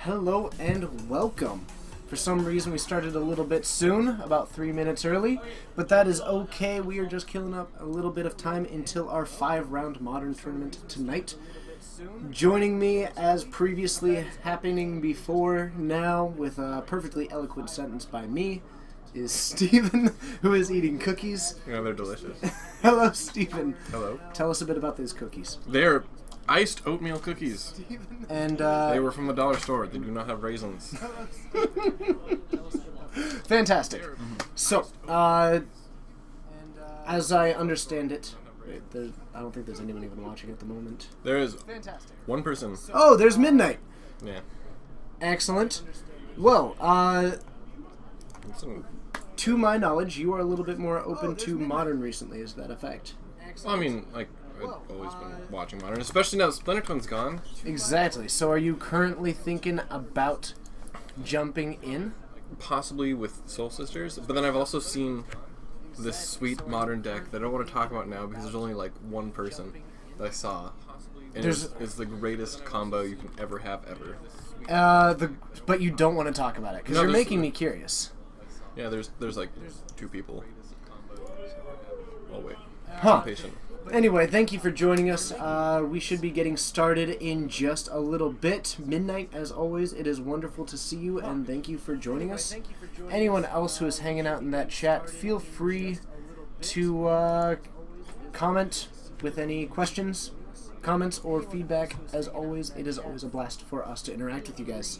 Hello and welcome. For some reason we started a little bit soon, about 3 minutes early, but that is okay. We are just killing up a little bit of time until our 5-round Modern tournament tonight. Joining me, as previously happening before now, with a perfectly eloquent sentence by me, is Steven, who is eating cookies. Yeah, they're delicious. Hello, Steven. Hello. Tell us a bit about these cookies. They're iced oatmeal cookies. And they were from the dollar store. They do not have raisins. Fantastic. So, as I understand it, I don't think there's anyone even watching at the moment. There is one person. Oh, there's Midnight. Yeah. Excellent. Well, Listen, to my knowledge, you are a little bit more open to Modern recently. Is that a fact? well, I mean, like, I've always been watching Modern, especially now that Splinterton's gone. Exactly. So are you currently thinking about jumping in? Possibly with Soul Sisters, but then I've also seen this sweet Modern deck that I don't want to talk about now because there's only like one person that I saw. And it's the greatest combo you can ever have, ever. But you don't want to talk about it because you're making me curious. Yeah, there's like 2 people. Oh wait. Huh. I'm patient. Anyway, thank you for joining us. We should be getting started in just a little bit. Midnight, as always, it is wonderful to see you, and thank you for joining us. Anyone else who is hanging out in that chat, feel free to comment with any questions, comments, or feedback. As always, it is always a blast for us to interact with you guys.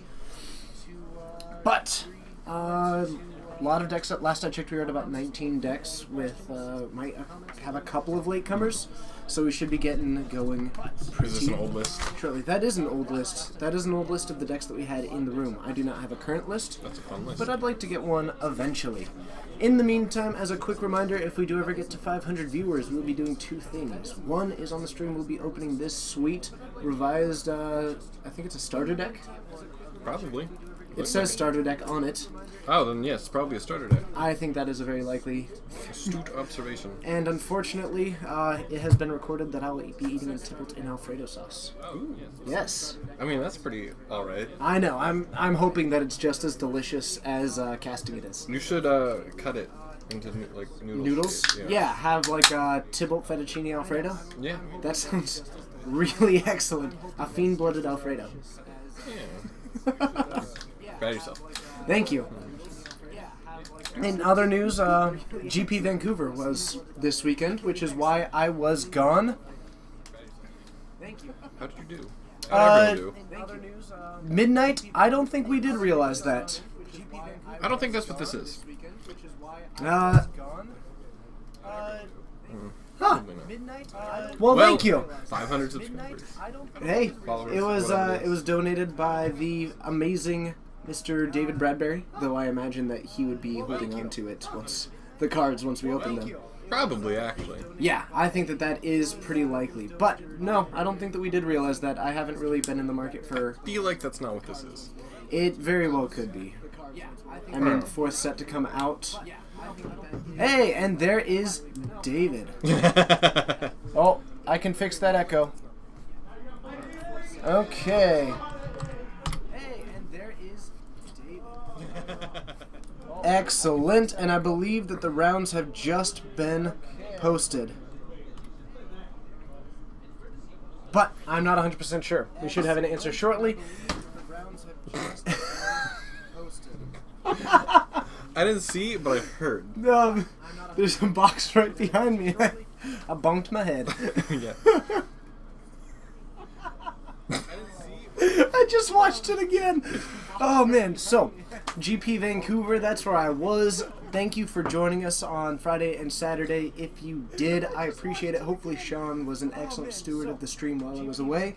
But, a lot of decks. Last I checked, we were at about 19 decks. With might have a couple of latecomers, so we should be getting going. Is this an old list? Shortly. That is an old list. That is an old list of the decks that we had in the room. I do not have a current list. That's a fun list. But I'd like to get one eventually. In the meantime, as a quick reminder, if we do ever get to 500 viewers, we'll be doing 2 things. One is on the stream, we'll be opening this sweet, revised, I think it's a starter deck. Probably. It says starter deck on it. Oh, then yes, probably a starter deck. I think that is a very likely. Astute observation. And unfortunately, it has been recorded that I will be eating a Tybalt in Alfredo sauce. Ooh. Yes. I mean, that's pretty alright. I know. I'm hoping that it's just as delicious as casting it is. You should cut it into like noodles. Noodles? Yeah, have like Tybalt fettuccine Alfredo. Yeah. That sounds really excellent. A fiend-blooded Alfredo. Yeah. Proud of yourself. Thank you. In other news, GP Vancouver was this weekend, which is why I was gone. Thank you. How did you do? How did everyone In other news, Midnight, I don't think we did realize that. do? I don't think that's what this is. Huh. Well, thank you. 500 subscribers. Hey, Followers, it whatever was donated by the amazing Mr. David Bradbury, though I imagine that he would be holding on to it once we open them. Probably, actually. Yeah, I think that is pretty likely. But no, I don't think that we did realize that. I haven't really been in the market for. I feel like that's not what this is. It very well could be. I mean, the 4th set to come out. Hey, and there is David. Oh, I can fix that echo. Okay. Hey, and there is David. Excellent, and I believe that the rounds have just been posted. But I'm not 100% sure. We should have an answer shortly. I didn't see, but I heard. There's a box right behind me. I bonked my head. Yeah. I just watched it again. Oh man, so GP Vancouver, that's where I was. Thank you for joining us on Friday and Saturday. If you did, I appreciate it. Hopefully Sean was an excellent steward of the stream while I was away.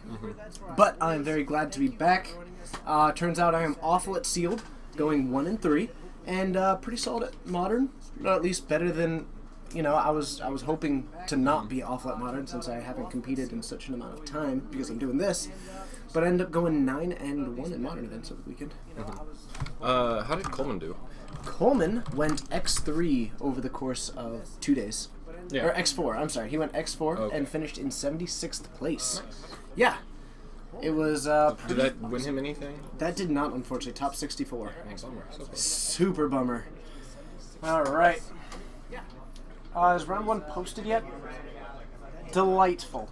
But I'm very glad to be back. Turns out I am awful at Sealed, going 1-3, and pretty solid at Modern. At least better than, I was hoping to not be awful at Modern since I haven't competed in such an amount of time because I'm doing this. But I ended up going 9-1 in Modern events over the weekend. How did Coleman do? Coleman went X3 over the course of 2 days. Yeah. Or X4, I'm sorry. He went X4 and finished in 76th place. Yeah. It was... Did that win him anything? That did not, unfortunately. Top 64. Oh, bummer. So bummer. Super bummer. Alright. Is round 1 posted yet? Delightful.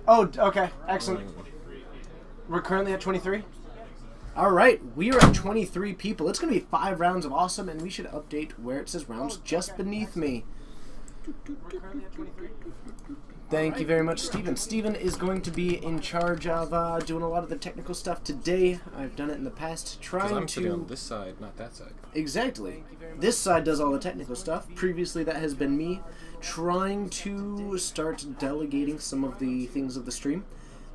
Oh, okay. Excellent. We're currently at 23? Alright, we are at 23 people. It's going to be 5 rounds of awesome, and we should update where it says rounds just beneath me. Thank you very much, Steven. Steven is going to be in charge of doing a lot of the technical stuff today. I've done it in the past, trying to... I'm sitting on this side, not that side. Exactly. This side does all the technical stuff. Previously, that has been me trying to start delegating some of the things of the stream.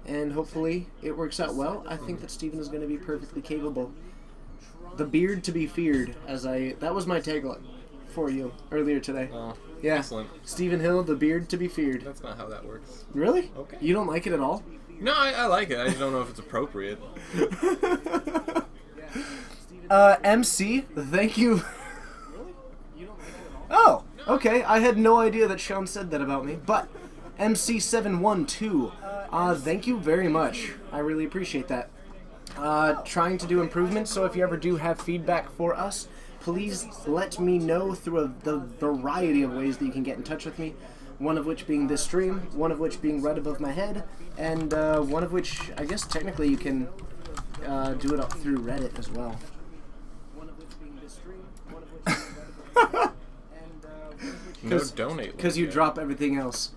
And hopefully, it works out well. I think that Steven is going to be perfectly capable. The beard to be feared, that was my tagline for you earlier today. Oh, yeah. Excellent. Stephen Hill, the beard to be feared. That's not how that works. Really? Okay. You don't like it at all? No, I like it. I just don't know if it's appropriate. MC, thank you. Oh, okay. I had no idea that Sean said that about me, but MC712, thank you very much. I really appreciate that. Trying to do improvements, so if you ever do have feedback for us, please let me know through the variety of ways that you can get in touch with me. One of which being this stream, one of which being right above my head, and one of which, I guess technically you can do it up through Reddit as well. No donate. Because you drop everything else.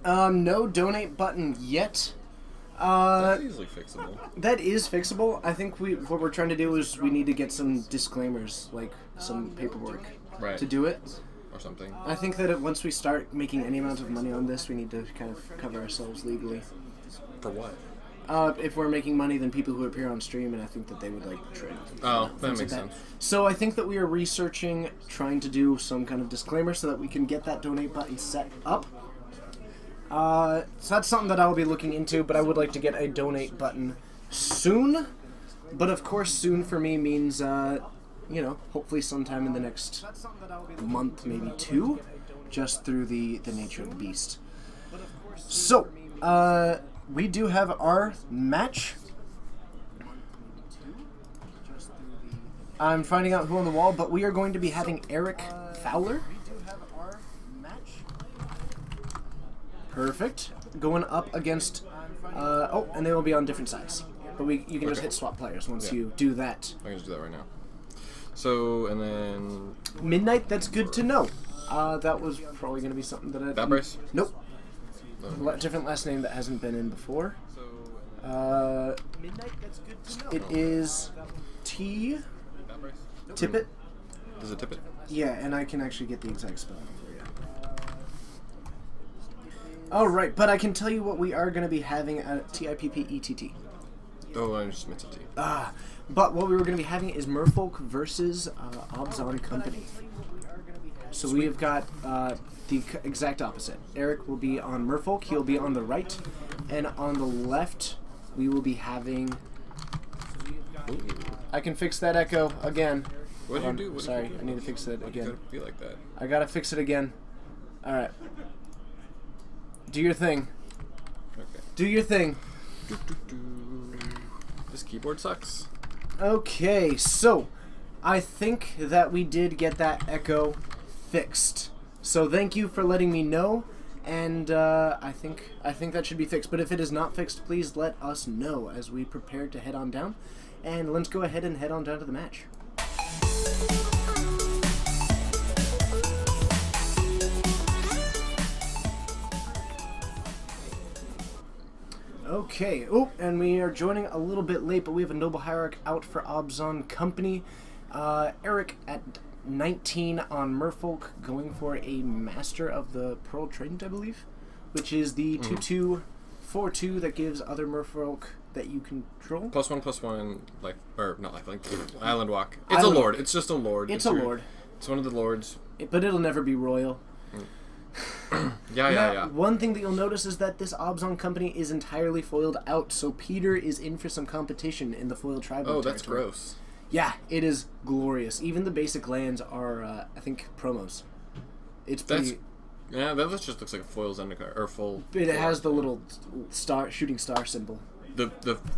No donate button yet. That's easily fixable. That is fixable. I think what we're trying to do is we need to get some disclaimers, like some paperwork, to do it. Or something. I think that once we start making any amount of money on this, we need to kind of cover ourselves legally. For what? If we're making money, then people who appear on stream, and I think that they would like trade. Oh, that makes sense. So I think that we are researching, trying to do some kind of disclaimer so that we can get that donate button set up. So that's something that I'll be looking into, but I would like to get a donate button soon. But of course, soon for me means, hopefully sometime in the next month, maybe 2, just through the nature of the beast. So, we do have our match. I'm finding out who on the wall, but we are going to be having Eric Fowler. Perfect. Going up against... and they will be on different sides. But you can just hit swap players once you do that. I can just do that right now. So, and then... Midnight, that's good to know. That was probably going to be something that I... That brace? Nope. No. Different last name that hasn't been in before. It is T... Tippett. Is it Tippett? Yeah, and I can actually get the exact spelling for you. Alright, but I can tell you what we are going to be having at TIPPETT. Oh, I just meant to T. But what we were going to be having is Merfolk versus Abzan Company. So we have got the exact opposite. Eric will be on Merfolk, he'll be on the right, and on the left we will be having... Ooh. I can fix that echo again. What did you do? Sorry, I need to fix it again. You gotta be like that. I gotta fix it again. Alright. Do your thing. Okay. Do your thing. This keyboard sucks. Okay, so I think that we did get that echo fixed. So thank you for letting me know, and I think that should be fixed. But if it is not fixed, please let us know as we prepare to head on down. And let's go ahead and head on down to the match. Okay, and we are joining a little bit late, but we have a Noble Hierarch out for Abzan Company. Eric at 19 on Merfolk, going for a Master of the Pearl Trident, I believe, which is the 2/2/4/2 that gives other Merfolk that you control. +1/+1, Island Walk. It's a lord. It's just a lord. It's a lord. It's one of the lords. But it'll never be royal. Yeah. One thing that you'll notice is that this Abzan Company is entirely foiled out, so Peter is in for some competition in the foiled tribal territory. That's gross. Yeah, it is glorious. Even the basic lands are, I think, promos. It's pretty... Yeah, that just looks like a foil Zendikar or full. It has the little shooting star symbol.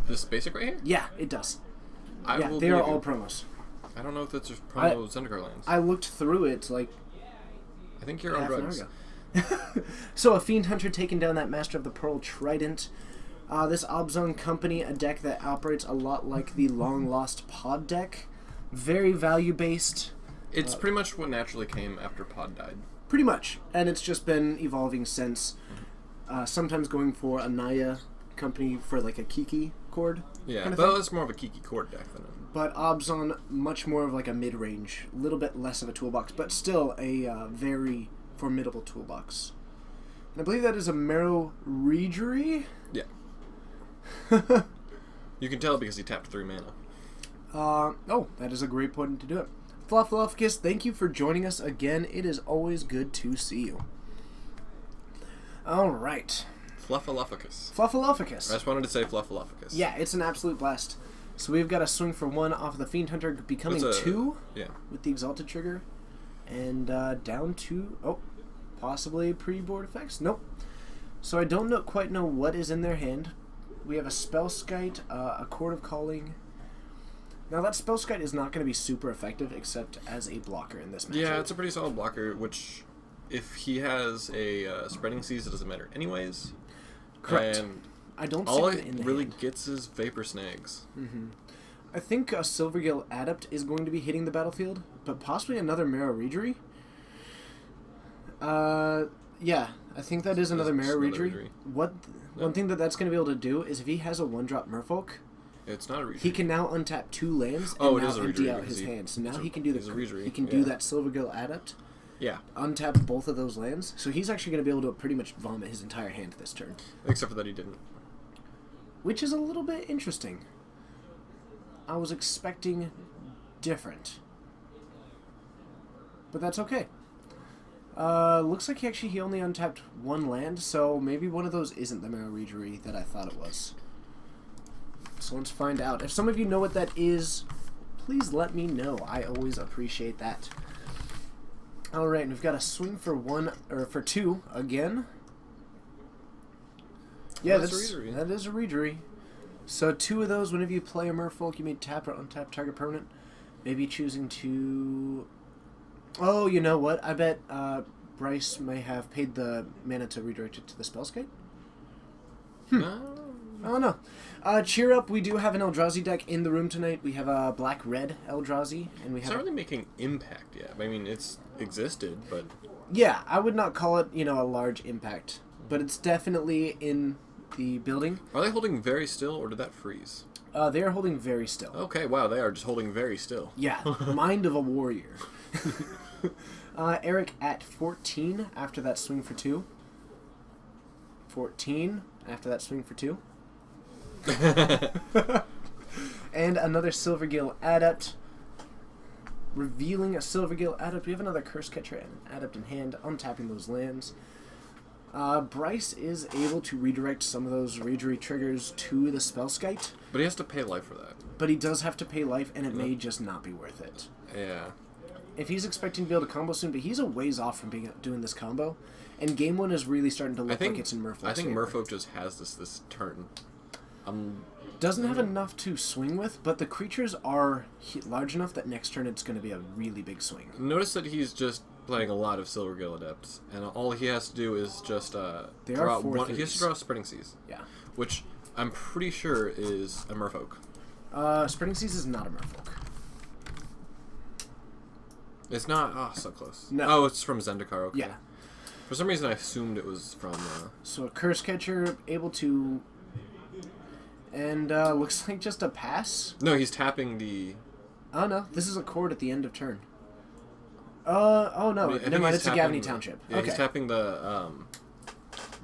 This basic right here. Yeah, it does. They are all promos. I don't know if that's just promo Zendikar lands. I looked through it like. I think you're on drugs. So a Fiend Hunter taking down that Master of the Pearl Trident. This Abzan Company, a deck that operates a lot like the Long Lost Pod deck. Very value based. It's pretty much what naturally came after Pod died. Pretty much, and it's just been evolving since. Sometimes going for a Naya Company for like a Kiki chord. Yeah, kind of but it's more of a Kiki chord deck than But Abzan, much more of like a mid-range, a little bit less of a toolbox, but still a very formidable toolbox. And I believe that is a Marrow Reejery? Yeah. You can tell because he tapped 3 mana. That is a great point to do it. Fluffalufficus, thank you for joining us again. It is always good to see you. Alright. Fluffalufficus. I just wanted to say Fluffalufficus. Yeah, it's an absolute blast. So we've got a swing for 1 off of the Fiend Hunter, becoming 2 with the Exalted trigger. And down to, possibly pre-board effects? Nope. So I don't quite know what is in their hand. We have a Spellskite, a Chord of Calling. Now that Spellskite is not going to be super effective except as a blocker in this matchup. Yeah, it's a pretty solid blocker, which if he has a Spreading Seas, it doesn't matter anyways. Correct. And I don't all see it in the really hand. gets is Vapor Snags. Mm-hmm. I think a Silvergill Adept is going to be hitting the battlefield, but possibly another Marrow Reejery. Yeah, I think that is another Marrow Reejery. One thing that's going to be able to do is if he has a 1-drop Merfolk, it's not a Reejery. he can now untap 2 lands and now empty out his hand. So now he can do do that Silvergill Adept. Yeah. Untap both of those lands. So he's actually going to be able to pretty much vomit his entire hand this turn. Except for that he didn't. Which is a little bit interesting. I was expecting different. But that's okay. Looks like he only untapped 1 land, so maybe one of those isn't the Marrow Reejery that I thought it was. So let's find out. If some of you know what that is, please let me know. I always appreciate that. Alright, and we've got a swing for 2 again. Yeah, that is a Reejery. So 2 of those, whenever you play a Merfolk, you may tap or untap target permanent. Maybe choosing to... Oh, you know what? I bet Bryce may have paid the mana to redirect it to the Spellskite. I don't know. Cheer up, we do have an Eldrazi deck in the room tonight. We have a black-red Eldrazi. And it's not really making impact yet. I mean, it's existed, but... Yeah, I would not call it, a large impact. But it's definitely in the building. Are they holding very still, or did that freeze? They are holding very still. Okay, wow, they are just holding very still. Yeah, mind of a warrior. Eric at 14 after that swing for 2. 14 after that swing for 2. And another Silvergill Adept. Revealing a Silvergill Adept. We have another Curse Catcher and Adept in hand, untapping those lands. Bryce is able to redirect some of those Reejery triggers to the Spellskite. But he has to pay life for that. But he does have to pay life, and it may just not be worth it. Yeah. If he's expecting to be able to combo soon, but he's a ways off from doing this combo, and game 1 is really starting to look like it's in Merfolk's I think favor. Merfolk just has this turn. Doesn't have enough to swing with, but the creatures are large enough that next turn it's going to be a really big swing. Notice that he's just playing a lot of Silvergill Adepts, and all he has to do is just draw one. He has to draw Spreading Seas. Yeah. Which I'm pretty sure is a Merfolk. Spreading Seas is not a Merfolk. It's not. Oh, so close. No. Oh, it's from Zendikar. Okay. Yeah. For some reason, I assumed it was from. So a Curse Catcher able to, and looks like just a pass. No, he's tapping the. Oh no, this is a chord at the end of turn. Oh no, never mind. It's a Gavany Township. Yeah, okay. He's tapping the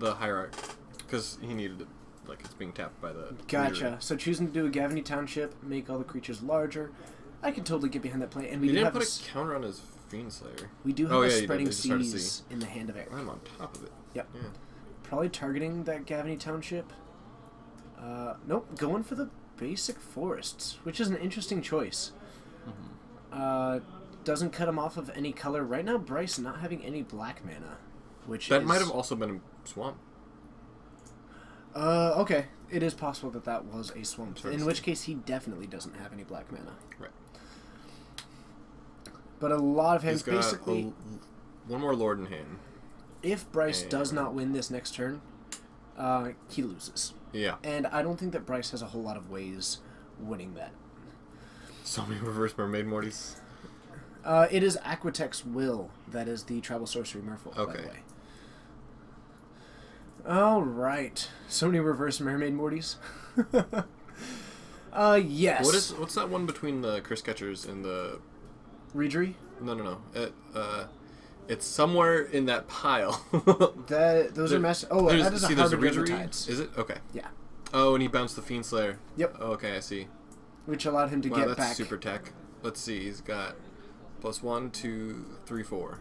hierarch because he needed it. Like it's being tapped by the. Gotcha. Leader. So choosing to do a Gavany Township, make all the creatures larger. I can totally get behind that play. And we he do didn't have put a counter on his Fiend Slayer. We do have a Spreading Seas in the hand of Eric. I'm on top of it. Yep. Yeah. Probably targeting that Gavany Township. Nope, going for the basic forests, which is an interesting choice. Mm-hmm. Doesn't cut him off of any color. Right now, Bryce not having any black mana. which that might have also been a swamp. Okay. It is possible that was a swamp. Sure. In which case, he definitely doesn't have any black mana. Right. But a lot of hands, He's got basically... one more Lord in hand. If Bryce does not win this next turn, he loses. Yeah. And I don't think that Bryce has a whole lot of ways winning that. So many reverse mermaid Mortys. It is Aquatech's Will that is the tribal sorcery Merfolk, by the way. All right. So many reverse mermaid Mortys. Yes. What's that one between the Curse Catchers and the... Reedry? No. It's somewhere in that pile. Those are mess. Oh, that is a Harbinger of the Tides. Is it? Okay. Yeah. Oh, and he bounced the Fiend Slayer. Yep. Oh, okay, I see. Which allowed him to Wow, get that's back. super tech. Let's see. He's got +1, 2, 3, 4.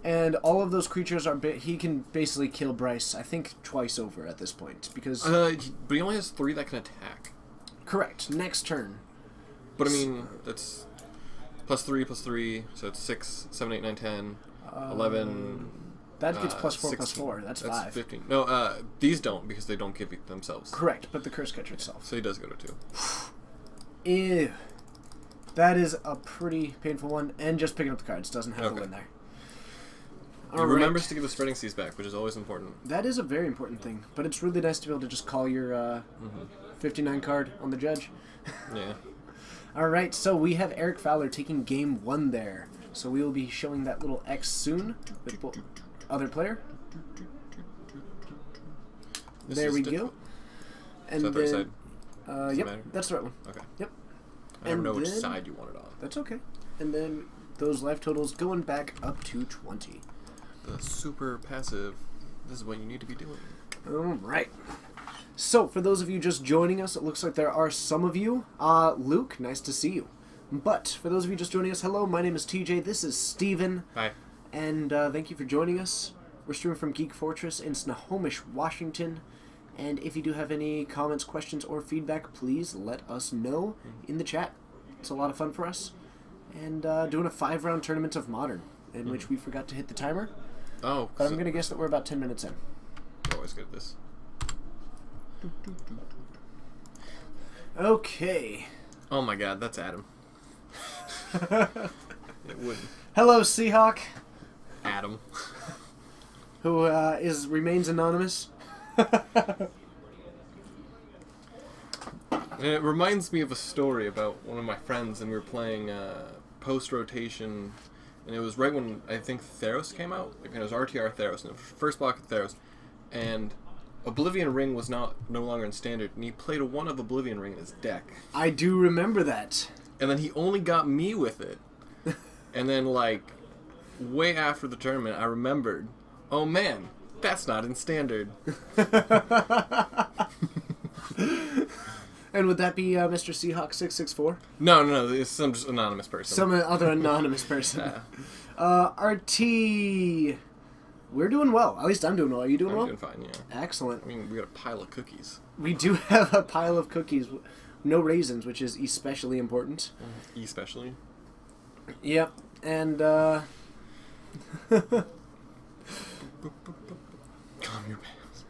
And all of those creatures are... he can basically kill Bryce, I think, twice over at this point. Because... but he only has 3 that can attack. Correct. Next turn. But I mean, that's +3, so it's 6, 7, 8, 9, 10, 11... That gets +4, 16. +4. That's 5. 15. No, these don't, because they don't give it themselves. Correct, but the Curse Catcher itself. So he does go to 2. Ew. That is a pretty painful one. And just picking up the cards doesn't have to win there. He remembers to give the Spreading Seas back, which is always important. That is a very important thing. But it's really nice to be able to just call your 59 card on the judge. Yeah. All right, so we have Eric Fowler taking game 1 there. So we will be showing that little X soon with other player. There we go. And is that the right side? Yep, that's the right one. Okay. Yep. I never know which side you want it on. That's okay. And then those life totals going back up to 20. The super passive. This is what you need to be doing. All right. So, for those of you just joining us, it looks like there are some of you. Luke, nice to see you. But, for those of you just joining us, hello, my name is TJ, this is Steven. Hi. And thank you for joining us. We're streaming from Geek Fortress in Snohomish, Washington. And if you do have any comments, questions, or feedback, please let us know in the chat. It's a lot of fun for us. And doing a 5-round tournament of Modern, in which we forgot to hit the timer. Oh. But I'm going to guess that we're about 10 minutes in. You're always good at this. Okay. Oh my god, that's Adam. It wouldn't. Hello, Seahawk. Adam. Who remains anonymous. It reminds me of a story about one of my friends, and we were playing post-rotation, and it was right when, I think, Theros came out. Like, it was RTR Theros, and it was first block of Theros, and Oblivion Ring was no longer in Standard, and he played a 1 of Oblivion Ring in his deck. I do remember that. And then he only got me with it. And then, like, way after the tournament, I remembered, oh man, that's not in Standard. And would that be Mr. Seahawk 664? No, it's some just anonymous person. Some other anonymous person. RT, we're doing well. At least I'm doing well. Are you doing well? I'm doing fine, yeah. Excellent. I mean, we got a pile of cookies. We do have a pile of cookies. No raisins, which is especially important. Especially? Yep. And, Calm your pants.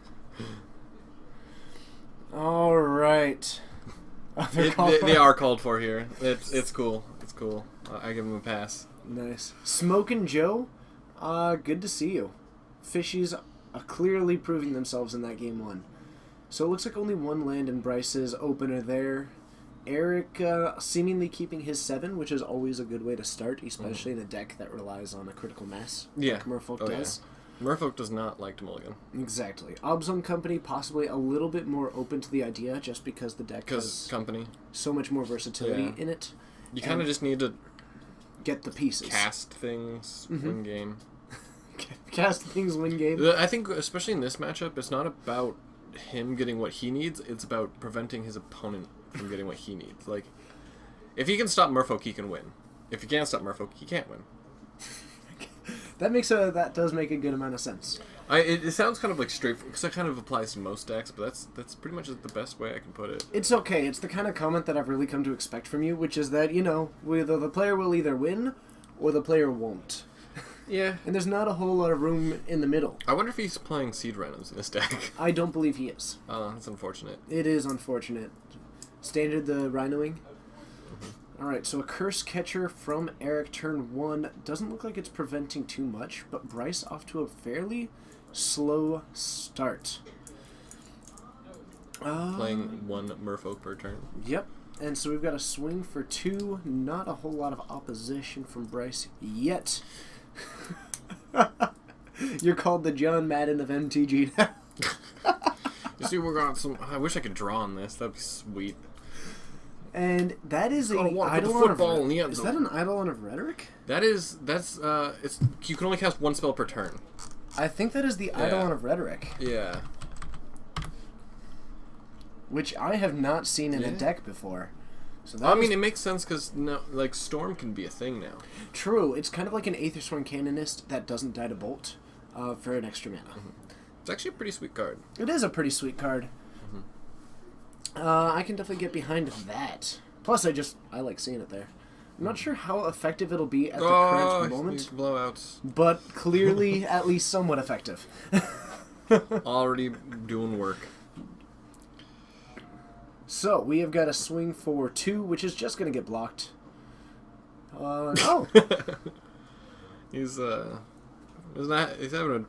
all right. They are called for here. It's cool. It's cool. I give them a pass. Nice. Smokin' Joe, good to see you. Fishies are clearly proving themselves in that game 1. So it looks like only 1 land in Bryce's opener there. Eric seemingly keeping his 7, which is always a good way to start, especially in a deck that relies on a critical mass, like Merfolk does. Yeah. Merfolk does not like to mulligan. Exactly. Abzan Company possibly a little bit more open to the idea, just because the deck has company so much more versatility in it. You kind of just need to get the pieces. Cast things, win game. Cast things, win game. I think, especially in this matchup, it's not about him getting what he needs, it's about preventing his opponent from getting what he needs. Like, if he can stop Merfolk, he can win. If he can't stop Merfolk, he can't win. That does make a good amount of sense. It sounds kind of like straightforward, because that kind of applies to most decks, but that's pretty much the best way I can put it. It's okay. It's the kind of comment that I've really come to expect from you, which is that, either the player will either win, or the player won't. Yeah. And there's not a whole lot of room in the middle. I wonder if he's playing Seed Rhinos in this deck. I don't believe he is. Oh, that's unfortunate. It is unfortunate. Standard the Rhinoing. Alright, so a Curse Catcher from Eric, turn 1. Doesn't look like it's preventing too much, but Bryce off to a fairly slow start. Playing 1 Merfolk per turn. Yep. And so we've got a swing for 2. Not a whole lot of opposition from Bryce yet. You're called the John Madden of MTG now. You see, we're going some... I wish I could draw on this. That'd be sweet. And that is a Eidolon of Is that an Eidolon of Rhetoric? That's it's you can only cast 1 spell per turn. I think that is the Eidolon of Rhetoric. Yeah. Which I have not seen in a deck before. So that I mean, it makes sense because like Storm can be a thing now. True, it's kind of like an Aethersworn Canonist that doesn't die to Bolt for an extra mana. It's actually a pretty sweet card. It is a pretty sweet card. I can definitely get behind that. Plus, I like seeing it there. I'm not sure how effective it'll be at the current moment. These blowouts. But clearly, at least somewhat effective. Already doing work. So, we have got a swing for 2, which is just going to get blocked. No. He's having a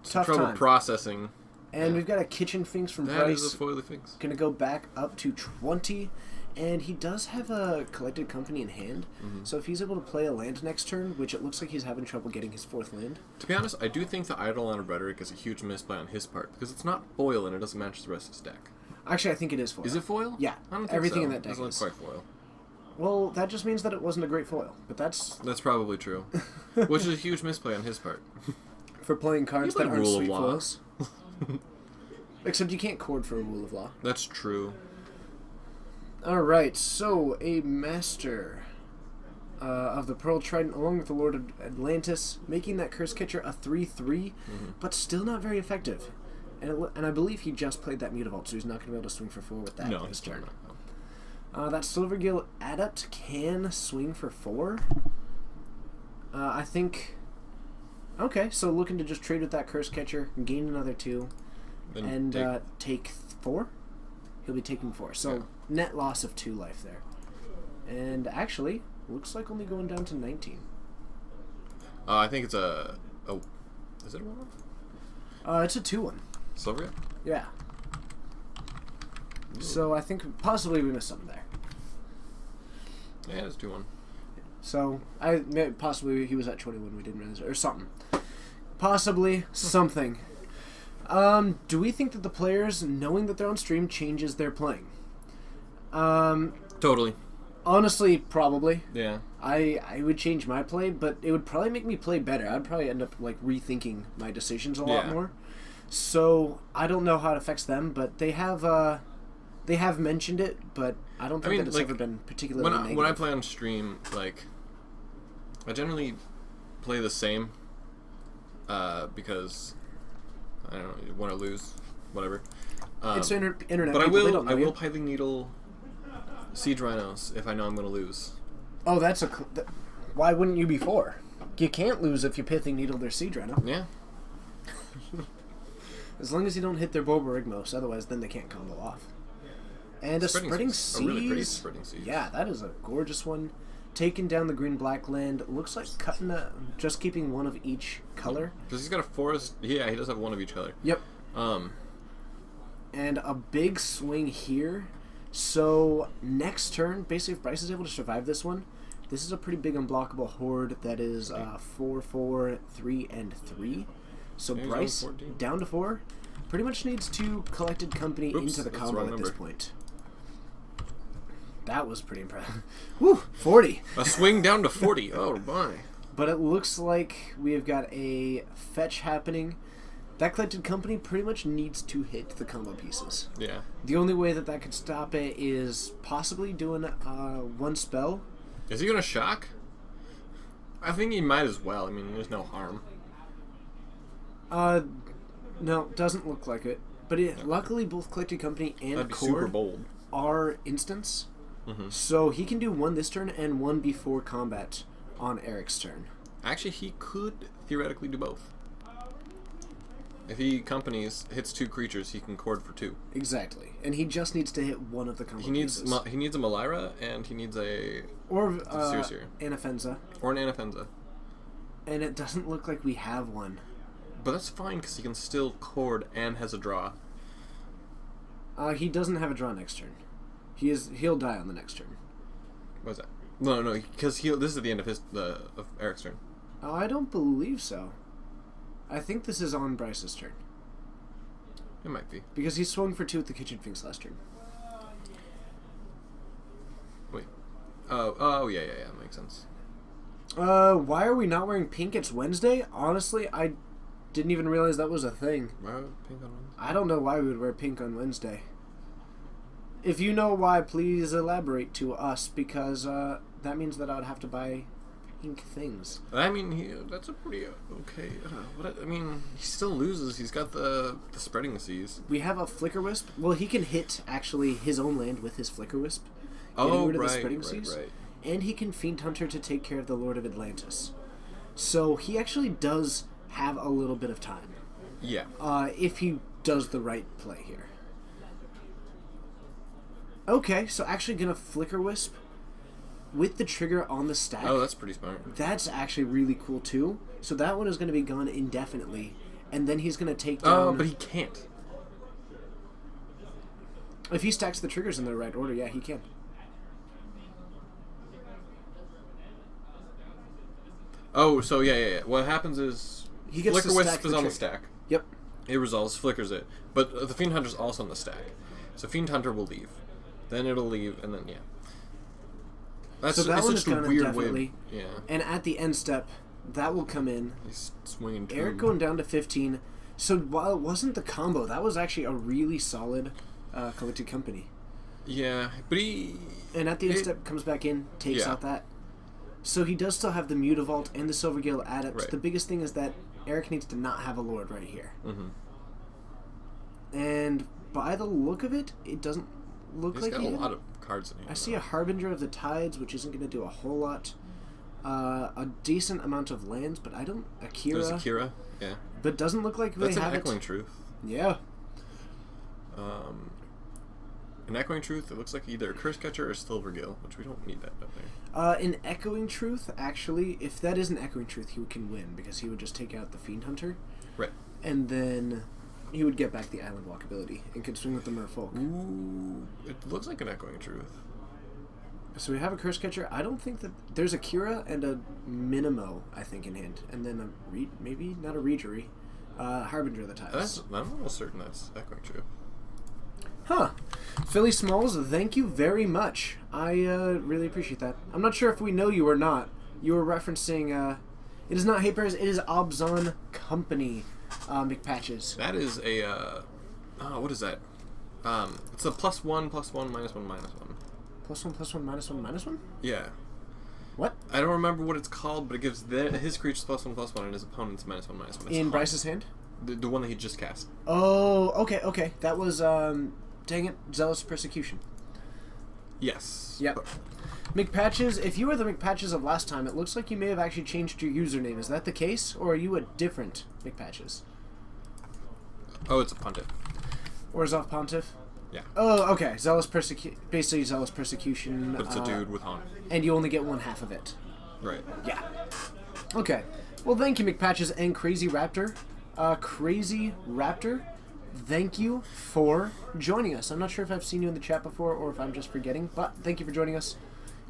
Tough trouble time. Processing. And we've got a Kitchen Finks from That Bryce. is a foily Finks. Going to go back up to 20. And he does have a Collected Company in hand. So if he's able to play a land next turn, which it looks like he's having trouble getting his 4th land. To be honest, I do think the Eidolon of Rhetoric is a huge misplay on his part, because it's not foil and it doesn't match the rest of his deck. Actually, I think it is foil. Is it foil? Yeah. I don't think Everything so. in that deck It's not is. quite foil. Well, that just means that it wasn't a great foil. But that's probably true. Which is a huge misplay on his part. for playing cards that play aren't Rule of sweet Law. foils. Except you can't chord for a Rule of Law. That's true. Alright, so a Master of the Pearl Trident along with the Lord of Atlantis, making that Curse Catcher a 3/3, but still not very effective. And I believe he just played that Mutavault, so he's not going to be able to swing for 4 with that No, this he's turn. not. That Silvergill Adept can swing for 4. I think... Okay, so looking to just trade with that Curse Catcher, gain another 2, Then and take 4? He'll be taking 4. So net loss of 2 life there. And actually, looks like only going down to 19. I think it's a... Oh, is it a 1-1? It's a 2-1. Silver? Yeah. Ooh. So I think possibly we missed something there. Yeah, it's 2-1. So possibly he was at 21. We didn't realize it, or something. Possibly something. Do we think that the players, knowing that they're on stream, changes their playing? Totally. Honestly, probably. Yeah. I would change my play, but it would probably make me play better. I'd probably end up like rethinking my decisions a lot more. So I don't know how it affects them, but they have mentioned it, but I don't think that it's ever been particularly negative. When I play on stream, like, I generally play the same because I don't know, you want to lose, whatever. It's internet. But I people, will Piling Needle Siege Rhinos if I know I'm going to lose. Oh, that's why wouldn't you be 4? You can't lose if you Pithing Needle their Siege Rhino. Yeah. As long as you don't hit their Boborygmos, otherwise then they can't combo off. And a Spreading Seas. A really pretty Spreading Seas. Yeah, that is a gorgeous one. Taking down the green-black land. Looks like cutting just keeping one of each color. Because he's got a forest. Yeah, he does have one of each color. Yep. And a big swing here. So next turn, basically if Bryce is able to survive this one, this is a pretty big unblockable horde that is 4, 4, 3, and 3. So yeah, Bryce, down to 4, pretty much needs to Collected Company into the combo at this point. That was pretty impressive. Woo! 40! A swing down to 40. Oh, my. But it looks like we have got a fetch happening. That Collected Company pretty much needs to hit the combo pieces. Yeah. The only way that could stop it is possibly doing one spell. Is he going to shock? I think he might as well. I mean, there's no harm. No, doesn't look like it. But luckily, both Collected Company and That'd be Core super bold. are instants. So he can do one this turn and one before combat on Eric's turn. Actually, he could theoretically do both. If he companies, hits 2 creatures, he can chord for 2. Exactly. And he just needs to hit one of the combo He needs pieces. he needs a Malira, and he needs a... Or Anafenza. Or an Anafenza. And it doesn't look like we have one. But that's fine, because he can still chord and has a draw. He doesn't have a draw next turn. He'll die on the next turn. What is that? No, because this is at the end of of Eric's turn. I don't believe so. I think this is on Bryce's turn. It might be. Because he swung for 2 with the Kitchen Finks last turn. Wait. Oh, yeah, makes sense. Why are we not wearing pink? It's Wednesday? Honestly, I didn't even realize that was a thing. Why pink on Wednesday? I don't know why we would wear pink on Wednesday. If you know why, please elaborate to us, because that means that I would have to buy pink things. I mean, that's a pretty okay... he still loses. He's got the Spreading the Seas. We have a Flicker Wisp. Well, he can hit, actually, his own land with his Flicker Wisp. Oh, rid of right, the Spreading Seas. Right. And he can Fiend Hunter to take care of the Lord of Atlantis. So he actually does have a little bit of time. Yeah. If he does the right play here. Okay, so actually gonna Flicker Wisp with the trigger on the stack. Oh, that's pretty smart. That's actually really cool too. So that one is gonna be gone indefinitely, and then he's gonna take down... Oh, but he can't. If he stacks the triggers in the right order, yeah, he can. Oh, so yeah. What happens is He gets Flicker to Wisp stack is the on the trigger. stack. Yep. It resolves, flickers it. But the Fiend Hunter's also on the stack. So Fiend Hunter will leave. Then it'll leave, and then, yeah. That's so that one is such a gonna weird definitely... way. Yeah. And at the end step, that will come in. He's swinging two. Eric going down to 15. So while it wasn't the combo, that was actually a really solid collected company. Yeah, but he... And at the end step, comes back in, takes out that. So he does still have the Mutavault and the Silvergill Adept. Right. The biggest thing is that Eric needs to not have a Lord right here. Mm-hmm. And by the look of it, it doesn't look He's like got he a did. lot of cards in here. I see a Harbinger of the Tides, which isn't going to do a whole lot. A decent amount of lands, but I don't... Akira. There's Akira, yeah. But doesn't look like That's they an have Echoing it. Truth. Yeah. An Echoing Truth, it looks like either a Curse Catcher or Silvergill, which we don't need that up there. In Echoing Truth, actually, if that is an Echoing Truth, he can win, because he would just take out the Fiend Hunter. Right. And then he would get back the Island Walk ability and could swing with the Merfolk. Ooh, it looks like an Echoing Truth. So we have a Curse Catcher. I don't think that... There's a Kira and a Minimo, I think, in hand. And then a... maybe not a Regery. Harbinger of the Tides. I'm almost certain that's Echoing Truth. Huh. Philly Smalls, thank you very much. I really appreciate that. I'm not sure if we know you or not. You were referencing... it is not Haypers, it is Abzan Company McPatches. That is a... what is that? It's a +1, +1, -1, -1. +1, +1, -1, -1? Yeah. What? I don't remember what it's called, but it gives his creatures +1, +1, and his opponent's -1, -1. It's In hard. Bryce's hand? The one that he just cast. Oh, okay. That was, dang it, Zealous Persecution. Yes. Yep. McPatches, if you were the McPatches of last time, it looks like you may have actually changed your username. Is that the case? Or are you a different McPatches? Oh, it's a Pontiff. Or Zoff Pontiff? Yeah. Oh, okay. Basically Zealous Persecution. But it's a dude with Haunt. And you only get one half of it. Right. Yeah. Okay. Well, thank you, McPatches and Crazy Raptor. Crazy Raptor, thank you for joining us. I'm not sure if I've seen you in the chat before or if I'm just forgetting, but thank you for joining us.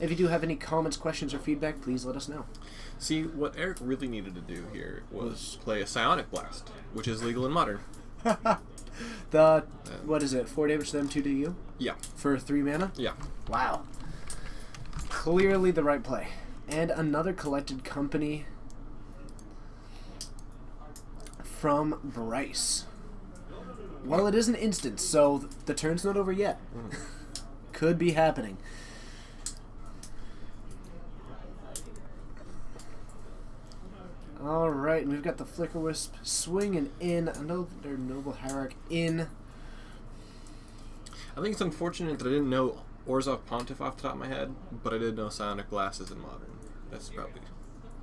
If you do have any comments, questions, or feedback, please let us know. See, what Eric really needed to do here was play a Psionic Blast, which is legal in Modern. What is it, 4 damage to them, 2 to you? Yeah. For 3 mana? Yeah. Wow. Clearly the right play. And another collected company from Bryce. Well, it is an instance, so the turn's not over yet. Could be happening. Alright, we've got the Flicker Wisp swinging in. Another Noble Hierarch in. I think it's unfortunate that I didn't know Orzhov Pontiff off the top of my head, but I did know Psionic Blast is in Modern. That's probably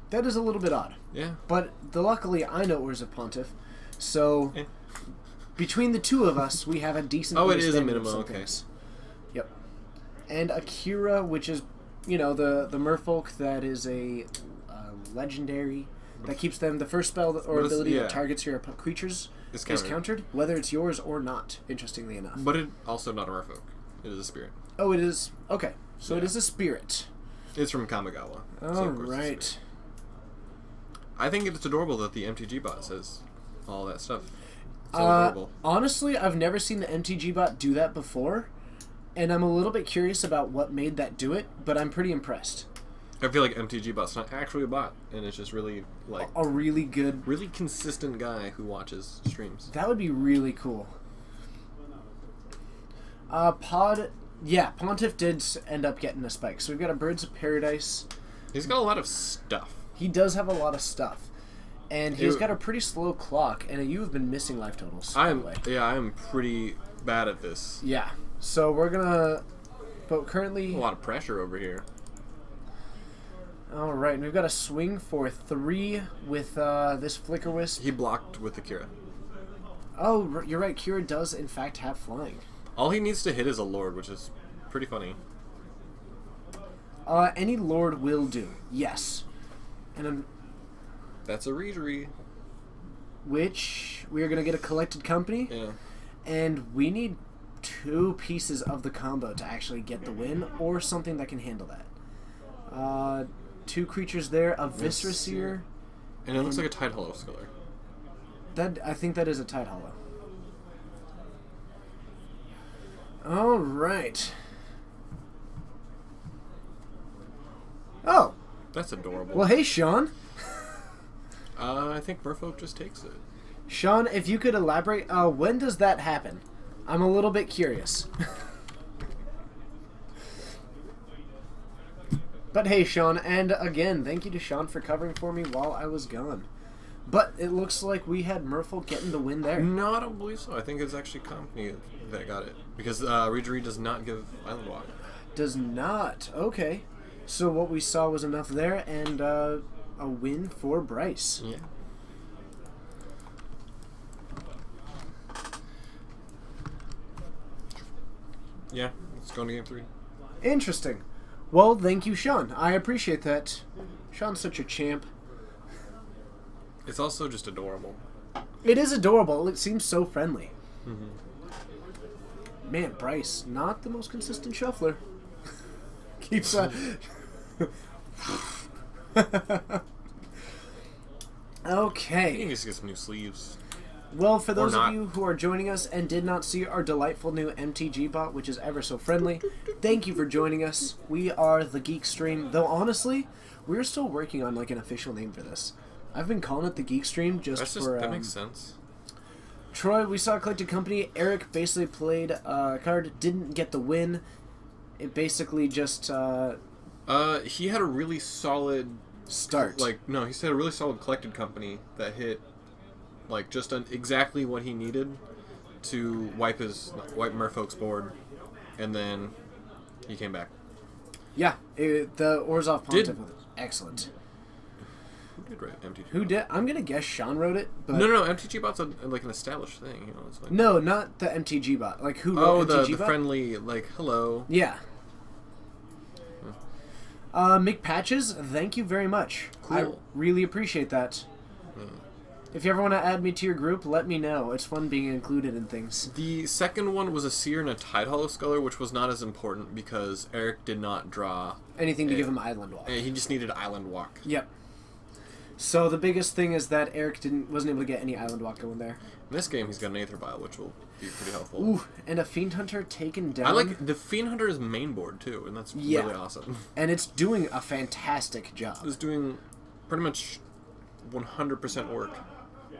That is a little bit odd. Yeah. But luckily, I know Oars of Pontiff, so between the two of us, we have a decent. Oh, it is a understanding of minimum. some Okay. things. Yep. And Akira, which is, the Merfolk that is a legendary that keeps them. The first spell or ability that targets your creatures is countered, whether it's yours or not. Interestingly enough. But it also not a Merfolk. It is a spirit. Oh, it is. Okay, so it is a spirit. It's from Kamigawa. All right. I think it's adorable that the MTG bot says all that stuff. So adorable. Honestly, I've never seen the MTG bot do that before, and I'm a little bit curious about what made that do it, but I'm pretty impressed. I feel like MTG bot's not actually a bot, and it's just really a really good, really consistent guy who watches streams. That would be really cool. Pontiff did end up getting a spike. So we've got a Birds of Paradise. He's got a lot of stuff. He does have a lot of stuff. And he's got a pretty slow clock, and you have been missing life totals. I'm pretty bad at this. Yeah. So we're gonna... But currently... A lot of pressure over here. Alright, and we've got a swing for 3 with this Flicker Wisp. He blocked with the Kira. Oh, you're right. Kira does, in fact, have flying. All he needs to hit is a Lord, which is pretty funny. Any Lord will do. Yes. And that's a Readery. Which we are going to get a Collected Company. Yeah. And we need 2 pieces of the combo to actually get the win, or something that can handle that. 2 creatures there, a Viscera Seer. And it looks like a Tide Hollow Sculler. I think that is a Tide Hollow. All right. Oh. That's adorable. Well, hey, Sean. I think Merfolk just takes it. Sean, if you could elaborate, when does that happen? I'm a little bit curious. But hey, Sean, and again, thank you to Sean for covering for me while I was gone. But it looks like we had Merfolk getting the win there. No, I don't believe so. I think it's actually Company that got it. Because Readery does not give Island Walk. Does not. Okay. So what we saw was enough there, and a win for Bryce. Yeah. Yeah, let's go into game 3. Interesting. Well, thank you, Sean. I appreciate that. Sean's such a champ. It's also just adorable. It is adorable. It seems so friendly. Mm-hmm. Man, Bryce, not the most consistent shuffler. Keeps Okay. He needs to get some new sleeves. Well, for those of you who are joining us and did not see our delightful new MTG bot, which is ever so friendly, thank you for joining us. We are the Geek Stream, though honestly, we're still working on an official name for this. I've been calling it the Geek Stream that makes sense. Troy, we saw a Collected Company. Eric basically played a card, didn't get the win. It basically just... he had a really solid... start. He had a really solid Collected Company that hit... just exactly what he needed to wipe Merfolk's board, and then he came back. Yeah, the Orzhov Pontiff was excellent. Who did write MTG? Who did? I'm gonna guess Sean wrote it. But No, MTG bot's an established thing. It's no, not the MTG bot. Who wrote MTG the bot? friendly hello. Yeah. Mick Patches, thank you very much. Cool. I really appreciate that. If you ever want to add me to your group, let me know. It's fun being included in things. The second one was a Seer and a Tide Hollow Sculler, which was not as important because Eric did not draw anything to give him Island Walk. He just needed Island Walk. Yep. So the biggest thing is that Eric wasn't able to get any Island Walk going there. In this game, he's got an Aether Bile, which will be pretty helpful. Ooh, and a Fiend Hunter taken down. I like the Fiend Hunter's main board too, and that's really awesome. And it's doing a fantastic job. It's doing pretty much 100% work.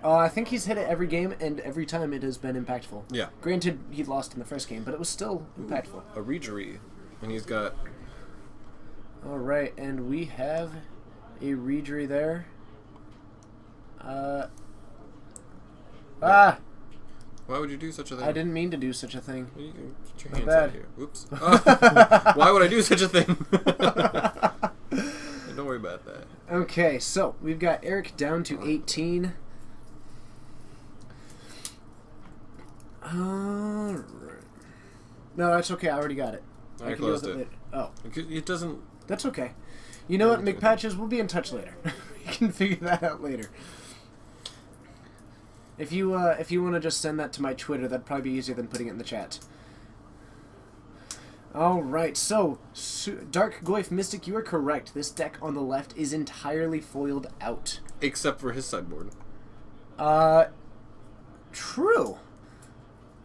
I think he's hit it every game, and every time it has been impactful. Yeah. Granted, he lost in the first game, but it was still impactful. A Readery, and he's got... All right, and we have a Readery there. Why would you do such a thing? I didn't mean to do such a thing. You can get your hands out here. Oops. Why would I do such a thing? Don't worry about that. Okay, so we've got Eric down to 18. Alright. No, that's okay. I already got it. I can closed deal with it. Oh. It doesn't... That's okay. You know what, McPatches? We'll be in touch later. We can figure that out later. If you want to just send that to my Twitter, that'd probably be easier than putting it in the chat. Alright, so, Dark Goyf Mystic, you are correct. This deck on the left is entirely foiled out. Except for his sideboard. True.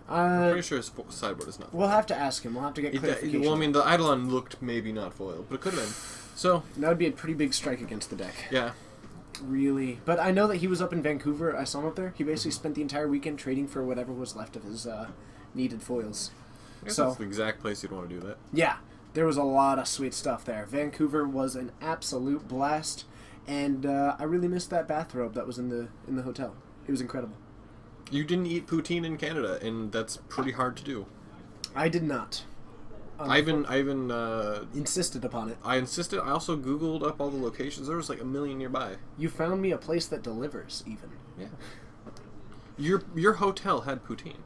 I'm pretty sure his sideboard is not foiled. We'll have to ask him. We'll have to get clarification. Well, I mean, the Eidolon looked maybe not foiled, but it could have been. So... That would be a pretty big strike against the deck. Yeah. Really. But I know that he was up in Vancouver. I saw him up there. He basically spent the entire weekend trading for whatever was left of his needed foils. So that's the exact place you'd want to do that. Yeah, there was a lot of sweet stuff there. Vancouver was an absolute blast, and I really missed that bathrobe that was in the hotel. It was incredible. You didn't eat poutine in Canada, and that's pretty hard to do. I did not. I even insisted upon it. I insisted. I also Googled up all the locations. There was like a million nearby. You found me a place that delivers, even. Yeah. Your hotel had poutine.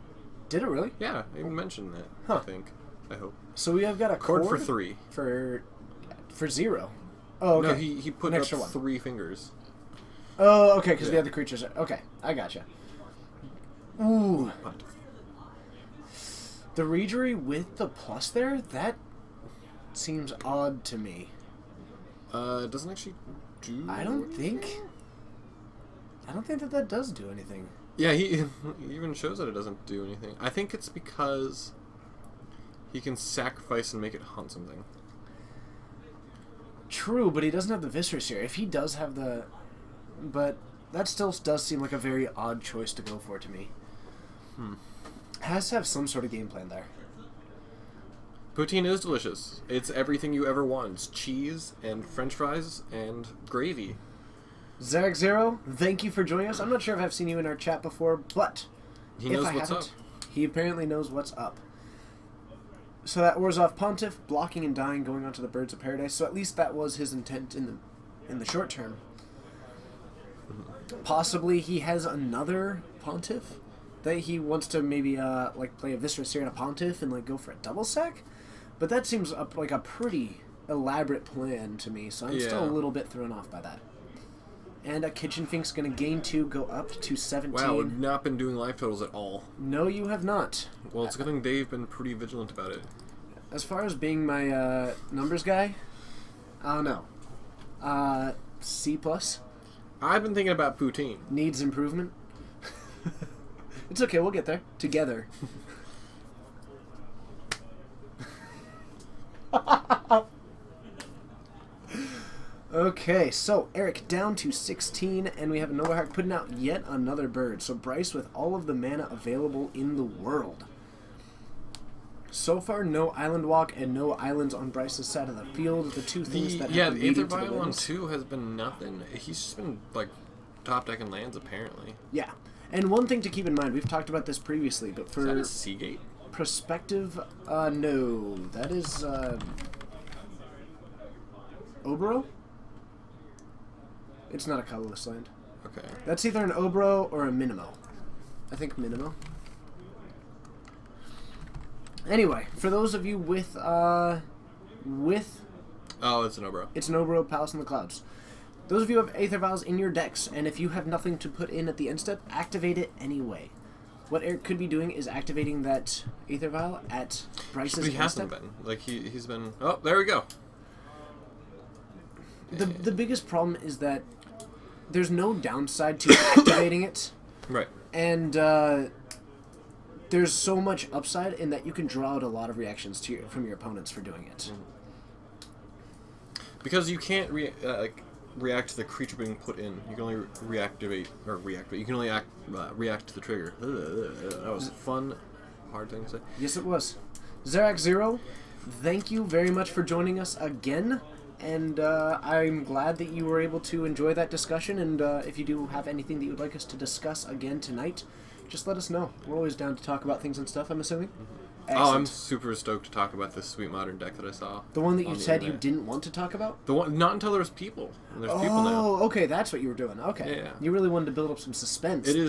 Did it really? Yeah, I even mentioned that. Huh. I think. I hope. So we have got a cord for 3. For 0. Oh, okay. No, he put An up extra 3 fingers. Oh, okay, because the other creatures are... Okay, I gotcha. Ooh. The Regery with the plus there? That seems odd to me. It doesn't actually do... I don't think that does do anything. Yeah, he even shows that it doesn't do anything. I think it's because he can sacrifice and make it hunt something. True, but he doesn't have the Viscerous here. If he does have the... But that still does seem like a very odd choice to go for to me. Has to have some sort of game plan there. Poutine is delicious. It's everything you ever want. It's cheese and French fries and gravy. Zarek Zero, thank you for joining us. I'm not sure if I've seen you in our chat before, but he knows what's up. He apparently knows what's up. So that Orzhov Pontiff, blocking and dying, going on to the Birds of Paradise. So at least that was his intent in the short term. Possibly he has another Pontiff that he wants to maybe like play a Viscerous here and a Pontiff and like go for a double sack. But that seems like a pretty elaborate plan to me. So I'm still a little bit thrown off by that. And a Kitchen Fink's going to gain 2, go up to 17. Wow, we've not been doing life totals at all. No, you have not. Well, it's a good thing Dave been pretty vigilant about it. As far as being my numbers guy, I don't know. C+. I've been thinking about poutine. Needs improvement. It's okay, we'll get there. Together. Okay, so Eric down to 16, and we have Noahart putting out yet another bird. So Bryce with all of the mana available in the world. So far, no Island Walk and no islands on Bryce's side of the field. The two things that have been the Aether leading to the Vial on wins. 2 has been nothing. He's just been, like, top decking lands, apparently. Yeah, and one thing to keep in mind, we've talked about this previously, but for... Is that a Seagate? Prospective, no. That is, Obro? It's not a colorless land. Okay. That's either an Obro or a Minimo. I think Minimo. Anyway, for those of you with... Oh, it's an Obro. It's an Obro, Palace in the Clouds. Those of you who have Aether Vials in your decks, and if you have nothing to put in at the end step, activate it anyway. What Eric could be doing is activating that Aether Vial at Bryce's But he hasn't been. Like, he's been... Oh, there we go. The biggest problem is that there's no downside to activating it. Right. And there's so much upside in that you can draw out a lot of reactions from your opponents for doing it. Because you can't react to the creature being put in. You can only reactivate, but you can only react to the trigger. That was a fun, hard thing to say. Yes, it was. Zarak Zero, thank you very much for joining us again. And I'm glad that you were able to enjoy that discussion. And if you do have anything that you would like us to discuss again tonight, just let us know. We're always down to talk about things and stuff, I'm assuming. Oh, I'm super stoked to talk about this sweet modern deck that I saw. The one that you said you didn't want to talk about? The one, not until there was people. And there's people now. Oh, okay, that's what you were doing. Okay. Yeah. You really wanted to build up some suspense. It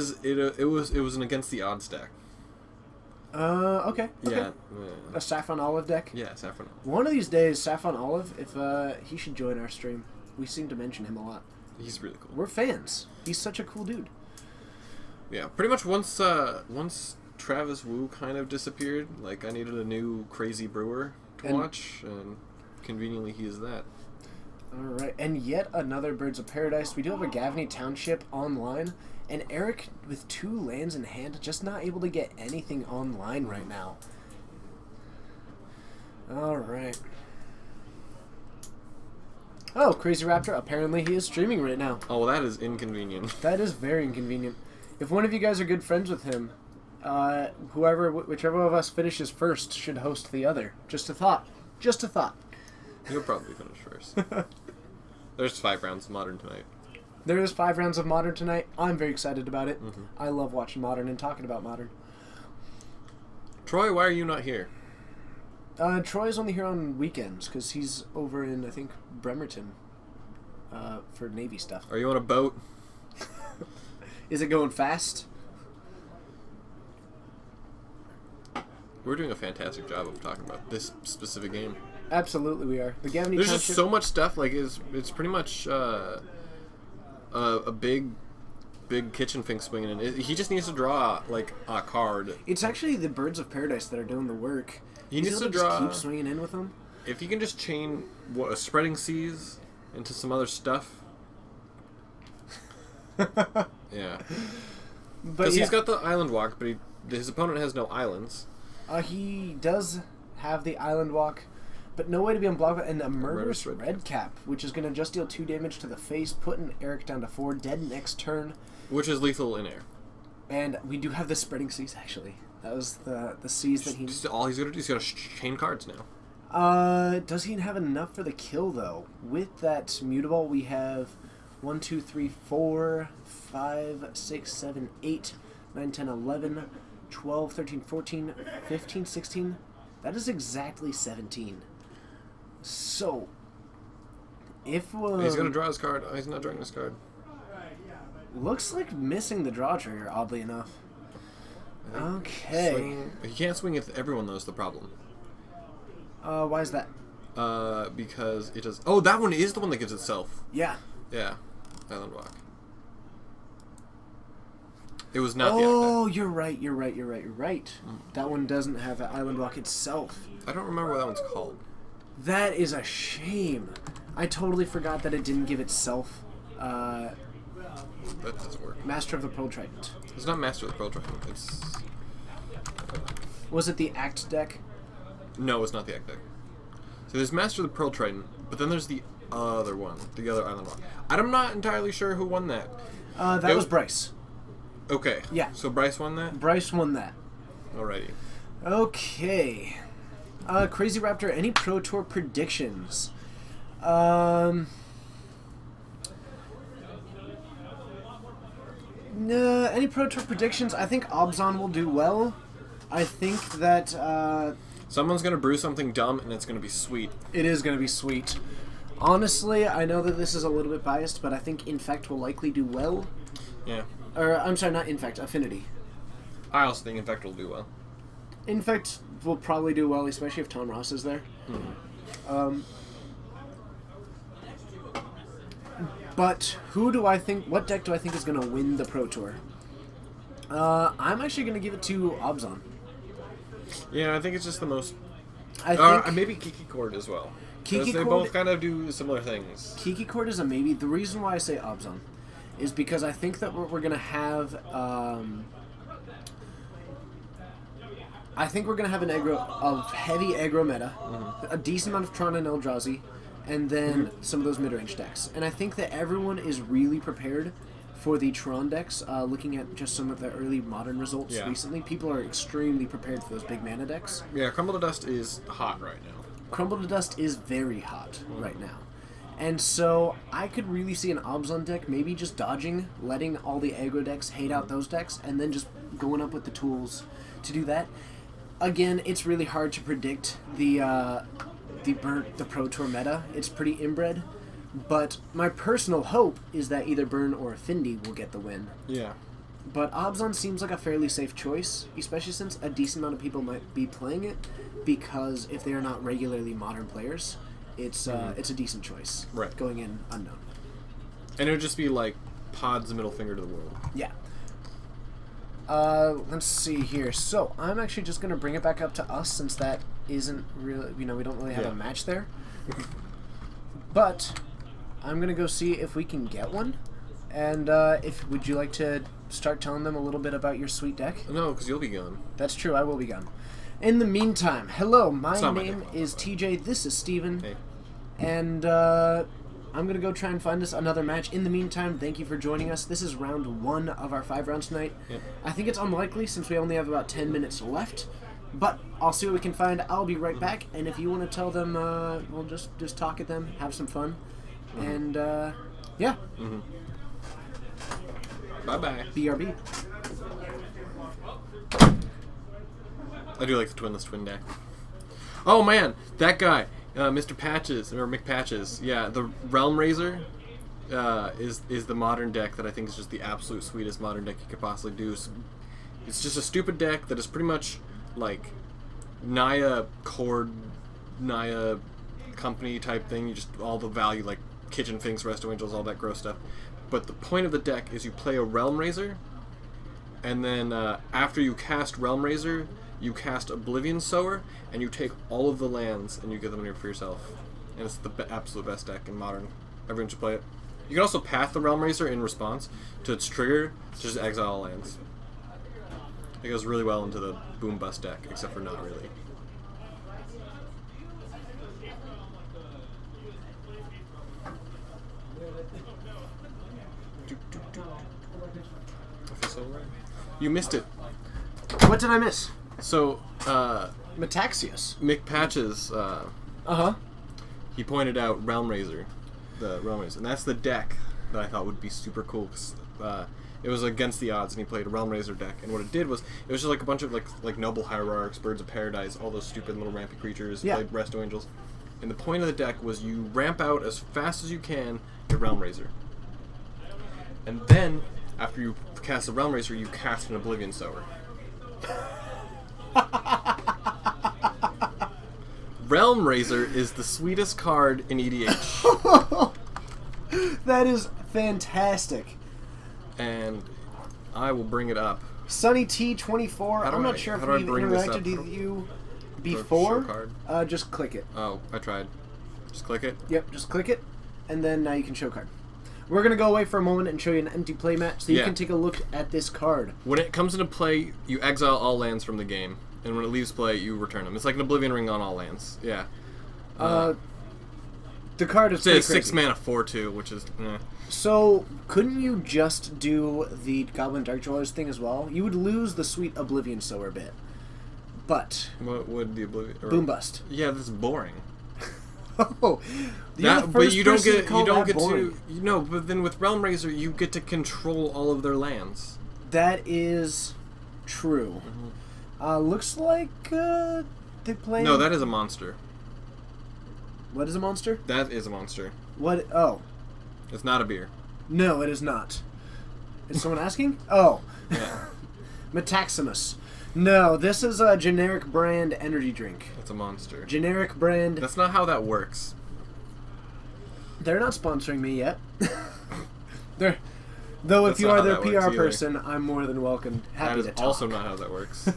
was an against the odds deck. Okay. Yeah. A Saffron Olive deck? Yeah, Saffron. One of these days, Saffron Olive, if he should join our stream. We seem to mention him a lot. He's really cool. We're fans. He's such a cool dude. Yeah, pretty much once Travis Wu kind of disappeared, like I needed a new crazy brewer to watch, and conveniently he is that. Alright, and yet another Birds of Paradise. We do have a Gavney Township online, and Eric with 2 lands in hand, just not able to get anything online right now. Alright. Oh, Crazy Raptor, apparently he is streaming right now. Oh, well, that is inconvenient. That is very inconvenient. If one of you guys are good friends with him, whichever of us finishes first should host the other. Just a thought. Just a thought. You'll probably finish first. There's 5 rounds of Modern tonight. There is 5 rounds of Modern tonight. I'm very excited about it. Mm-hmm. I love watching Modern and talking about Modern. Troy, why are you not here? Troy's only here on weekends because he's over in, I think, Bremerton for Navy stuff. Are you on a boat? Is it going fast? We're doing a fantastic job of talking about this specific game. Absolutely, we are. The Gavney There's Township... just so much stuff. Like, it's pretty much a big kitchen thing swinging in. He just needs to draw like a card. It's actually the Birds of Paradise that are doing the work. He needs to draw. Just keep swinging in with them. If he can just chain a Spreading Seas into some other stuff. Yeah. Because he's got the Island Walk, but his opponent has no islands. He does have the Island Walk, but no way to be unblocked, and a Murderous Red Cap, which is going to just deal 2 damage to the face, putting Eric down to 4, dead next turn. Which is lethal in air. And we do have the Spreading Seas, actually. That was the seas that he... All he's going to do is chain cards now. Does he have enough for the kill, though? With that Mutable, we have 1, 2, 3, 4, 5, 6, 7, 8, 9, 10, 11, 12, 13, 14, 15, 16. That is exactly 17. So, if... he's going to draw his card. Oh, he's not drawing his card. Looks like missing the draw trigger, oddly enough. Okay. He can't swing if everyone knows the problem. Why is that? Because it does... Oh, that one is the one that gives itself. Yeah. Yeah. Island Walk. It was not the Oh, you're right. That one doesn't have the Island Walk itself. I don't remember what that one's called. That is a shame. I totally forgot that it didn't give itself. That doesn't work. Master of the Pearl Trident. It's not Master of the Pearl Trident. It's... Was it the Act deck? No, it's not the Act deck. So there's Master of the Pearl Trident, but then there's the other one, the other Island Walk. I'm not entirely sure who won that. That was Bryce. Okay. Yeah. So Bryce won that? Bryce won that. Alrighty. Okay. Crazy Raptor, any Pro Tour predictions? Any Pro Tour predictions? I think Abzan will do well. I think that... someone's going to brew something dumb, and it's going to be sweet. It is going to be sweet. Honestly, I know that this is a little bit biased, but I think Infect will likely do well. Yeah. Or, I'm sorry, not Infect, Affinity. I also think Infect will do well. Infect will probably do well, especially if Tom Ross is there. Mm-hmm. But what deck do I think is going to win the Pro Tour? I'm actually going to give it to Abzan. Yeah, I think it's just the most... I think maybe Kiki Cord as well. Kiki they Cord, both kind of do similar things. Kiki Cord is a maybe. The reason why I say Abzan is because I think that what we're going to have... I think we're going to have a heavy aggro meta, a decent amount of Tron and Eldrazi, and then some of those mid-range decks. And I think that everyone is really prepared for the Tron decks. Looking at just some of the early Modern results recently, people are extremely prepared for those big mana decks. Yeah, Crumble to Dust is hot right now. Crumble to Dust is very hot right now. And so I could really see an Abzan deck maybe just dodging, letting all the aggro decks hate out those decks, and then just going up with the tools to do that. Again, it's really hard to predict the Pro Tour meta. It's pretty inbred. But my personal hope is that either Burn or Affinity will get the win. Yeah. But Abzan seems like a fairly safe choice, especially since a decent amount of people might be playing it, because if they are not regularly Modern players, it's a decent choice. Right. Going in unknown. And it would just be like Pod's middle finger to the world. Yeah. Let's see here. So, I'm actually just going to bring it back up to us, since that isn't really, we don't really have a match there. But I'm going to go see if we can get one. And would you like to start telling them a little bit about your sweet deck? No, because you'll be gone. That's true, I will be gone. In the meantime, hello, my name is TJ, this is Steven. Hey. And I'm going to go try and find us another match. In the meantime, thank you for joining us. This is round 1 of our 5 rounds tonight. Yep. I think it's unlikely since we only have about 10 minutes left. But I'll see what we can find. I'll be right back. And if you want to tell them, we'll just talk at them, have some fun. And, yeah. Bye-bye. BRB. I do like the Twinless Twin deck. Oh, man. That guy. Mr. Patches, or McPatches. Yeah, the Realm Razor is the modern deck that I think is just the absolute sweetest modern deck you could possibly do. It's just a stupid deck that is pretty much like Naya Cord, Naya Company type thing. You just, all the value, like Kitchen Finks, Resto Angels, all that gross stuff. But the point of the deck is you play a Realm Razor, and then after you cast Realm Razor, you cast Oblivion Sower, and you take all of the lands and you get them for yourself. And it's the absolute best deck in Modern. Everyone should play it. You can also path the Realm Razor in response to its trigger to just exile all lands. It goes really well into the Boom Bust deck, except for not really. You missed it. What did I miss? So, Metaxius. Mick Patches, he pointed out Realm Razor, the Realm Razor, and that's the deck that I thought would be super cool, because it was against the odds, and he played a Realm Razor deck, and what it did was, it was just like a bunch of like Noble Hierarchs, Birds of Paradise, all those stupid little rampy creatures, played Resto Angels, and the point of the deck was you ramp out as fast as you can your Realm Razor, and then, after you cast a Realm Razor, you cast an Oblivion Sower. Realm Razor is the sweetest card in EDH. That is fantastic. And I will bring it up. Sunny T24, I'm not sure if we've interacted with you before. Just click it. Oh, I tried. Just click it? Yep, just click it, and then now you can show card. We're going to go away for a moment and show you an empty playmat so you can take a look at this card. When it comes into play, you exile all lands from the game. And when it leaves play, you return them. It's like an Oblivion Ring on all lands. Yeah. The card is pretty crazy. 6 mana 4/2, which is... So, couldn't you just do the Goblin Dark Dwellers thing as well? You would lose the sweet Oblivion Sower bit. But... What would the Oblivion... Boom Bust. Yeah, that's boring. Oh, but you don't get to. No, but then with Realm Razor, you get to control all of their lands. That is true. Looks like they play. No, that is a monster. What is a monster? That is a monster. What? Oh, it's not a beer. No, it is not. Is someone asking? Oh, yeah. Metaximus. No, this is a generic brand energy drink. It's a monster. Generic brand. That's not how that works. They're not sponsoring me yet. Though if you are their PR person, I'm more than welcome. Happy to talk. That is also not how that works.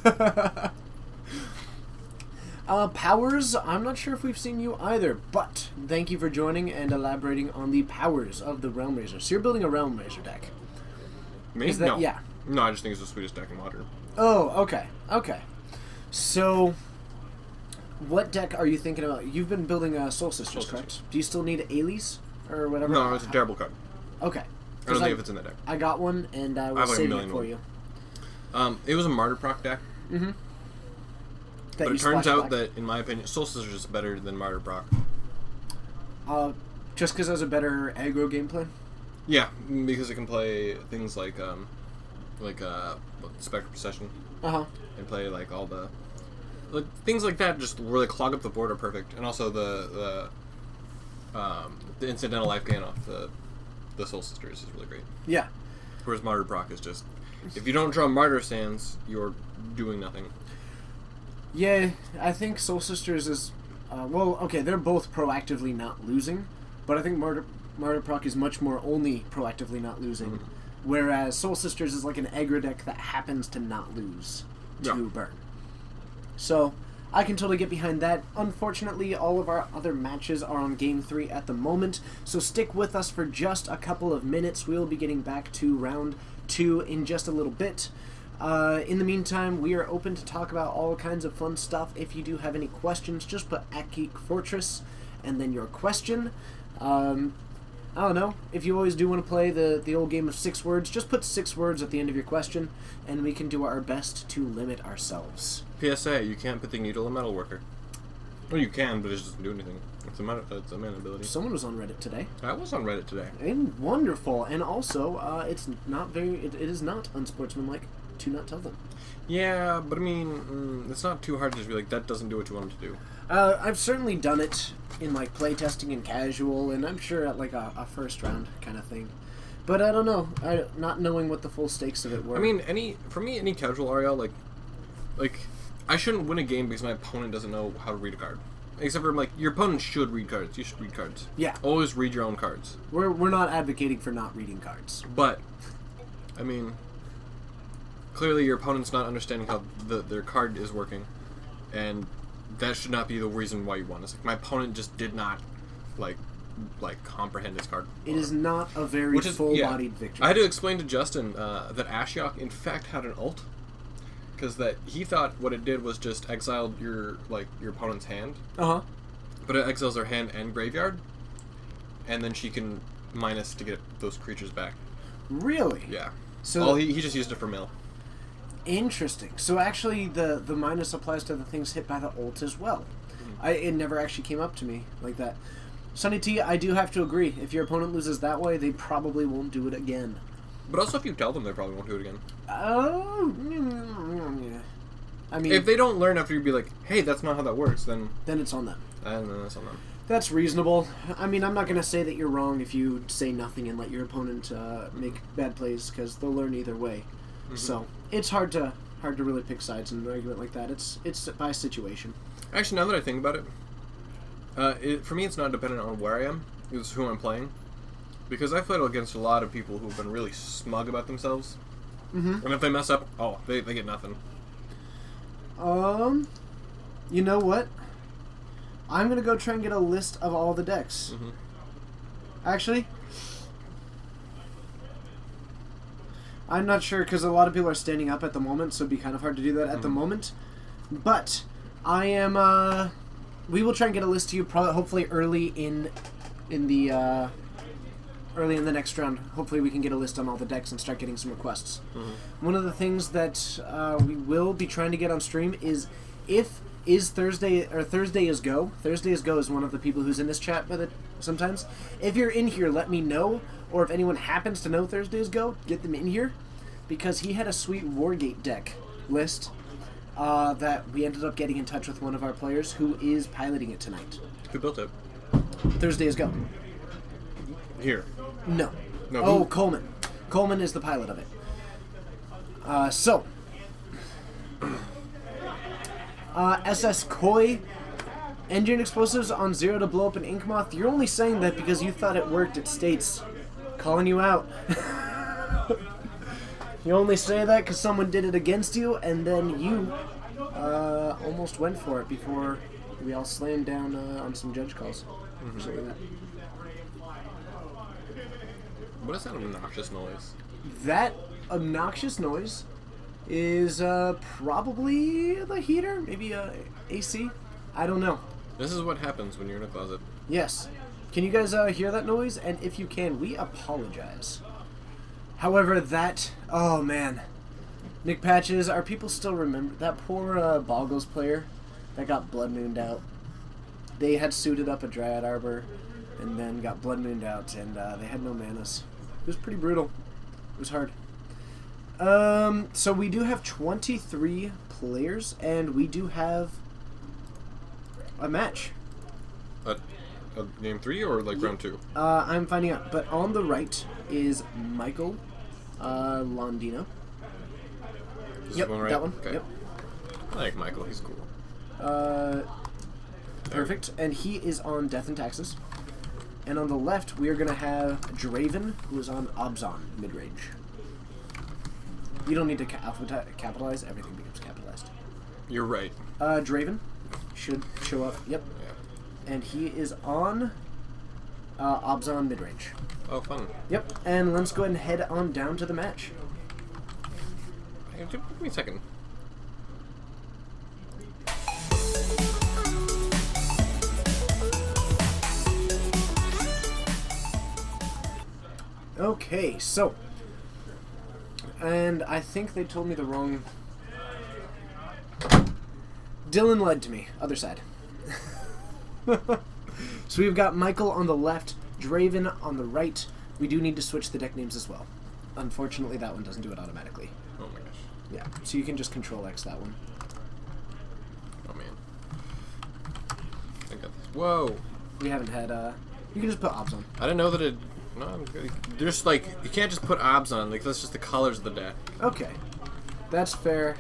Powers, I'm not sure if we've seen you either, but thank you for joining and elaborating on the powers of the Realm Razor. So you're building a Realm Razor deck. Me? No. Yeah. No, I just think it's the sweetest deck in Modern. Oh, okay. Okay. So, what deck are you thinking about? You've been building Soul Sisters, correct? Do you still need Ailey's or whatever? No, it's a terrible card. Okay. I don't think if it's in the deck. I got one, and I will save it for you. It was a Martyr proc deck. Mm-hmm. But it turns out that, in my opinion, Soul Sisters is better than Martyr proc. Just because it has a better aggro gameplay? Yeah, because it can play things like Spectre Procession. Uh-huh. And play, like, all the like things like that just really clog up the board are perfect, and also the incidental life gain off the Soul Sisters is really great. Yeah. Whereas Martyr proc is just, if you don't draw Martyr Sands, you're doing nothing. Yeah, I think Soul Sisters is, well, okay, they're both proactively not losing, but I think Martyr proc is much more only proactively not losing, whereas Soul Sisters is like an aggro deck that happens to not lose to burn. So, I can totally get behind that. Unfortunately, all of our other matches are on Game 3 at the moment, so stick with us for just a couple of minutes. We'll be getting back to Round 2 in just a little bit. In the meantime, we are open to talk about all kinds of fun stuff. If you do have any questions, just put @Geek Fortress and then your question. I don't know, if you always do want to play the old game of 6 words, just put 6 words at the end of your question, and we can do our best to limit ourselves. PSA, you can't put the needle in Metalworker. Well, you can, but it doesn't do anything. It's a mana ability. Someone was on Reddit today. I was on Reddit today. And wonderful. And also, it is not unsportsmanlike to not tell them. Yeah, but I mean, it's not too hard to just be like, that doesn't do what you want it to do. I've certainly done it in like playtesting and casual, and I'm sure at like a first round kind of thing. But I don't know, not knowing what the full stakes of it were. I mean, any casual RL, like I shouldn't win a game because my opponent doesn't know how to read a card. Except for like, your opponent should read cards. You should read cards. Yeah. Always read your own cards. We're not advocating for not reading cards. But, I mean, clearly your opponent's not understanding how their card is working, and that should not be the reason why you won. It's like, my opponent just did not like comprehend his card. It is not a very full-bodied victory. I had to explain to Justin that Ashiok in fact had an ult, because that he thought what it did was just exiled your opponent's hand. But it exiles their hand and graveyard, and then she can minus to get those creatures back. Really? Yeah. So he just used it for mill. Interesting. So actually, the minus applies to the things hit by the ult as well. It never actually came up to me like that. Sunny T, I do have to agree. If your opponent loses that way, they probably won't do it again. But also, if you tell them, they probably won't do it again. Oh, yeah. I mean, if they don't learn after you be like, hey, that's not how that works, then it's on them. And then that's on them. That's reasonable. I mean, I'm not going to say that you're wrong if you say nothing and let your opponent make bad plays, because they'll learn either way. So it's hard to really pick sides in an argument like that. It's by situation. Actually, now that I think about it, for me, it's not dependent on where I am. It's who I'm playing. Because I've played against a lot of people who've been really smug about themselves. And if they mess up, they get nothing. You know what? I'm going to go try and get a list of all the decks. Actually, I'm not sure because a lot of people are standing up at the moment, so it'd be kind of hard to do that at the moment. But I am, we will try and get a list to you probably, hopefully early in the next round. Hopefully we can get a list on all the decks and start getting some requests. One of the things that we will be trying to get on stream is Thursday is Go. Thursday is Go is one of the people who's in this chat with it sometimes. If you're in here, let me know. Or if anyone happens to know Thursday is Go, get them in here. Because he had a sweet Wargate deck list that we ended up getting in touch with one of our players who is piloting it tonight. Who built it? Thursday is Go. Here. No. No. Coleman. Coleman is the pilot of it. So. SS Koi. Engine explosives on 0 to blow up an ink moth. You're only saying that because you thought it worked. It states. Calling you out. You only say that because someone did it against you, and then you almost went for it before we all slammed down on some judge calls. What is that obnoxious noise? That obnoxious noise is probably the heater, maybe AC. I don't know. This is what happens when you're in a closet. Yes. Can you guys hear that noise? And if you can, we apologize. However, oh man. Nick Patches, are people still remember that poor Boggles player that got Blood Mooned out? They had suited up a Dryad Arbor and then got Blood Mooned out, and they had no manas. It was pretty brutal. It was hard. So we do have 23 players, and we do have a match. A game 3 or like round 2? I'm finding out. But on the right is Michael Londino. Yep, one right? That one. Okay. Yep. I like Michael. He's cool. Perfect. And he is on Death and Taxes. And on the left, we are going to have Draven, who is on Abzan, Midrange. You don't need to capitalize. Everything becomes capitalized. You're right. Draven should show up. Yep. Yeah. And he is on Abzan, Midrange. Oh, fun. Yep. And let's go ahead and head on down to the match. Hey, give me a second. Okay, so, and I think they told me the wrong. Dylan lied to me. Other side. So we've got Michael on the left, Draven on the right. We do need to switch the deck names as well. Unfortunately, that one doesn't do it automatically. Oh my gosh. Yeah, so you can just Control X that one. Oh man. I got this. Whoa. We haven't had. You can just put Obs on. I didn't know that it. No, I'm good. There's like you can't just put obs on. Like that's just the colors of the deck. Okay, that's fair.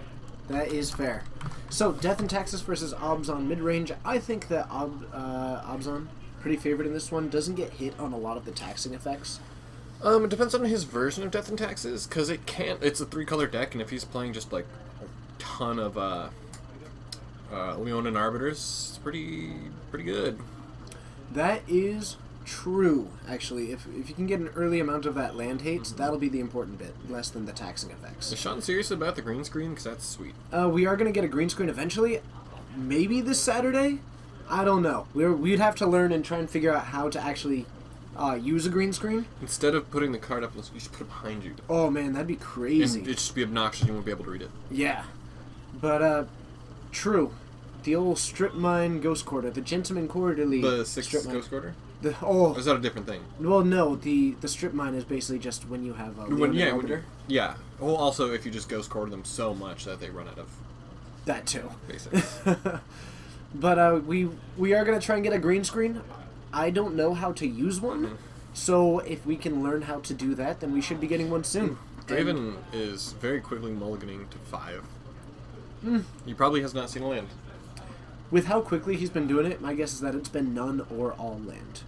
That is fair. So Death and Taxes versus Abzan Midrange. I think that Abzan, pretty favored in this one, doesn't get hit on a lot of the taxing effects. It depends on his version of Death and Taxes, because it can't. It's a 3-color deck, and if he's playing just like a ton of Leonin Arbiters, it's pretty good. That is true, actually. If you can get an early amount of that land hate, that'll be the important bit, less than the taxing effects. Is Sean serious about the green screen? Because that's sweet. We are going to get a green screen eventually. Maybe this Saturday? I don't know. We'd have to learn and try and figure out how to actually use a green screen. Instead of putting the card up, you should put it behind you. Oh man, that'd be crazy. And it'd just be obnoxious, you won't be able to read it. Yeah. But, true. The old strip mine ghost quarter, the gentleman quarterly. The 6 ghost quarter? Or is that a different thing? Well, no. The strip mine is basically just when you have a Arbiter. Yeah. Well, also if you just ghost quarter them so much that they run out of. That too. Basics. But we are gonna try and get a green screen. I don't know how to use one, so if we can learn how to do that, then we should be getting one soon. Draven is very quickly mulliganing to 5. He probably has not seen a land. With how quickly he's been doing it, my guess is that it's been none or all land.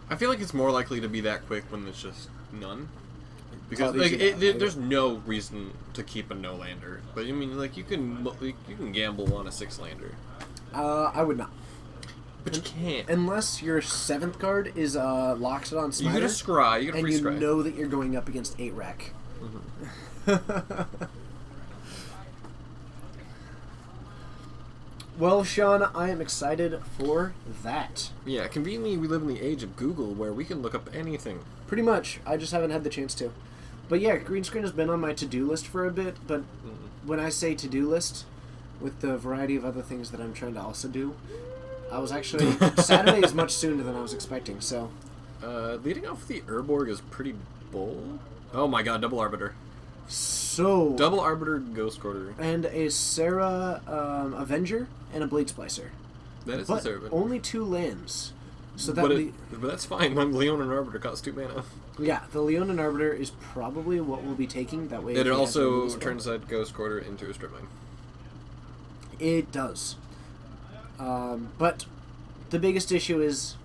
I feel like it's more likely to be that quick when it's just none. Because there's no reason to keep a no-lander. But I mean, like you can gamble on a 6-lander. I would not. But you can't. Unless your 7th card is locked on Smiter. You get a scry, you get a free scry. And you know that you're going up against 8-rack. Well, Sean, I am excited for that. Yeah, conveniently we live in the age of Google where we can look up anything. Pretty much. I just haven't had the chance to. But yeah, green screen has been on my to-do list for a bit, but when I say to-do list, with the variety of other things that I'm trying to also do, I was actually... Saturday is much sooner than I was expecting, so... Leading off the Urborg is pretty bold. Oh my god, double Arbiter. So... Double Arbiter Ghost Quarter. And a Sarah Avenger and a Blade Splicer. That is a Sarah Avenger. Only 2 lands. So that but that's fine. One Leonin Arbiter costs 2 mana. Yeah, the Leonin Arbiter is probably what we'll be taking. That way it also turns that Ghost Quarter into a strip mine. It does. But the biggest issue is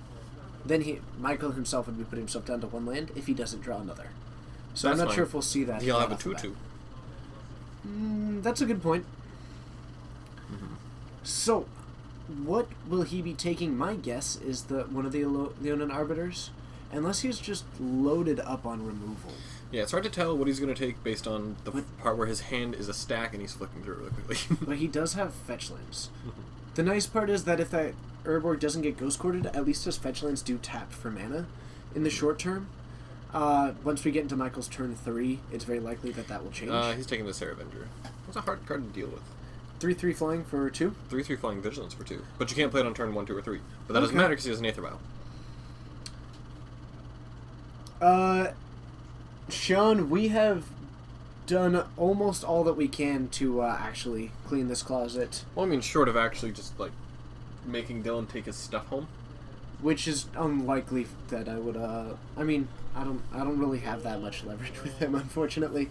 then Michael himself would be putting himself down to 1 land if he doesn't draw another. So I'm not sure if we'll see that. He'll have a 2/2. That's a good point. So, what will he be taking? My guess is one of the Leonin Arbiters, unless he's just loaded up on removal. Yeah, it's hard to tell what he's going to take based on the part where his hand is a stack and he's flicking through it really quickly. But he does have fetch lands. The nice part is that if that Urborg doesn't get ghost corded, at least his fetch lands do tap for mana in the short term. Once we get into Michael's turn 3, it's very likely that will change. He's taking the Sarah Avenger. That's a hard card to deal with. 3/3 flying for 2? 3/3 flying vigilance for 2. But you can't play it on turn 1, 2, or 3. But that doesn't matter because he has an Aether Vial. Sean, we have done almost all that we can to actually clean this closet. Well, I mean, short of actually just, like, making Dylan take his stuff home. Which is unlikely that I would, I mean, I don't really have that much leverage with him, unfortunately.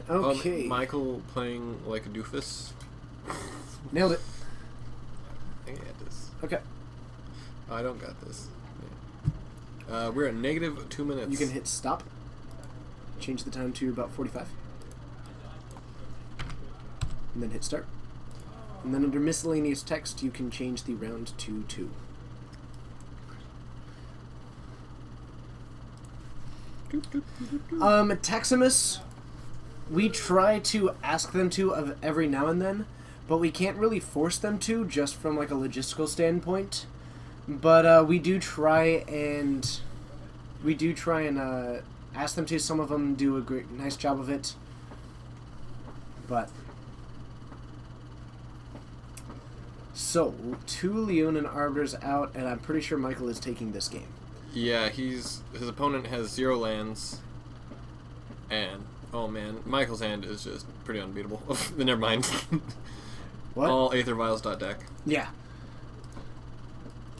Okay. Michael playing like a doofus. Nailed it. I got this. Okay. I don't got this. Yeah. We're at negative 2 minutes. You can hit stop. Change the time to about 45. And then hit start. And then under miscellaneous text, you can change the round to 2. Taximus, we try to ask them to of every now and then, but we can't really force them to just from like a logistical standpoint. But we do try and ask them to. Some of them do a nice job of it, but. So, 2 Leonin Arbiters out, and I'm pretty sure Michael is taking this game. Yeah, his opponent has 0 lands, and, oh man, Michael's hand is just pretty unbeatable. Never mind. What? All Aether Vials deck. Yeah.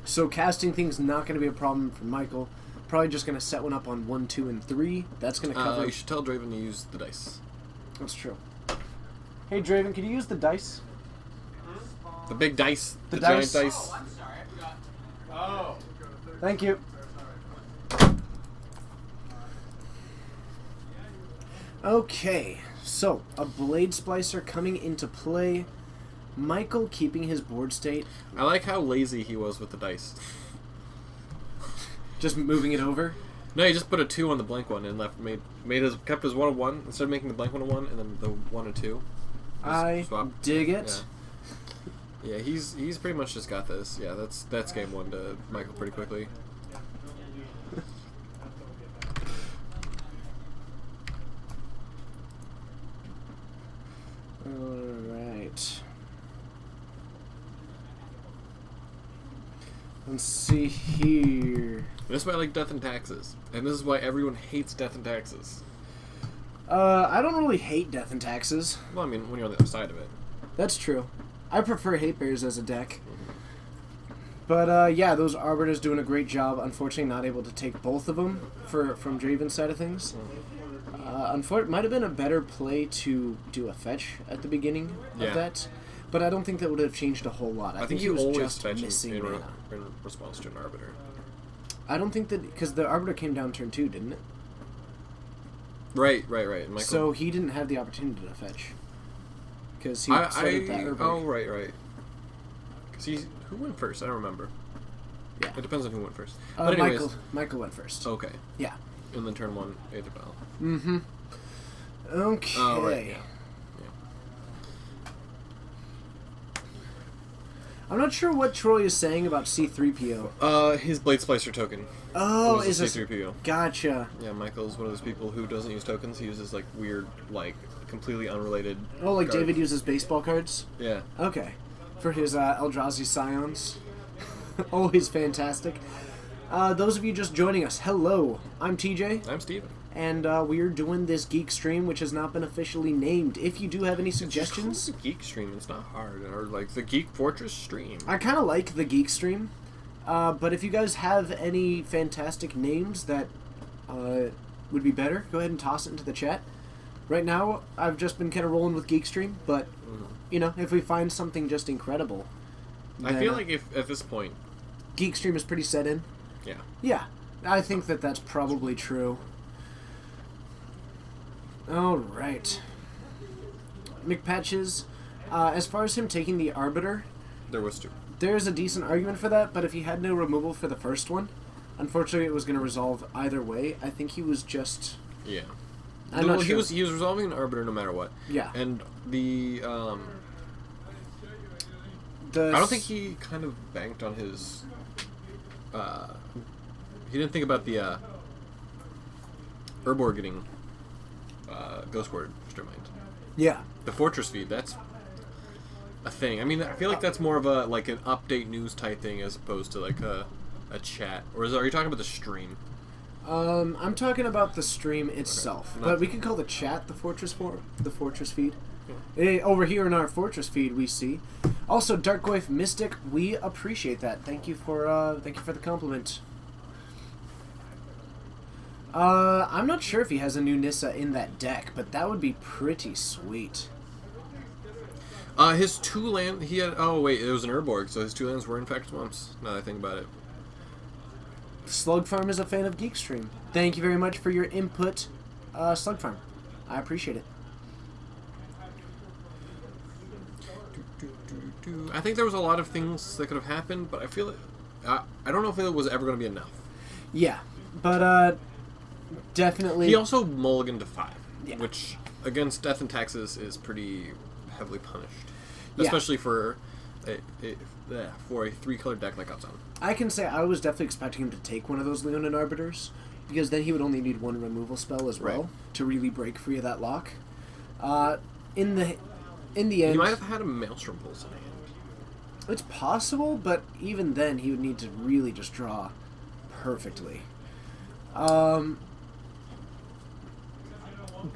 So casting things not going to be a problem for Michael. Probably just going to set one up on 1, 2, and 3. That's going to cover... You should tell Draven to use the dice. That's true. Hey Draven, can you use the dice? The big dice. The giant dice. dice. Oh, I'm sorry, I forgot. Oh. Thank you. Okay, so a Blade Splicer coming into play. Michael keeping his board state. I like how lazy he was with the dice. Just moving it over. No, he just put a 2 on the blank one and kept his 1 of 1 instead of making the blank 1 of 1 and then the 1 of 2. I swap. dig it. Yeah, he's pretty much just got this. Yeah, that's game 1 to Michael pretty quickly. Alright. Let's see here. This is why I like Death and Taxes. And this is why everyone hates Death and Taxes. I don't really hate Death and Taxes. Well, I mean, when you're on the other side of it. That's true. I prefer Hate Bears as a deck. But, yeah, those Arbiters doing a great job. Unfortunately, not able to take both of them from Draven's side of things. Unfortunately, might have been a better play to do a fetch at the beginning of that. But I don't think that would have changed a whole lot. I think he was just missing mana. In response to an Arbiter. I don't think that... Because the Arbiter came down turn 2, didn't it? Right. Michael. So he didn't have the opportunity to fetch. Because he started that Urberg. Oh, right. Because who went first? I don't remember. Yeah. It depends on who went first. But anyways, Michael went first. Okay. Yeah. And then turn 1, Aether Vial. Mm-hmm. Okay. Oh, right, yeah. I'm not sure what Troy is saying about C-3PO. His Blade Splicer token. Oh, is this C-3PO. Gotcha. Yeah, Michael's one of those people who doesn't use tokens. He uses, like, weird, like, completely unrelated Oh, like cards. David uses baseball cards? Yeah. Okay. For his Eldrazi Scions. Always fantastic. Those of you just joining us, hello. I'm TJ. I'm Steven. And we're doing this Geek stream, which has not been officially named. If you do have any suggestions... It's a Geek stream. It's not hard. Or, like, the Geek Fortress stream. I kind of like the Geek stream. But if you guys have any fantastic names that would be better, go ahead and toss it into the chat. Right now, I've just been kind of rolling with Geek stream, but, you know, if we find something just incredible... I feel like if at this point... Geek stream is pretty set in. Yeah. Yeah, I think that that's probably true. Alright. McPatches, as far as him taking the Arbiter... There was 2. There's a decent argument for that, but if he had no removal for the first one, unfortunately it was going to resolve either way. I think he was just... Yeah. I'm not sure. He was resolving an Arbiter no matter what. Yeah. And the... I don't think he kind of banked on his... he didn't think about the Urborg getting Ghost Ward Strimind. Yeah. The Fortress feed, that's a thing. I mean, I feel like that's more of a like an update news type thing as opposed to like a chat. Or are you talking about the stream? I'm talking about the stream itself, Okay. but we could call the chat the Fortress feed. Over here in our Fortress feed, we see. Also, Dark Goyf Mystic, we appreciate that. Thank you for the compliment. I'm not sure if he has a new Nissa in that deck, but that would be pretty sweet. His 2 land, he had. Oh wait, it was an Urborg, so his 2 lands were in fact swamps. Now that I think about it. Slug Farm is a fan of Geek Stream. Thank you very much for your input, Slug Farm. I appreciate it. I think there was a lot of things that could have happened, but I feel it. I don't know if it was ever going to be enough. Yeah, but definitely. He also mulliganed to 5, Yeah. which against Death and Taxes is pretty heavily punished, Yeah. especially for a 3-color deck like Abzan. I can say I was definitely expecting him to take one of those Leonin Arbiters, because then he would only need 1 removal spell as well to really break free of that lock. In the end, He might have had a Maelstrom Pulse in hand. it's possible, but even then he would need to really just draw perfectly.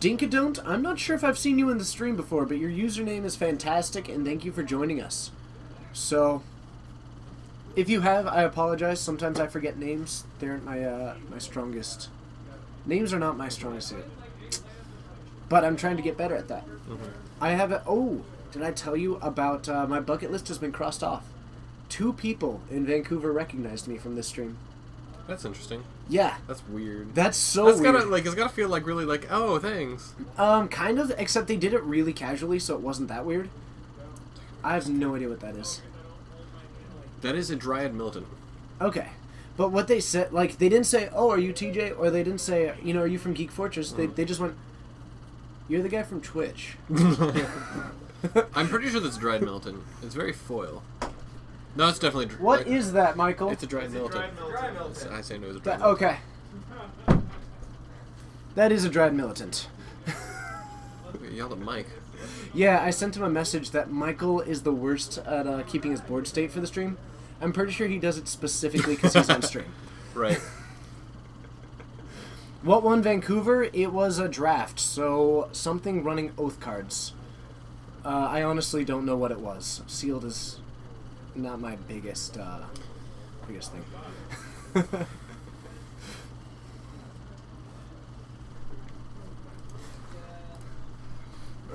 Dinkadon't, I'm not sure if I've seen you in the stream before, but your username is fantastic, and thank you for joining us. So, if you have, I apologize. Sometimes I forget names. They aren't my strongest. Names are not my strongest suit. But I'm trying to get better at that. Mm-hmm. I have a... Oh, did I tell you about my bucket list has been crossed off? 2 people in Vancouver recognized me from this stream. That's interesting. Yeah. That's weird. That's so That's weird. it's gotta feel like really like, oh, thanks. Kind of, except they did it really casually, so it wasn't that weird. I have no idea what that is. That is a Dryad Milton. Okay. But what they said, like, they didn't say, oh, are you TJ? Or they didn't say, you know, are you from Geek Fortress? They just went, you're the guy from Twitch. I'm pretty sure that's Dryad Milton. It's very foil. No, it's definitely... What is that, Michael? It's a Dryad Milton. Dry Milton. I say no, it's a Dryad Milton. Okay. That is a Dread Militant. You yelled at Mike. Yeah, I sent him a message that Michael is the worst at keeping his board state for the stream. I'm pretty sure he does it specifically because he's on stream. Right. What won Vancouver? It was a draft, so something running Oath cards. I honestly don't know what it was. Sealed is not my biggest thing.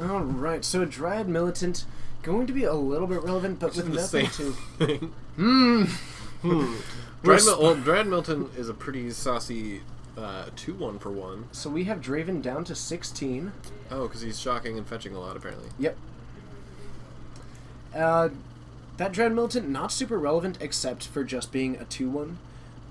Alright, so Dryad Militant, going to be a little bit relevant, but with the nothing same to... thing. Dryad Milton is a pretty saucy 2-1 for 1. So we have Draven down to 16. Oh, because he's shocking and fetching a lot, apparently. Yep. That Dread Militant, not super relevant except for just being a 2-1.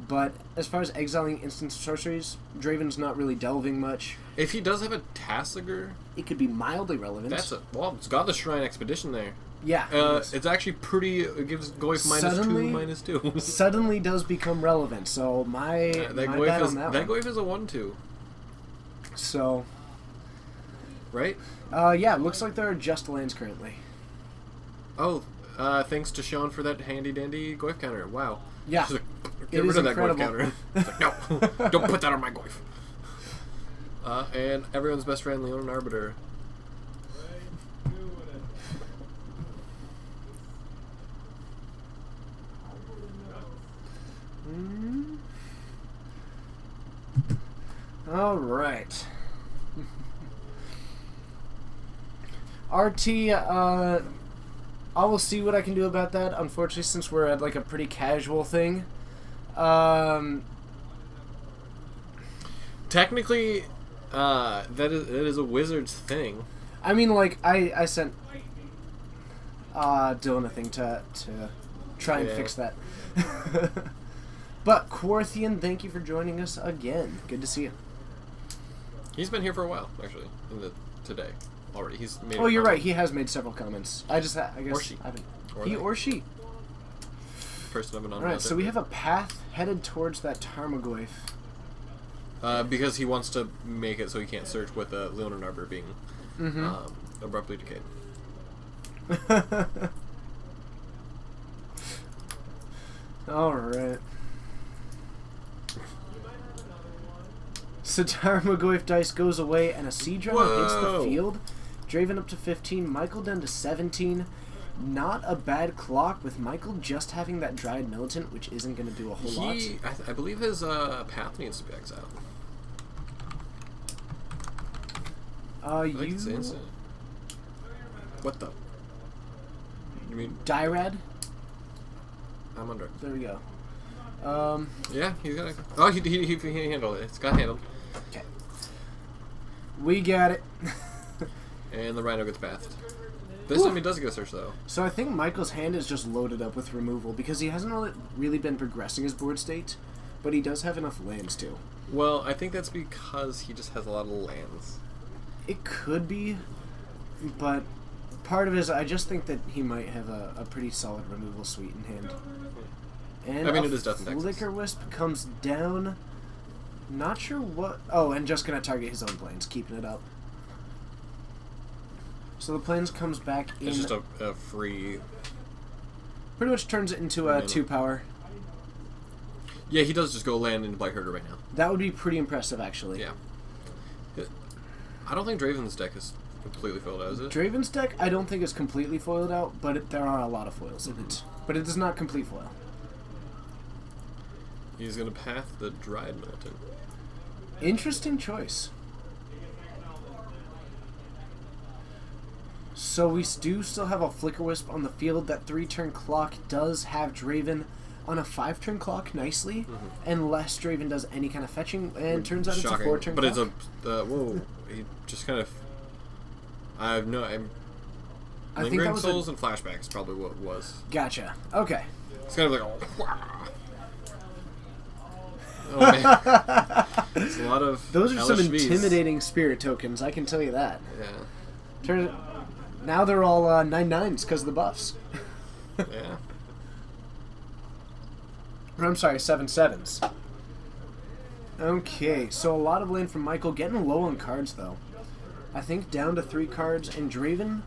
But as far as exiling instant sorceries, Draven's not really delving much. If he does have a Tassiger, It could be mildly relevant. well, it's got the Shrine Expedition there. Yeah. It's actually pretty. It gives Goyf -2/-2. Suddenly does become relevant, so my That bad Goyf on that one. Goyf is a 1/2, So, right? yeah, looks like there are just lands currently. Oh, thanks to Sean for that handy dandy Goyf counter. Wow. Yeah. She's like, It get is rid of that Goyf incredible. counter. It's like, no, don't put that on my Goyf. And everyone's best friend, Leonin Arbiter. All right. RT, I will see what I can do about that. Unfortunately, since we're at like a pretty casual thing. Technically, that is a wizard's thing. I mean, like, I sent Dylan a thing to try and Yeah. fix that. But Quarthian, thank you for joining us again. Good to see you. He's been here for a while, actually, today already. He's made. Oh, you're right. He has made several comments. I guess Or she. I haven't. Or He they. or she. Person of an All right, so we have a path headed towards that Tarmogoyf. because he wants to make it so he can't search with Leonin Arbiter being abruptly decayed. All right. Satara Magoyf dice goes away, and a Siege Runner hits the Whoa. field. Draven up to 15, Michael down to 17. Not a bad clock, with Michael just having that Dryad Militant, which isn't going to do a whole lot. I believe his path needs to be exiled. I think it's instant. What the? You mean Dyrad? I'm under. There we go. Yeah, he's gonna. Oh, he handled it. It's got handled. Okay. We got it. And the Rhino gets pathed. This time he does get a search though. So I think Michael's hand is just loaded up with removal because he hasn't really been progressing his board state, but he does have enough lands too. Well, I think that's because he just has a lot of lands. It could be, but part of it is I just think that he might have a pretty solid removal suite in hand. And I mean, it is Death and Texas. Flicker Wisp comes down. Not sure what. Oh, and just gonna target his own planes, keeping it up. So the planes comes back in. It's just a free. Pretty much turns it into a 2-power. Yeah, he does just go land into Black Herder right now. That would be pretty impressive, actually. Yeah. I don't think Draven's deck is completely filled out, is it? Draven's deck, I don't think is completely foiled out, but there are a lot of foils in it. But it is not complete foil. He's gonna path the Dryad Militant. Interesting choice. So we do still have a Flicker Wisp on the field. That 3-turn clock does have Draven on a 5-turn clock nicely, unless Draven does any kind of fetching, and turns out Shocking. it's a 4-turn but clock. It's a whoa. He just kind of. I have no. I think Lingering that was Souls and Flashback is probably what it was. Gotcha. Okay. It's kind of like oh man. It's a lot of Those are some LHVs. intimidating spirit tokens, I can tell you that. Yeah. Now they're all 9/9s because of the buffs. Yeah. Or, I'm sorry, 7/7s. Okay, so a lot of lane from Michael. Getting low on cards, though. I think down to 3 cards. And Draven,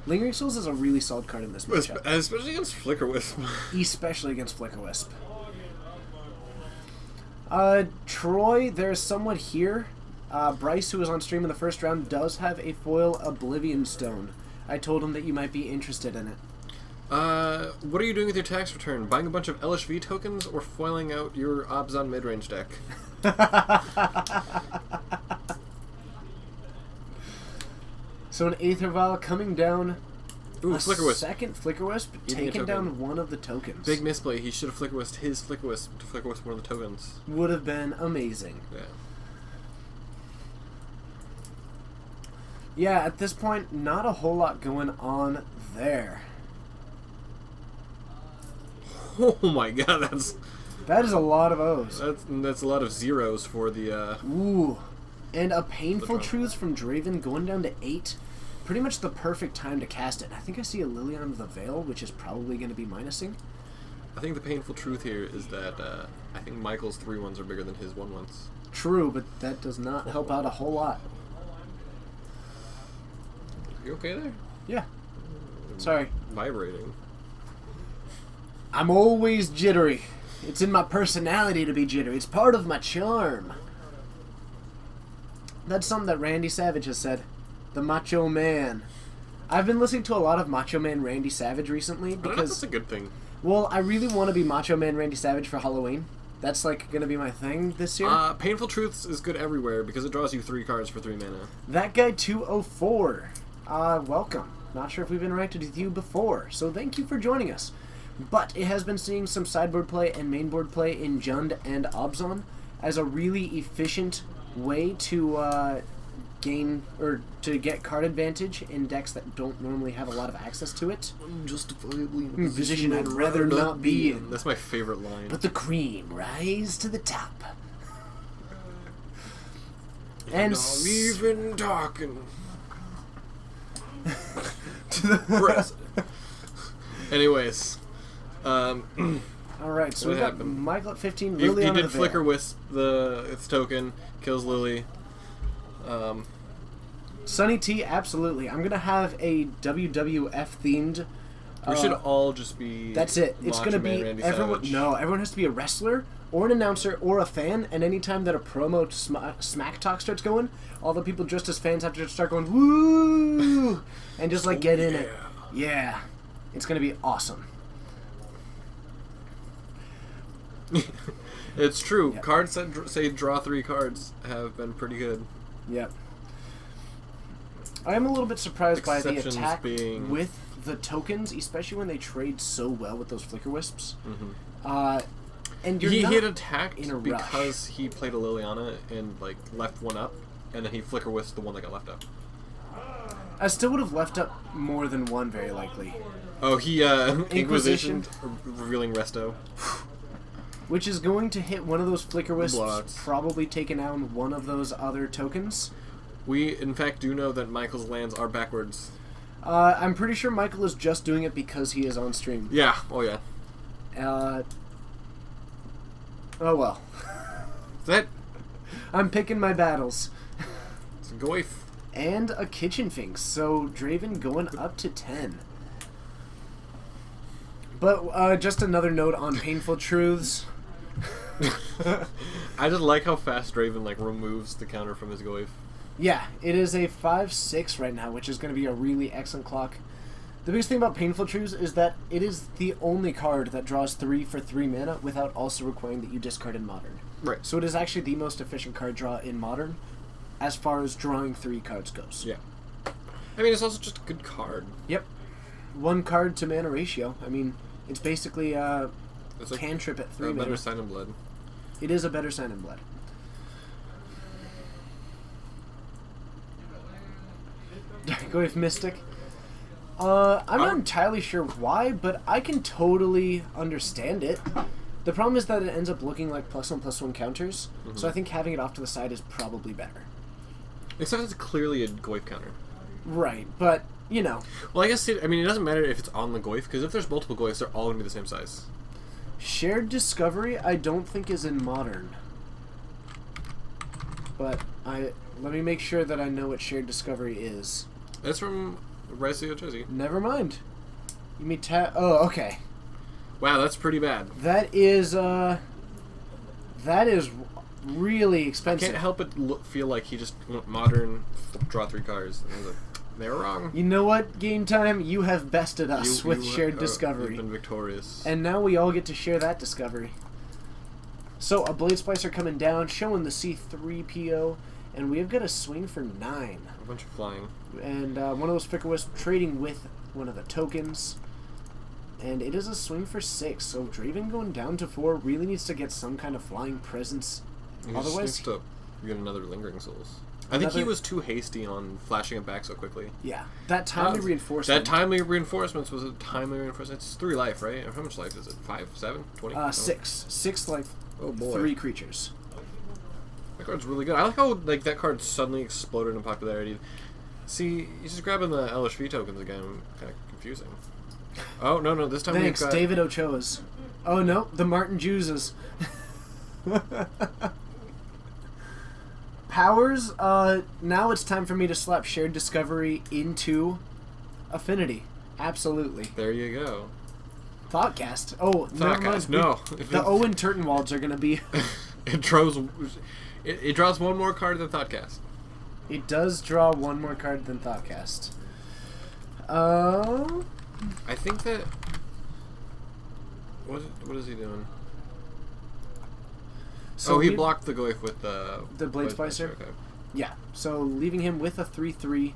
Lingering Souls is a really solid card in this matchup. Especially against Flicker Wisp. Especially against Flicker Wisp. Troy, there's someone here. Bryce, who was on stream in the first round, does have a foil Oblivion Stone. I told him that you might be interested in it. What are you doing with your tax return? Buying a bunch of LHV tokens or foiling out your Abzan midrange deck? So an Aether Vial coming down. Ooh, Flicker Wisp. Second Flicker Wisp, taking down one of the tokens. Big misplay. He should have Flicker Wisp his Flicker Wisp to Flicker Wisp one of the tokens. Would have been amazing. Yeah. Yeah, at this point, not a whole lot going on there. Oh my god, That is a lot of O's. that's a lot of zeros for the Ooh. And a Painful Truths from Draven going down to 8. Pretty much the perfect time to cast it. I think I see a Lilian of the Veil, which is probably going to be minusing. I think the painful truth here is that I think Michael's 3/1s are bigger than his 1/1s. True, but that does not help out a whole lot. You okay there? Yeah. Sorry. Vibrating. I'm always jittery. It's in my personality to be jittery. It's part of my charm. That's something that Randy Savage has said. The Macho Man. I've been listening to a lot of Macho Man Randy Savage recently I don't know if because... that's a good thing. Well, I really want to be Macho Man Randy Savage for Halloween. That's, like, going to be my thing this year. Painful Truths is good everywhere because it draws you 3 cards for 3 mana. That guy 204. Welcome. Not sure if we've interacted with you before, so thank you for joining us. But it has been seeing some sideboard play and mainboard play in Jund and Abzan as a really efficient way to gain or to get card advantage in decks that don't normally have a lot of access to it. Unjustifiably in a position I'd rather not be in. That's my favorite line. But the cream rise to the top. And I'm even talking. President. Anyways, alright, so what we got happened? Michael at 15, He Lily on the did Veil. Flicker Wisp its token, kills Lily. Sunny T, absolutely. I'm gonna have a WWF themed. We should all just be. That's it. It's Macho gonna Man be Randy everyone. Savage. No, everyone has to be a wrestler or an announcer, or a fan, and anytime that a promo smack talk starts going, all the people dressed as fans have to start going, woo! And just, like, get in it. Yeah. It's going to be awesome. It's true. Yep. Cards that say draw 3 cards have been pretty good. Yep. I am a little bit surprised by the Exceptions attack being- with the tokens, especially when they trade so well with those Flicker Wisps. Mm-hmm. And you're He not had attacked in a rush. because he played a Liliana and like left one up, and then he Flicker Whisked the one that got left up. I still would have left up more than one, very likely. Oh, he Inquisition. revealing Resto. Which is going to hit one of those Flicker Wisps, Blocks. probably taking down one of those other tokens. We, in fact, do know that Michael's lands are backwards. I'm pretty sure Michael is just doing it because he is on stream. Yeah. Oh, yeah. Oh well. That. I'm picking my battles. It's a goif. And a Kitchen Finks, so Draven going up to 10. But just another note on Painful Truths. I just like how fast Draven like removes the counter from his goif. Yeah, it is a 5/6 right now, which is going to be a really excellent clock. The biggest thing about Painful Truths is that it is the only card that draws 3 for 3 mana without also requiring that you discard in Modern. Right. So it is actually the most efficient card draw in Modern as far as drawing 3 cards goes. Yeah. I mean, it's also just a good card. Yep. 1 card to mana ratio. I mean, it's basically a It's like cantrip at 3 a mana. better Sign in Blood. It is a better Sign in Blood. Go with Mystic. I'm not entirely sure why, but I can totally understand it. The problem is that it ends up looking like +1/+1 counters, so I think having it off to the side is probably better. Except it's clearly a goif counter. Right, but, you know. Well, I guess it doesn't matter if it's on the goif, because if there's multiple goifs, they're all going to be the same size. Shared Discovery I don't think is in Modern. But let me make sure that I know what Shared Discovery is. That's from Rise of the Eldrazi. Never mind. You mean oh, okay. Wow, that's pretty bad. That is really expensive. Can't help but feel like he just went Modern, draw 3 cards. And like, they were wrong. You know what, Game Time? You have bested us with Shared Discovery. You've been victorious. And now we all get to share that discovery. So, a Blade Splicer coming down, showing the C3PO, and we've got a swing for 9. A bunch of flying. And one of those Flicker Wisps trading with one of the tokens. And it is a swing for 6, so Draven going down to 4 really needs to get some kind of flying presence. He Otherwise, just needs to get another Lingering Souls. I think he was too hasty on flashing it back so quickly. yeah, that timely reinforcement. That timely reinforcements was a timely reinforcement. It's 3 life, right? How much life is it? 5, 7, 20? 6. 6 life. Oh boy. 3 creatures. That card's really good. I like how like that card suddenly exploded in popularity. See, he's just grabbing the LHV tokens again. Kind of confusing. Oh no! This time Thanks, we've got David Ochoa's. Oh no, the Martin Juices. Powers. Now it's time for me to slap Shared Discovery into Affinity. Absolutely. There you go. Thoughtcast. Oh, never mind. Thoughtcast. No. The Owen Turtenwalds are gonna be. It draws one more card than Thoughtcast. It does draw one more card than Thoughtcast. I think that. What is he doing? So he blocked the goif with the Blade Splicer? Okay. Yeah, so leaving him with a 3/3,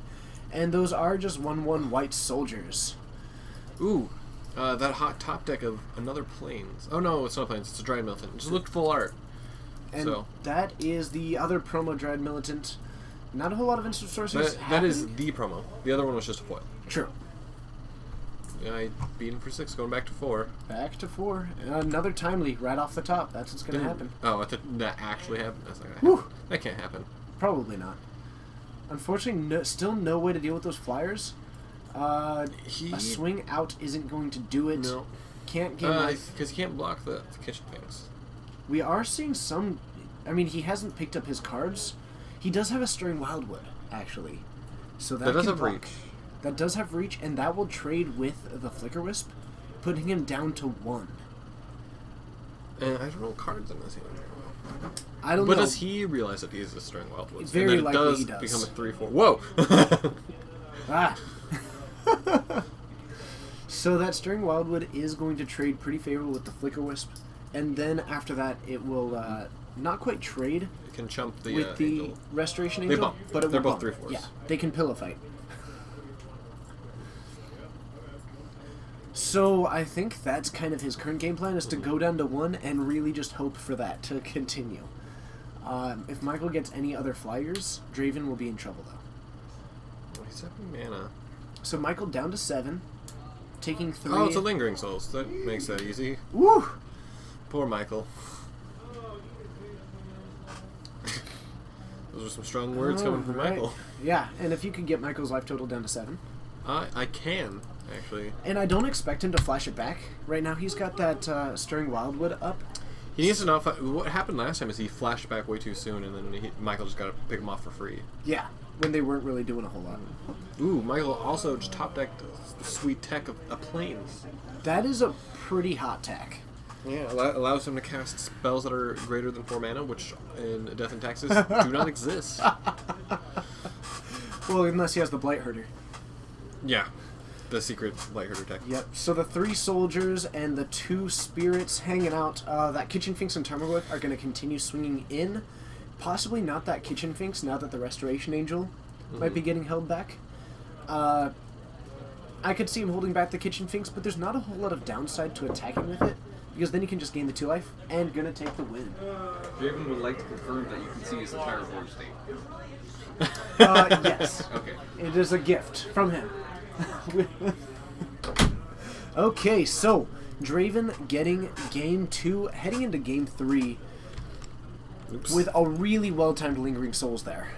and those are just 1/1 white soldiers. Ooh, that hot top deck of another Plains. Oh no, it's not Plains. It's a Dried Militant. It just looked full art. And so that is the other promo Dried Militant. Not a whole lot of instant sources. that is the promo. The other one was just a foil. True. Yeah, I beat him for 6, going back to 4. Back to 4. Another timely right off the top. That's what's going to happen. Oh, I thought that actually happened. That's not gonna Whew. happen. That can't happen. Probably not. Unfortunately, still no way to deal with those flyers. A swing out isn't going to do it. No. Can't gain life. Because he can't block the kitchen things. We are seeing some... I mean, he hasn't picked up his cards. He does have a Stirring Wildwood, actually. So that does can have block. reach. That does have reach, and that will trade with the Flicker Wisp, putting him down to 1. And I don't know what cards in this hand. I don't know. But does he realize that he is destroying Wildwoods? Very and that likely it he does. become a 3/4. Whoa! Ah. So that Stirring Wildwood is going to trade pretty favorable with the Flicker Wisp, and then after that it will not quite trade It can chump the with the Angel. Restoration They Angel, bump. but it They're will both bump. 3/4s. Yeah, they can pillow fight. So I think that's kind of his current game plan, is to go down to 1 and really just hope for that to continue. If Michael gets any other flyers, Draven will be in trouble though. He's 7 mana. So Michael down to 7, taking 3. Oh, it's a Lingering Souls. That makes that easy. Woo! Poor Michael. Those are some strong words coming from Right. Michael. Yeah, and if you could get Michael's life total down to 7. I can, actually. And I don't expect him to flash it back. Right now he's got that Stirring Wildwood up. He needs to know what happened last time is he flashed back way too soon, and then Michael just got to pick him off for free. Yeah, when they weren't really doing a whole lot. Ooh, Michael also just top decked the sweet tech of a Plains. That is a pretty hot tack. Yeah, allows him to cast spells that are greater than 4 mana, which in Death and Taxes do not exist. Well, unless he has the Blight Herder. Yeah, the secret Lighthearted tech. Yep. So the 3 soldiers and the 2 spirits hanging out. That Kitchen Finks and Tarmogoyf are going to continue swinging in. Possibly not that Kitchen Finks now that the Restoration Angel might be getting held back. I could see him holding back the Kitchen Finks, but there's not a whole lot of downside to attacking with it, because then you can just gain the 2 life and gonna take the win. Draven would like to confirm that you can see his entire board state. Yes. Okay. It is a gift from him. Okay, so Draven getting game 2, heading into game 3 with a really well-timed Lingering Souls there.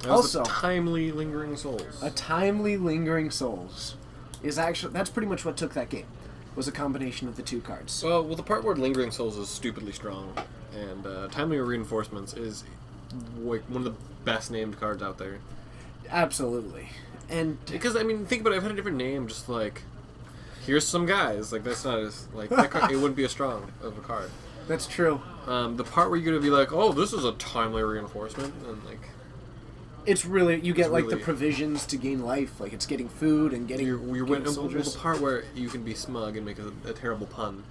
That was Also, a timely Lingering Souls. a timely Lingering Souls is actually, that's pretty much what took that game, was a combination of the 2 cards. Well, the part where Lingering Souls is stupidly strong, and Timely Reinforcements is like one of the best named cards out there. Absolutely. And Because, I mean, think about it, if it had a different name, just like, here's some guys, like, that's not as, like, that card, it wouldn't be as strong of a card. that's true. The part where you're going to be like, oh, this is a Timely Reinforcement, and like, It's really, you get like the really- provisions to gain life, like it's getting food and getting, you're getting well, soldiers. the part where you can be smug and make a terrible pun,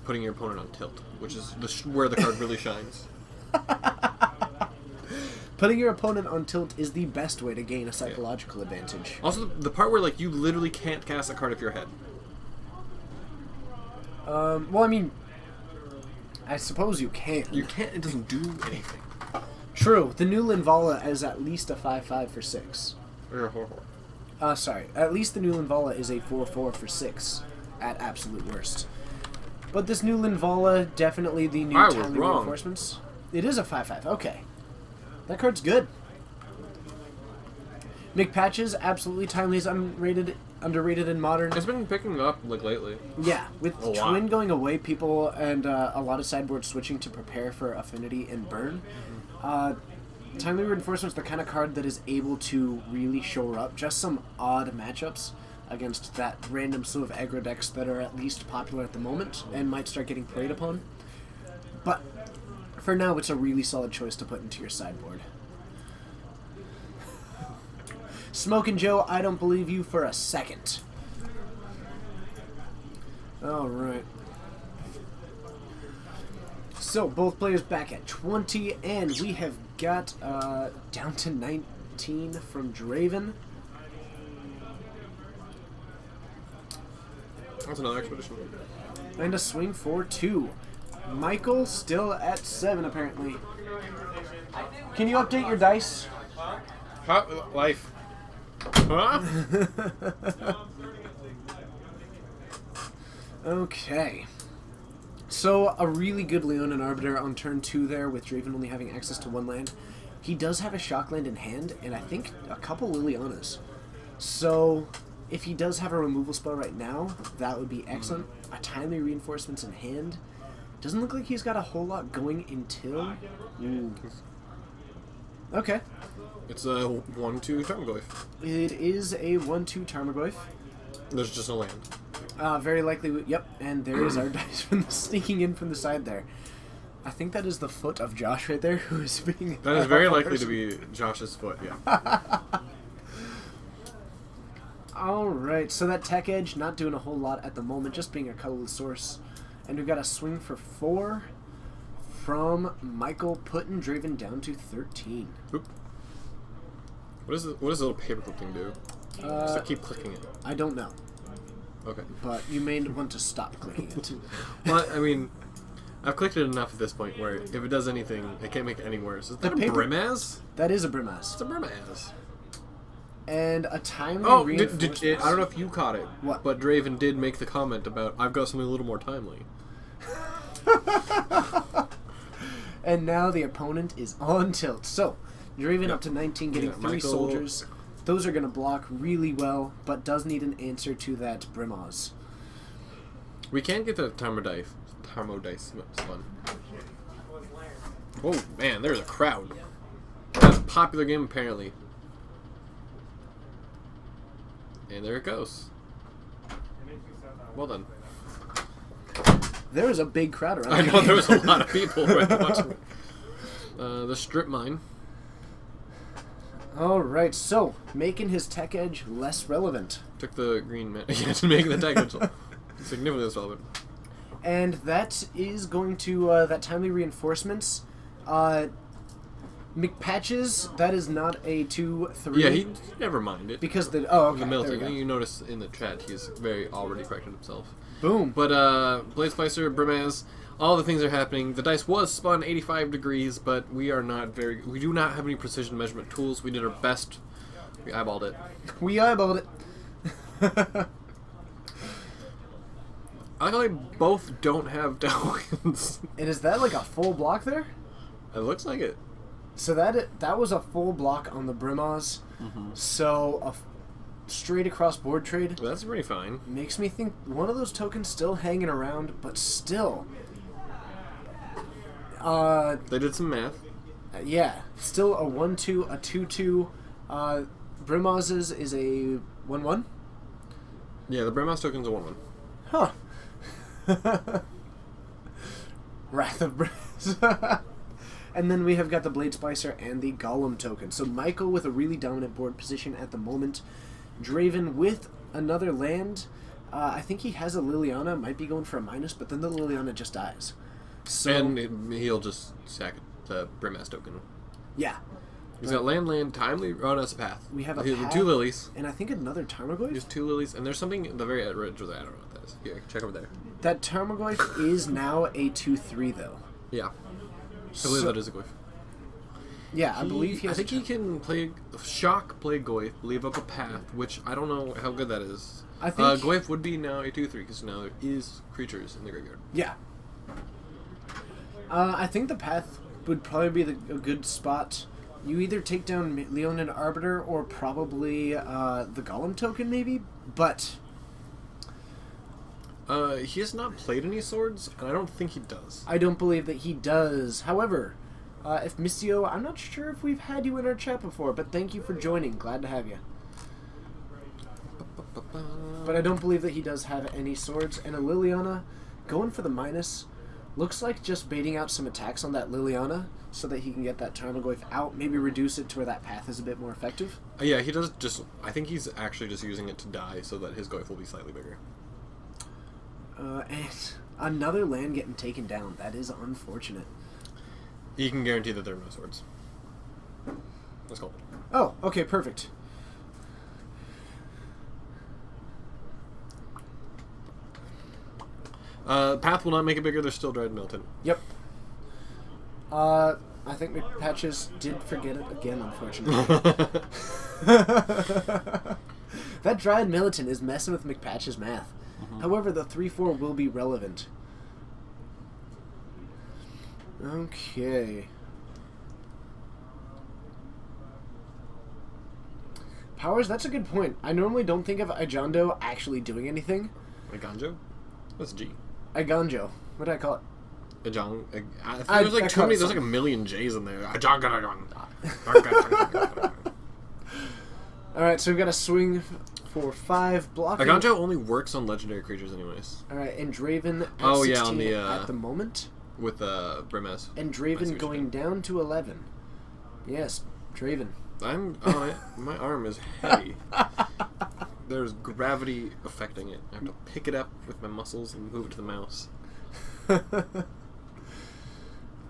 putting your opponent on tilt, which is where the card really shines. Putting your opponent on tilt is the best way to gain a psychological advantage. Also, the part where like you literally can't cast a card off your head. Well, I mean, I suppose you can. You can't. It doesn't do anything. True. The new Linvala is at least a 5/5 for 6. Sorry. At least the new Linvala is a 4/4 for 6 at absolute worst. But this new Linvala, definitely the new I was timely wrong. reinforcements. It is a 5/5. Okay. That card's good. McPatches, absolutely timely, is underrated in Modern. It's been picking up like lately. Yeah, with A lot. Twin going away, people and a lot of sideboards switching to prepare for Affinity and Burn. Timely Reinforcement's the kind of card that is able to really shore up just some odd matchups against that random slew of aggro decks that are at least popular at the moment and might start getting preyed upon. But for now, it's a really solid choice to put into your sideboard. Smokin' Joe, I don't believe you for a second. Alright. So, both players back at 20, and we have got down to 19 from Draven. That's another expedition. And a swing for 2. Michael still at 7, apparently. Can you update your dice? Life. Huh? Okay. So, a really good Leonin Arbiter on turn 2 there, with Draven only having access to 1 land. He does have a shock land in hand, and I think a couple Lilianas. So, if he does have a removal spell right now, that would be excellent. A timely reinforcements in hand. Doesn't look like he's got a whole lot going until... Ooh. Okay. It's a 1/2 Tarmogoyf. It is a 1/2 Tarmogoyf. There's just no land. Very likely. Yep, and there is our dice from sneaking in from the side there. I think that is the foot of Josh right there, who is being... That is very likely to be Josh's foot, yeah. Alright, so that tech edge, not doing a whole lot at the moment, just being a colorless source. And we've got a swing for 4 from Michael, putting Draven down to 13. Oop. What does the little paperclip thing do? Just to keep clicking it. I don't know. Okay. But you may want to stop clicking it. Well, I mean, I've clicked it enough at this point where if it does anything, it can't make it any worse. Is that a Brimaz? That is a Brimaz. It's a Brimaz. And a timely reinforcement. I don't know if you caught it, what? But Draven did make the comment about, I've got something a little more timely. And now the opponent is on tilt. So, Draven up to 19, getting 3 Michael... soldiers. Those are going to block really well, but does need an answer to that Brimaz. We can get the Temur dice. It's fun. Oh, man, there's a crowd. That's a popular game, apparently. And there it goes. Well done. There was a big crowd around. I know, there was a lot of people watching. The strip mine. Alright, so, making his tech edge less relevant. Took the green man. Yeah, to make the tech edge significantly less relevant. And that is going to, that timely reinforcements. McPatches, that is not a 2-3. Yeah, he never mind it. Because the... Oh, okay. The military. You notice in the chat he's very already corrected himself. Boom. But, Blade Splicer, Brimaz, all the things are happening. The dice was spun 85 degrees, but we are not very... We do not have any precision measurement tools. We did our best. We eyeballed it. We eyeballed it. I like how they both don't have tokens. And is that like a full block there? It looks like it. So that was a full block on the Brimaz. Mm-hmm. So a straight across board trade. Well, that's pretty fine. Makes me think one of those tokens still hanging around, but still. They did some math. Yeah, still a 1-2, a 2-2. Brimaz's is a 1-1. Yeah, the Brimaz token's a 1-1. Huh. Wrath of Brimaz. And then we have got the Blade Splicer and the Golem token. So Michael with a really dominant board position at the moment. Draven with another land. I think he has a Liliana. Might be going for a minus, but then the Liliana just dies. So, and he'll just sack the Brimaz token. Yeah. He's got land, timely. Oh, no, it's a path. We have a path, path, 2 lilies. And I think another Tarmogoyf? There's 2 lilies, and there's something at the very edge of that. I don't know what that is. Here, check over there. That Tarmogoyf is now a 2-3, though. Yeah. I believe that is a Goyf. Yeah, I believe he has I think he can play Goyf, leave up a path, which I don't know how good that is. I think Goyf would be now a 2-3, because now there is creatures in the graveyard. Yeah. I think the path would probably be a good spot. You either take down Leonin Arbiter or probably the Golem token, maybe, but... he has not played any swords, and I don't think he does. I don't believe that he does. However, if Missio, I'm not sure if we've had you in our chat before, but thank you for joining. Glad to have you. But I don't believe that he does have any swords. And a Liliana, going for the minus, looks like just baiting out some attacks on that Liliana so that he can get that Tarmogoyf out, maybe reduce it to where that path is a bit more effective. Yeah, he does just... I think he's actually just using it to die so that his Goyf will be slightly bigger. And another land getting taken down. That is unfortunate. You can guarantee that there are no swords. Let's go. Oh, okay, perfect. Path will not make it bigger. There's still Dread Milton. Yep. I think McPatches did forget it again, unfortunately. That Dryad Militant is messing with McPatch's math. Mm-hmm. However, the 3-4 will be relevant. Okay. Powers, that's a good point. I normally don't think of Ijondo actually doing anything. Iganjo? What's G? Iganjo. What did I call it? Ajong. I think there's like too many. There's like a million J's in there. Ajong. All right, so we've got a swing for 5 blocking. Aganjo only works on legendary creatures anyways. Alright, and Draven at Oh, 16 yeah, on the, at the moment. With Brimez. And Draven going down to 11. Yes, Draven. My arm is heavy. There's gravity affecting it. I have to pick it up with my muscles and move it to the mouse.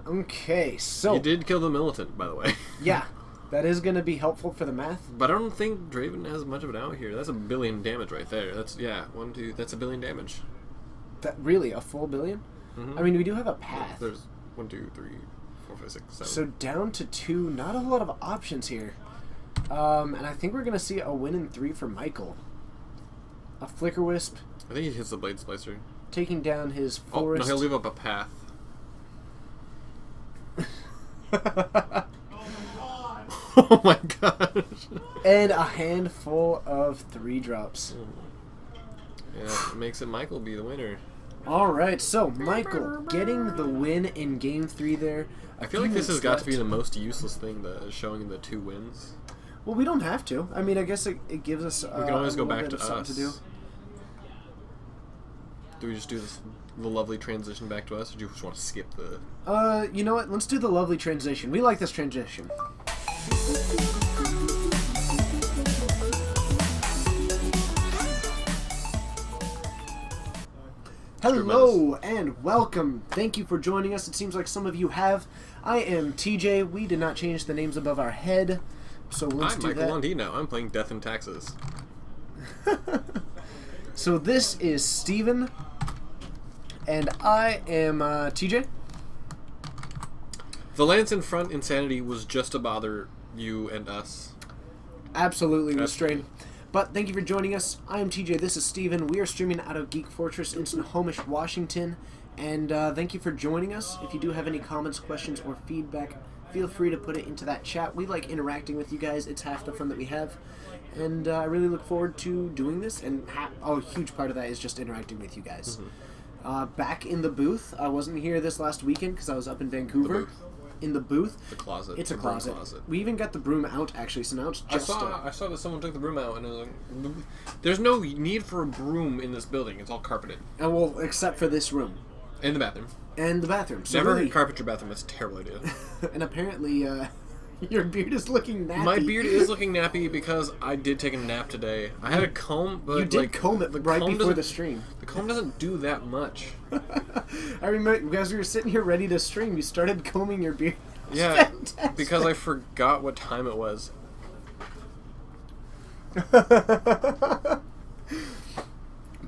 Okay, so... You did kill the militant, by the way. Yeah, that is going to be helpful for the math. But I don't think Draven has much of it out here. That's 1 billion damage right there. That's 1, 2, that's 1 billion damage. That really, a full billion? Mm-hmm. I mean, we do have a path. There's 1, 2, 3, 4, 5, 6, 7. So down to 2, not a lot of options here. And I think we're going to see a win in 3 for Michael. A Flicker Wisp. I think he hits the Blade Splicer. Taking down his Oh, forest. no, he'll leave up a path. Oh my gosh. And a handful of 3-drops. Yeah, it makes it Michael be the winner. Alright, so Michael getting the win in Game 3 there. I feel like this has got to be the most useless thing, showing the 2 wins. Well, we don't have to. I mean, I guess it gives us We can always a go little back bit to of something us. to do. Do we just do the lovely transition back to us, or do you just want to skip the... You know what? Let's do the lovely transition. We like this transition. Hello and welcome. Thank you for joining us. It seems like some of you have. I am TJ. We did not change the names above our head, so let's I'm do Michael that. Londino. I'm playing Death and Taxes. So this is Steven, and I am TJ. The Lance in Front insanity was just to bother you and us. Absolutely restrained. But thank you for joining us. I am TJ. This is Steven. We are streaming out of Geek Fortress in Snohomish, Washington. And thank you for joining us. If you do have any comments, questions, or feedback, feel free to put it into that chat. We like interacting with you guys. It's half the fun that we have. And I really look forward to doing this. And a huge part of that is just interacting with you guys. Mm-hmm. Back in the booth. I wasn't here this last weekend because I was up in Vancouver. In the booth. The closet. It's a closet. We even got the broom out, actually, so now it's just... I saw that someone took the broom out, and I was like... There's no need for a broom in this building. It's all carpeted. Well, except for this room. And the bathroom. And the bathroom. So Never really, carpet your bathroom. That's a terrible idea. And apparently, your beard is looking nappy. My beard is looking nappy because I did take a nap today. I had a comb, but you did comb it right before the stream. The comb doesn't do that much. I remember, as we were sitting here ready to stream, you started combing your beard. Yeah, fantastic. because I forgot what time it was.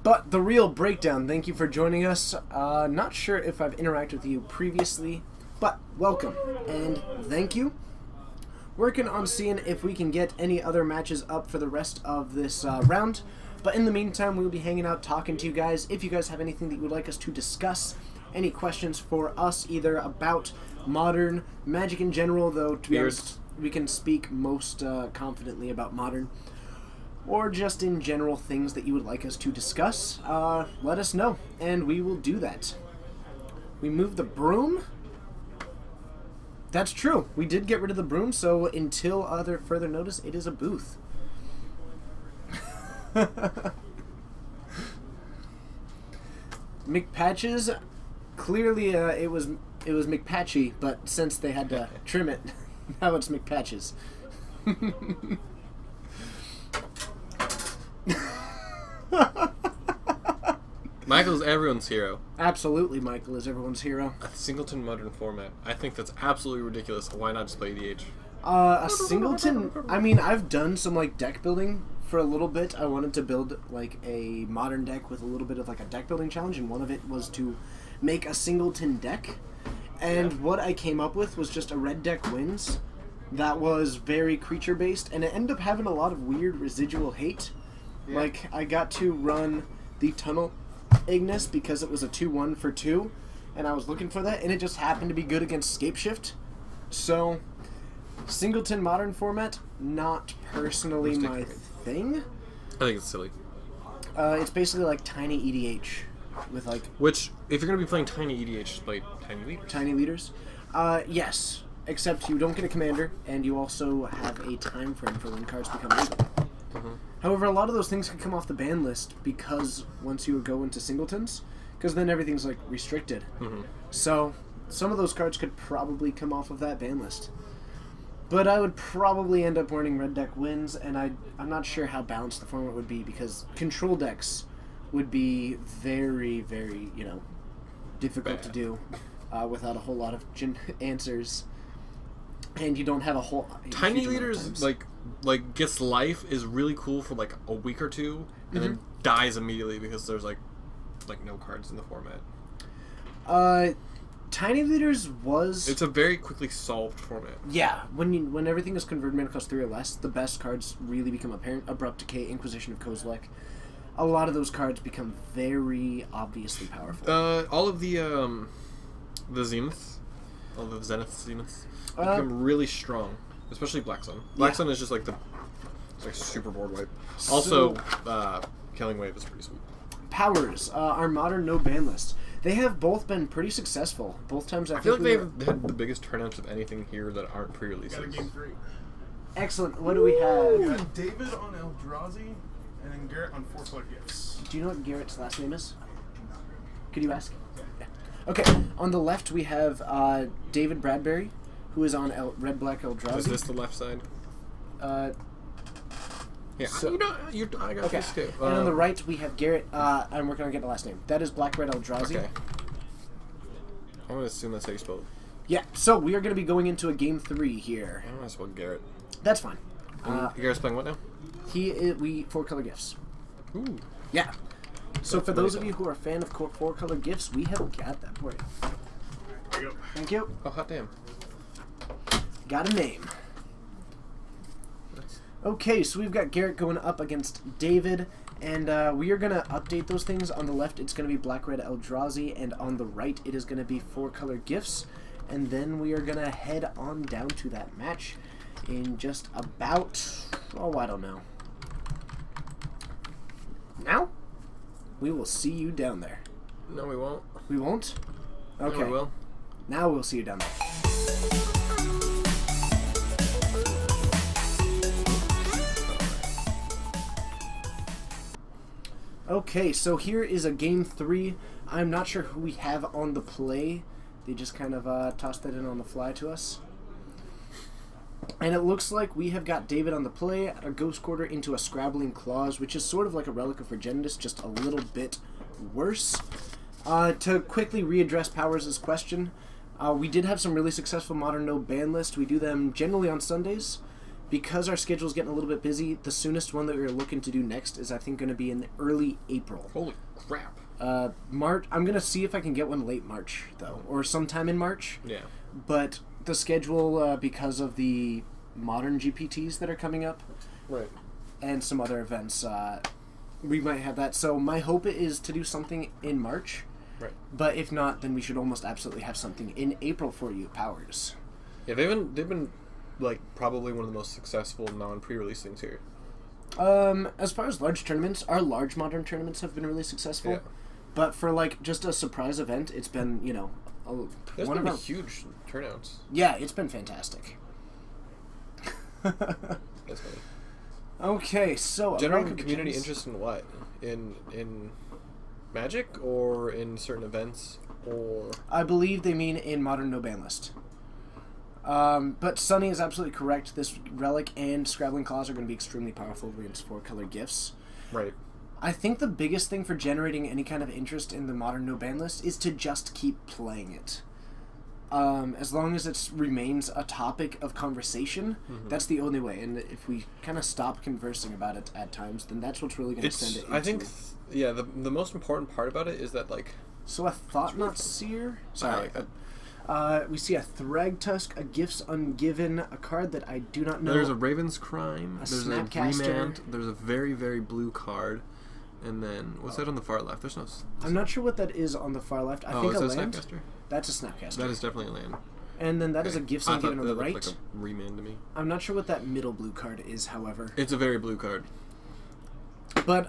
But the real breakdown, thank you for joining us. Not sure if I've interacted with you previously, but welcome and thank you. Working on seeing if we can get any other matches up for the rest of this round. But in the meantime, we'll be hanging out talking to you guys. If you guys have anything that you would like us to discuss, any questions for us either about Modern, Magic in general, though to be honest, we can speak most confidently about Modern, or just in general things that you would like us to discuss, let us know, and we will do that. We moved the broom. That's true. We did get rid of the broom, so until further notice, it is a booth. McPatches, clearly it was McPatchy, but since they had to trim it, now it's McPatches. Michael is everyone's hero. Absolutely, Michael is everyone's hero. A singleton Modern format. I think that's absolutely ridiculous. Why not just play EDH? A singleton. I mean, I've done some deck building for a little bit. I wanted to build a Modern deck with a little bit of a deck building challenge, and one of it was to make a singleton deck. And what I came up with was just a red deck wins that was very creature based, and it ended up having a lot of weird residual hate. Yeah. I got to run the Tunnel Ignis because it was a 2/1 for 2, and I was looking for that, and it just happened to be good against Scapeshift. So, singleton Modern format, not personally my thing. I think it's silly. It's basically tiny EDH with Which, if you're going to be playing tiny EDH, just play tiny leaders. Tiny leaders? Yes. Except you don't get a commander, and you also have a time frame for when cards become legal. However, a lot of those things can come off the ban list because once you go into singletons, because then everything's like restricted. Mm-hmm. So some of those cards could probably come off of that ban list. But I would probably end up winning red deck wins, and I'm not sure how balanced the format would be because control decks would be very, very, difficult to do without a whole lot of answers. And you don't have a whole... Tiny Leaders, like gets life is really cool for like a week or two, and then dies immediately because there's like no cards in the format. Tiny Leaders was... It's a very quickly solved format. Yeah, when everything is converted mana cost 3 or less, the best cards really become apparent. Abrupt Decay, Inquisition of Kozilek. A lot of those cards become very obviously powerful. All of the Zeniths, all the Zeniths, become really strong, especially Black Sun. Black Sun is just like it's like super board wipe. Also, Killing Wave is pretty sweet. Powers, our modern no ban list. They have both been pretty successful. Both times I feel like they've had the biggest turnouts of anything here that aren't pre-releases. Got a game 3. Excellent. What do we have? We got David on Eldrazi, and then Garrett on 4-color gifts. Do you know what Garrett's last name is? Could you ask? Yeah. Okay. On the left we have David Bradbury, who is on Red Black Eldrazi. Is this the left side? Yeah, so, I got this too. And on the right we have Garrett. I'm working on getting the last name. That is Black Red Eldrazi. Okay. I'm gonna assume that's how you spell it. Yeah. So we are going to be going into a game 3 here. I'm gonna spell Garrett. That's fine. Garrett's playing what now? We 4-color gifts. Ooh. Yeah. So for those of you who are a fan of 4-color gifts, we have got that for you. There you go. Thank you. Oh, hot damn. Got a name. Okay, so we've got Garrett going up against David, and we are going to update those things. On the left, it's going to be Black Red Eldrazi, and on the right, it is going to be 4-color gifts, and then we are going to head on down to that match in just about, I don't know. Now? We will see you down there. No, we won't. We won't? Okay. No, we will. Now we'll see you down there. Okay, so here is a game 3. I'm not sure who we have on the play. They just kind of tossed that in on the fly to us. And it looks like we have got David on the play, a Ghost Quarter into a Scrabbling Claws, which is sort of like a Relic of Progenitus, just a little bit worse. To quickly readdress Powers' question, we did have some really successful Modern No ban lists. We do them generally on Sundays. Because our schedule's getting a little bit busy, the soonest one that we're looking to do next is, I think, going to be in early April. Holy crap. March. I'm going to see if I can get one late March, though, or sometime in March. Yeah. But the schedule, because of the modern GPTs that are coming up, right, and some other events, we might have that. So my hope is to do something in March. Right. But if not, then we should almost absolutely have something in April for you, Powers. Yeah, they've been like probably one of the most successful non-pre-release things here. As far as large tournaments, our large modern tournaments have been really successful. Yeah. But for like just a surprise event, it's been, there's been huge turnouts. Yeah, it's been fantastic. That's funny. Okay, so general community interest in what? In Magic or in certain events or? I believe they mean in modern no ban list. But Sunny is absolutely correct. This Relic and Scrabbling Claws are going to be extremely powerful against 4-color gifts. Right. I think the biggest thing for generating any kind of interest in the modern no ban list is to just keep playing it. As long as it remains a topic of conversation, that's the only way. And if we kind of stop conversing about it at times, then that's what's really going to send it into... I think, the most important part about it is that, like... So a Thought-Knot Seer? Sorry. I like that. We see a Thragtusk, a Gifts Ungiven, a card that I do not know. There's a Raven's Crime, there's a Snapcaster. Remand, there's a very, very blue card, and then, what's that on the far left? There's no... I'm not sure what that is on the far left. I think is a that land. Snapcaster? That's a Snapcaster. That is definitely a land. And then that is a Gifts Ungiven on the right. Like a Remand to me. I'm not sure what that middle blue card is, however. It's a very blue card. But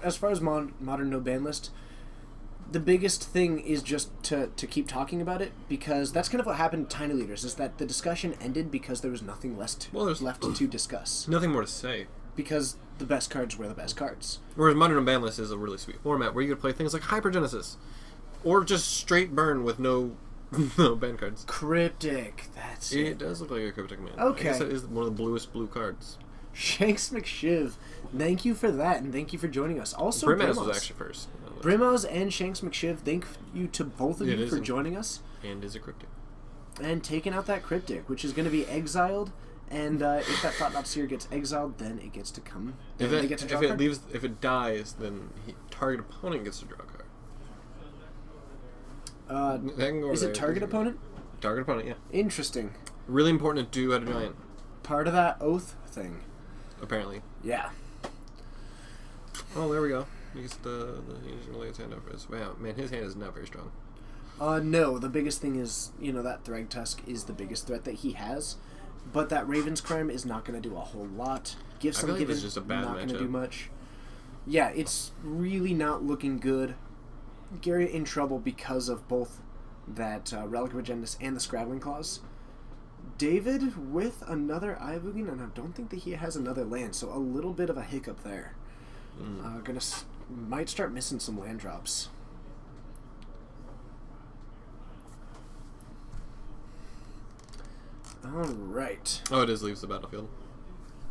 as far as modern no ban list, the biggest thing is just to keep talking about it, because that's kind of what happened to Tiny Leaders, is that the discussion ended because there was nothing left to discuss. Nothing more to say. because the best cards were the best cards. Whereas Modern Unboundless is a really sweet format where you could play things like Hypergenesis, or just straight burn with no band cards. Cryptic. That's it. It does look like a Cryptic Man. Okay. I guess that is one of the bluest blue cards. Shanks McShiv, thank you for that, and thank you for joining us. Also, Brimaz was actually first. Brimaz and Shanks McShiv, thank you to both of you for joining us. And is a Cryptic. And taking out that Cryptic, which is going to be exiled. And if that Thought Knot Seer gets exiled, then it gets to come. If it dies, then target opponent gets to draw a card. Is it target opponent? Target opponent, yeah. Interesting. Really important to do at a giant. Part of that oath thing. Apparently. Yeah. Oh, there we go. He's he's gonna lay his hand over his. Wow, man, his hand is not very strong. No, the biggest thing is, that Thrag Tusk is the biggest threat that he has. But that Raven's Crime is not going to do a whole lot. Gifts Ungiven it's just a bad not going to matchup. do much. Yeah, it's really not looking good. Garrett in trouble because of both that Relic of Agendus and the Scrabbling Claws. David with another Ivugan, and I don't think that he has another land, so a little bit of a hiccup there. Might start missing some land drops. Alright. Oh, it is leaves the battlefield.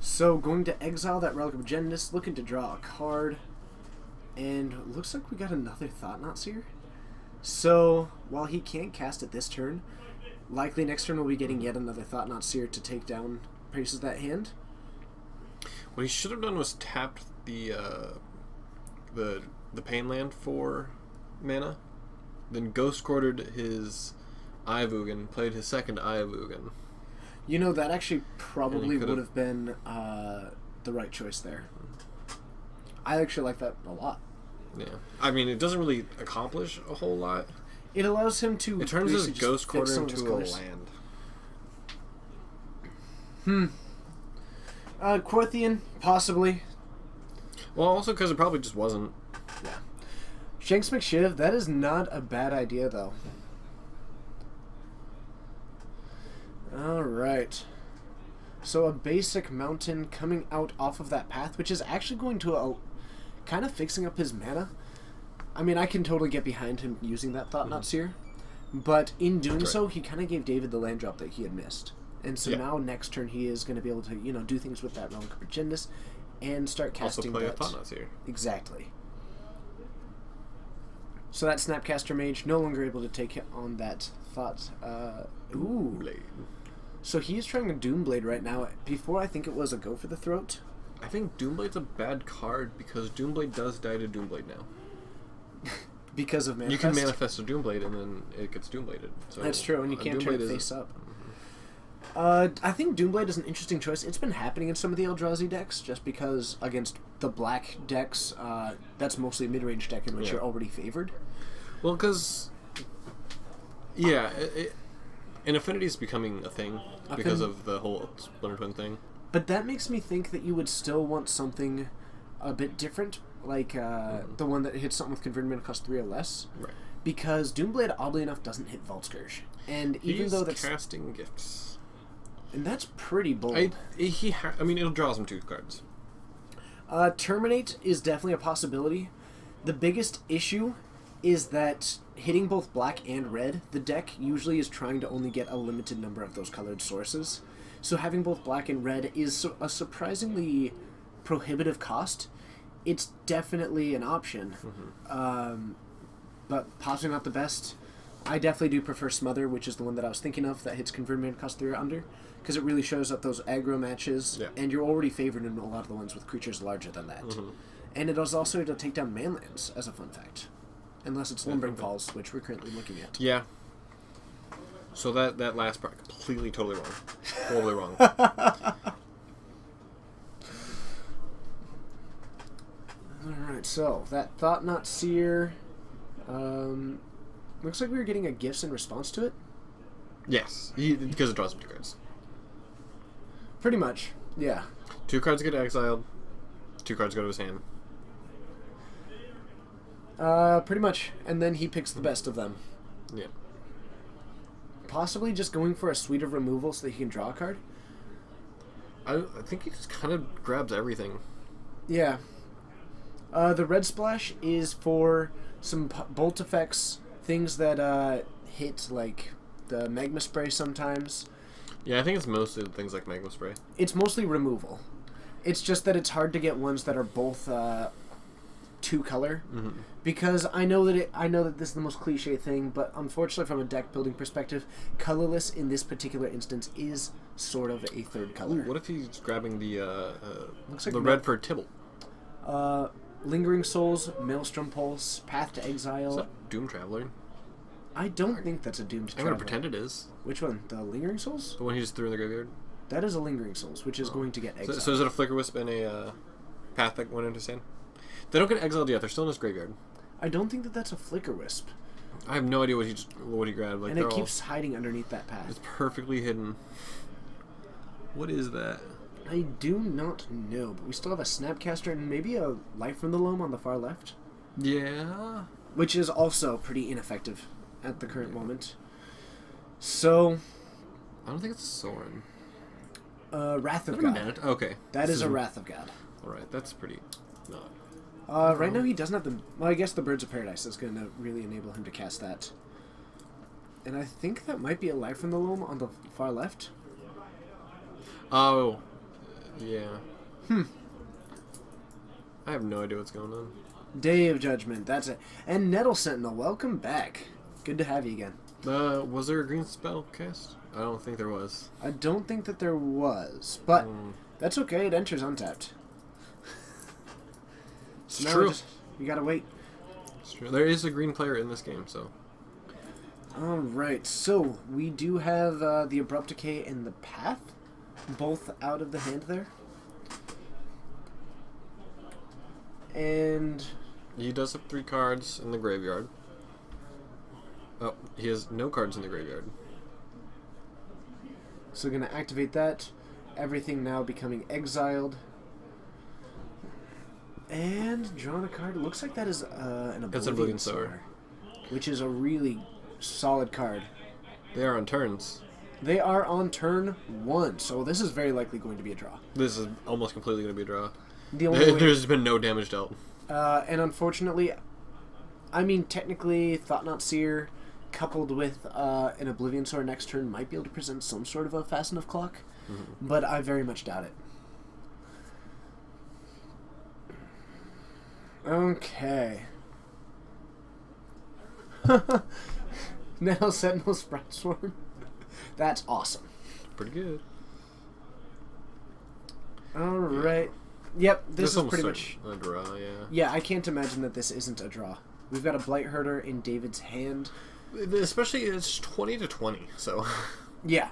So, going to exile that Relic of Agendus, looking to draw a card. And looks like we got another Thought Knot Seer. So, while he can't cast it this turn, likely next turn we'll be getting yet another Thought Knot Seer to take down Praces that hand. What he should have done was tapped the Pain Land for mana, then Ghost Quartered his Ivugan, played his second Ivugan. That actually probably would have been the right choice there. I actually like that a lot. Yeah. I mean, it doesn't really accomplish a whole lot. It allows him to... It turns his Ghost Quarter into a land. Quarthian, possibly. Well, also because it probably just wasn't. Yeah. Shanks McShiv, that is not a bad idea, though. Alright. So a basic mountain coming out off of that path, which is actually going to kind of fixing up his mana. I mean, I can totally get behind him using that Thought Knot Seer, but in doing so, he kind of gave David the land drop that he had missed. And so now next turn he is going to be able to, do things with that Relic of Agendus and start casting also play a Thought Knot Seer. Exactly. So that Snapcaster Mage no longer able to take on that Thought. Doomblade. So he's trying a Doomblade right now. Before, I think it was a Go for the Throat. I think Doomblade's a bad card because Doomblade does die to Doomblade now. Because of Manifest? You can manifest a Doomblade and then it gets Doombladed. So that's true, and you can't turn it face up. I think Doomblade is an interesting choice. It's been happening in some of the Eldrazi decks just because against the black decks, that's mostly a mid-range deck in which you're already favored. Well, because... Yeah, and Affinity is becoming a thing because of the whole Splinter Twin thing. But that makes me think that you would still want something a bit different, like the one that hits something with converted mana cost 3 or less. Right. Because Doomblade, oddly enough, doesn't hit Vault Scourge. And even though that's casting gifts. And that's pretty bold. It'll draw some 2 cards. Terminate is definitely a possibility. The biggest issue is that hitting both black and red, the deck usually is trying to only get a limited number of those colored sources. So having both black and red is a surprisingly prohibitive cost. It's definitely an option, but possibly not the best. I definitely do prefer Smother, which is the one that I was thinking of that hits converted mana cost 3 or under, because it really shows up those aggro matches, and you're already favored in a lot of the ones with creatures larger than that. And it is also able to take down manlands, as a fun fact. Unless it's Lumbering Falls, which we're currently looking at. Yeah. So that last part, completely, totally wrong. Totally wrong. Alright, so that Thought Knot Seer... looks like we were getting a gifts in response to it. Yes, because it draws 2 cards. Pretty much, yeah. 2 cards get exiled, 2 cards go to his hand. Pretty much, and then he picks the best of them. Yeah. Possibly just going for a Suite of Removal so that he can draw a card. I think he just kind of grabs everything. Yeah. The red splash is for some bolt effects, things that hit like the magma spray sometimes. Yeah, I think it's mostly things like magma spray. It's mostly removal. It's just that it's hard to get ones that are both two color, because I know that this is the most cliche thing, but unfortunately, from a deck building perspective, colorless in this particular instance is sort of a third color. Ooh, what if he's grabbing the Looks like the red for Tibble? Lingering Souls, Maelstrom Pulse, Path to Exile. Is that Doom Traveler? I don't think that's a Doomed I'm Traveler. gonna pretend it is. Which one? The Lingering Souls? The one he just threw in the graveyard. That is a Lingering Souls, which is going to get exiled. So is it a Flicker Wisp and a Path that went into Sand? They don't get exiled yet. They're still in his graveyard. I don't think that that's a Flicker Wisp. I have no idea what he grabbed. Like, And it keeps hiding underneath that path. It's perfectly hidden. What is that? I do not know, but we still have a Snapcaster and maybe a Life from the Loam on the far left. Yeah. Which is also pretty ineffective at the current moment. So, I don't think it's Sorin. Wrath of God. Okay. That is a Wrath of God. Alright, that's pretty... not. Right now he doesn't have the... Well, I guess the Birds of Paradise is going to really enable him to cast that. And I think that might be a Life from the Loam on the far left. Oh. Yeah. I have no idea what's going on. Day of Judgment, that's it. And Nettle Sentinel, welcome back. Good to have you again. Was there a green spell cast? I don't think there was. I don't think that there was, but that's okay. It enters untapped. It's now true. You gotta wait. It's true. There is a green player in this game, so. Alright, so we do have the Abrupt Decay and the Path, both out of the hand there. And He does have 3 cards in the graveyard. Oh, he has no cards in the graveyard. so gonna activate that. Everything now becoming exiled. And drawing a card. It looks like that is an It's Oblivion Sower, which is a really solid card. They are on turns. They are on turn 1, so this is very likely going to be a draw. This is almost completely going to be a draw. The only way, There's been no damage dealt. and unfortunately, I mean, technically, Thought-Knot Seer coupled with an Oblivion Sower next turn might be able to present some sort of a fast enough clock, but I very much doubt it. Okay. Now Sentinel Sprout Swarm. That's awesome. Pretty good. Alright. Yep, this is pretty much a draw, yeah. Yeah, I can't imagine that this isn't a draw. We've got a Blight Herder in David's hand. Especially it's 20 to 20, so. Yeah.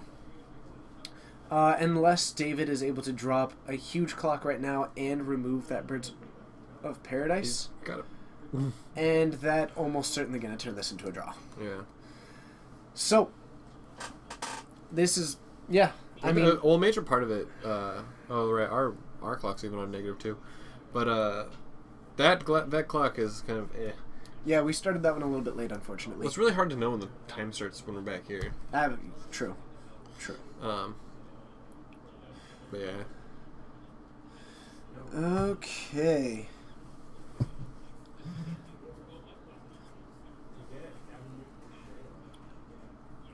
Unless David is able to drop a huge clock right now and remove that Birds of Paradise. Got it. And that almost certainly going to turn this into a draw. Yeah. So, this is, yeah. I mean, well, a major part of it, oh, right, our clock's even on -2. But, that clock is kind of eh. yeah, we started that one a little bit late, unfortunately. Well, it's really hard to know when the time starts when we're back here. True. True. But yeah. Okay.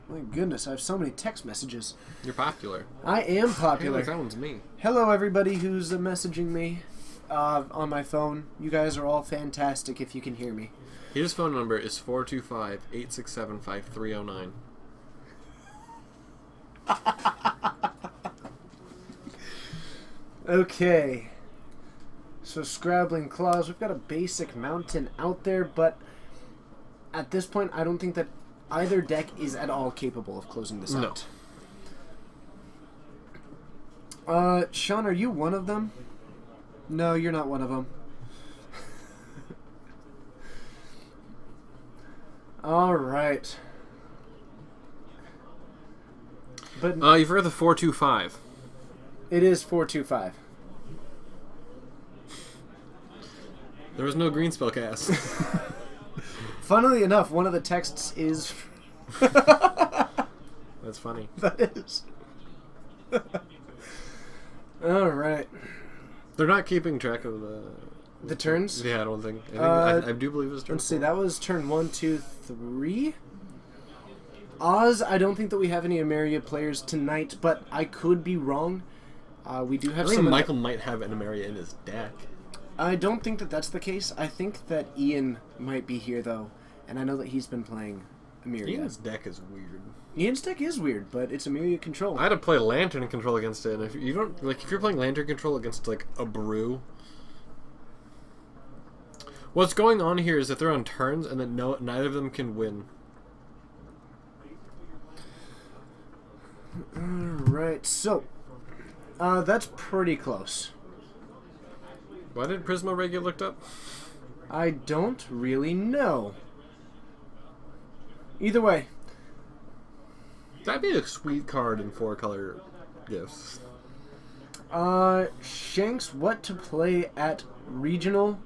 My goodness, I have so many text messages. You're popular. I am popular. Hey, that one's me. Hello, everybody who's messaging me on my phone. You guys are all fantastic if you can hear me. His phone number is 425-867-5309. Okay. So, Scrabbling Claws. We've got a basic mountain out there, but at this point, I don't think that either deck is at all capable of closing this out. Sean, are you one of them? No, you're not one of them. All right. But You forgot the 425. it is 425. There was no green spell cast. Funnily enough, one of the texts is... That's funny. That is. All right. They're not keeping track of The turns? Yeah, I don't think. I do believe it's turn Let's see, 4. that was turn 1, 2, 3. Oz, I don't think that we have any Emeria players tonight, but I could be wrong. We do have I think some. Michael might have an Emeria in his deck. I don't think that that's the case. I think that Ian might be here, though, and I know that he's been playing Emeria. Ian's deck is weird. Ian's deck is weird, but it's Emeria control. I had to play Lantern Control against it, and if you don't if you're playing Lantern Control against like a brew, what's going on here is that they're on turns, and that neither of them can win. Alright, so that's pretty close. Why did Prisma Ray get looked up? I don't really know. Either way. That'd be a sweet card in 4-color gifts. Shanks, what to play at Regional?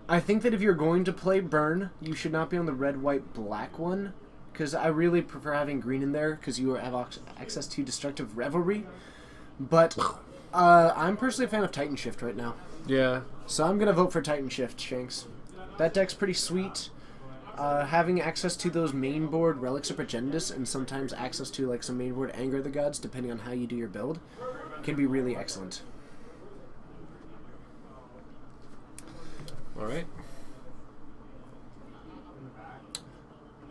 I think that if you're going to play Burn, you should not be on the red, white, black one. Because I really prefer having green in there, because you have access to Destructive Revelry. But I'm personally a fan of Titan Shift right now. Yeah. So I'm going to vote for Titan Shift, Shanks. That deck's pretty sweet. Having access to those main board Relics of Progenidus and sometimes access to like some main board Anger of the Gods, depending on how you do your build, can be really excellent. Alright.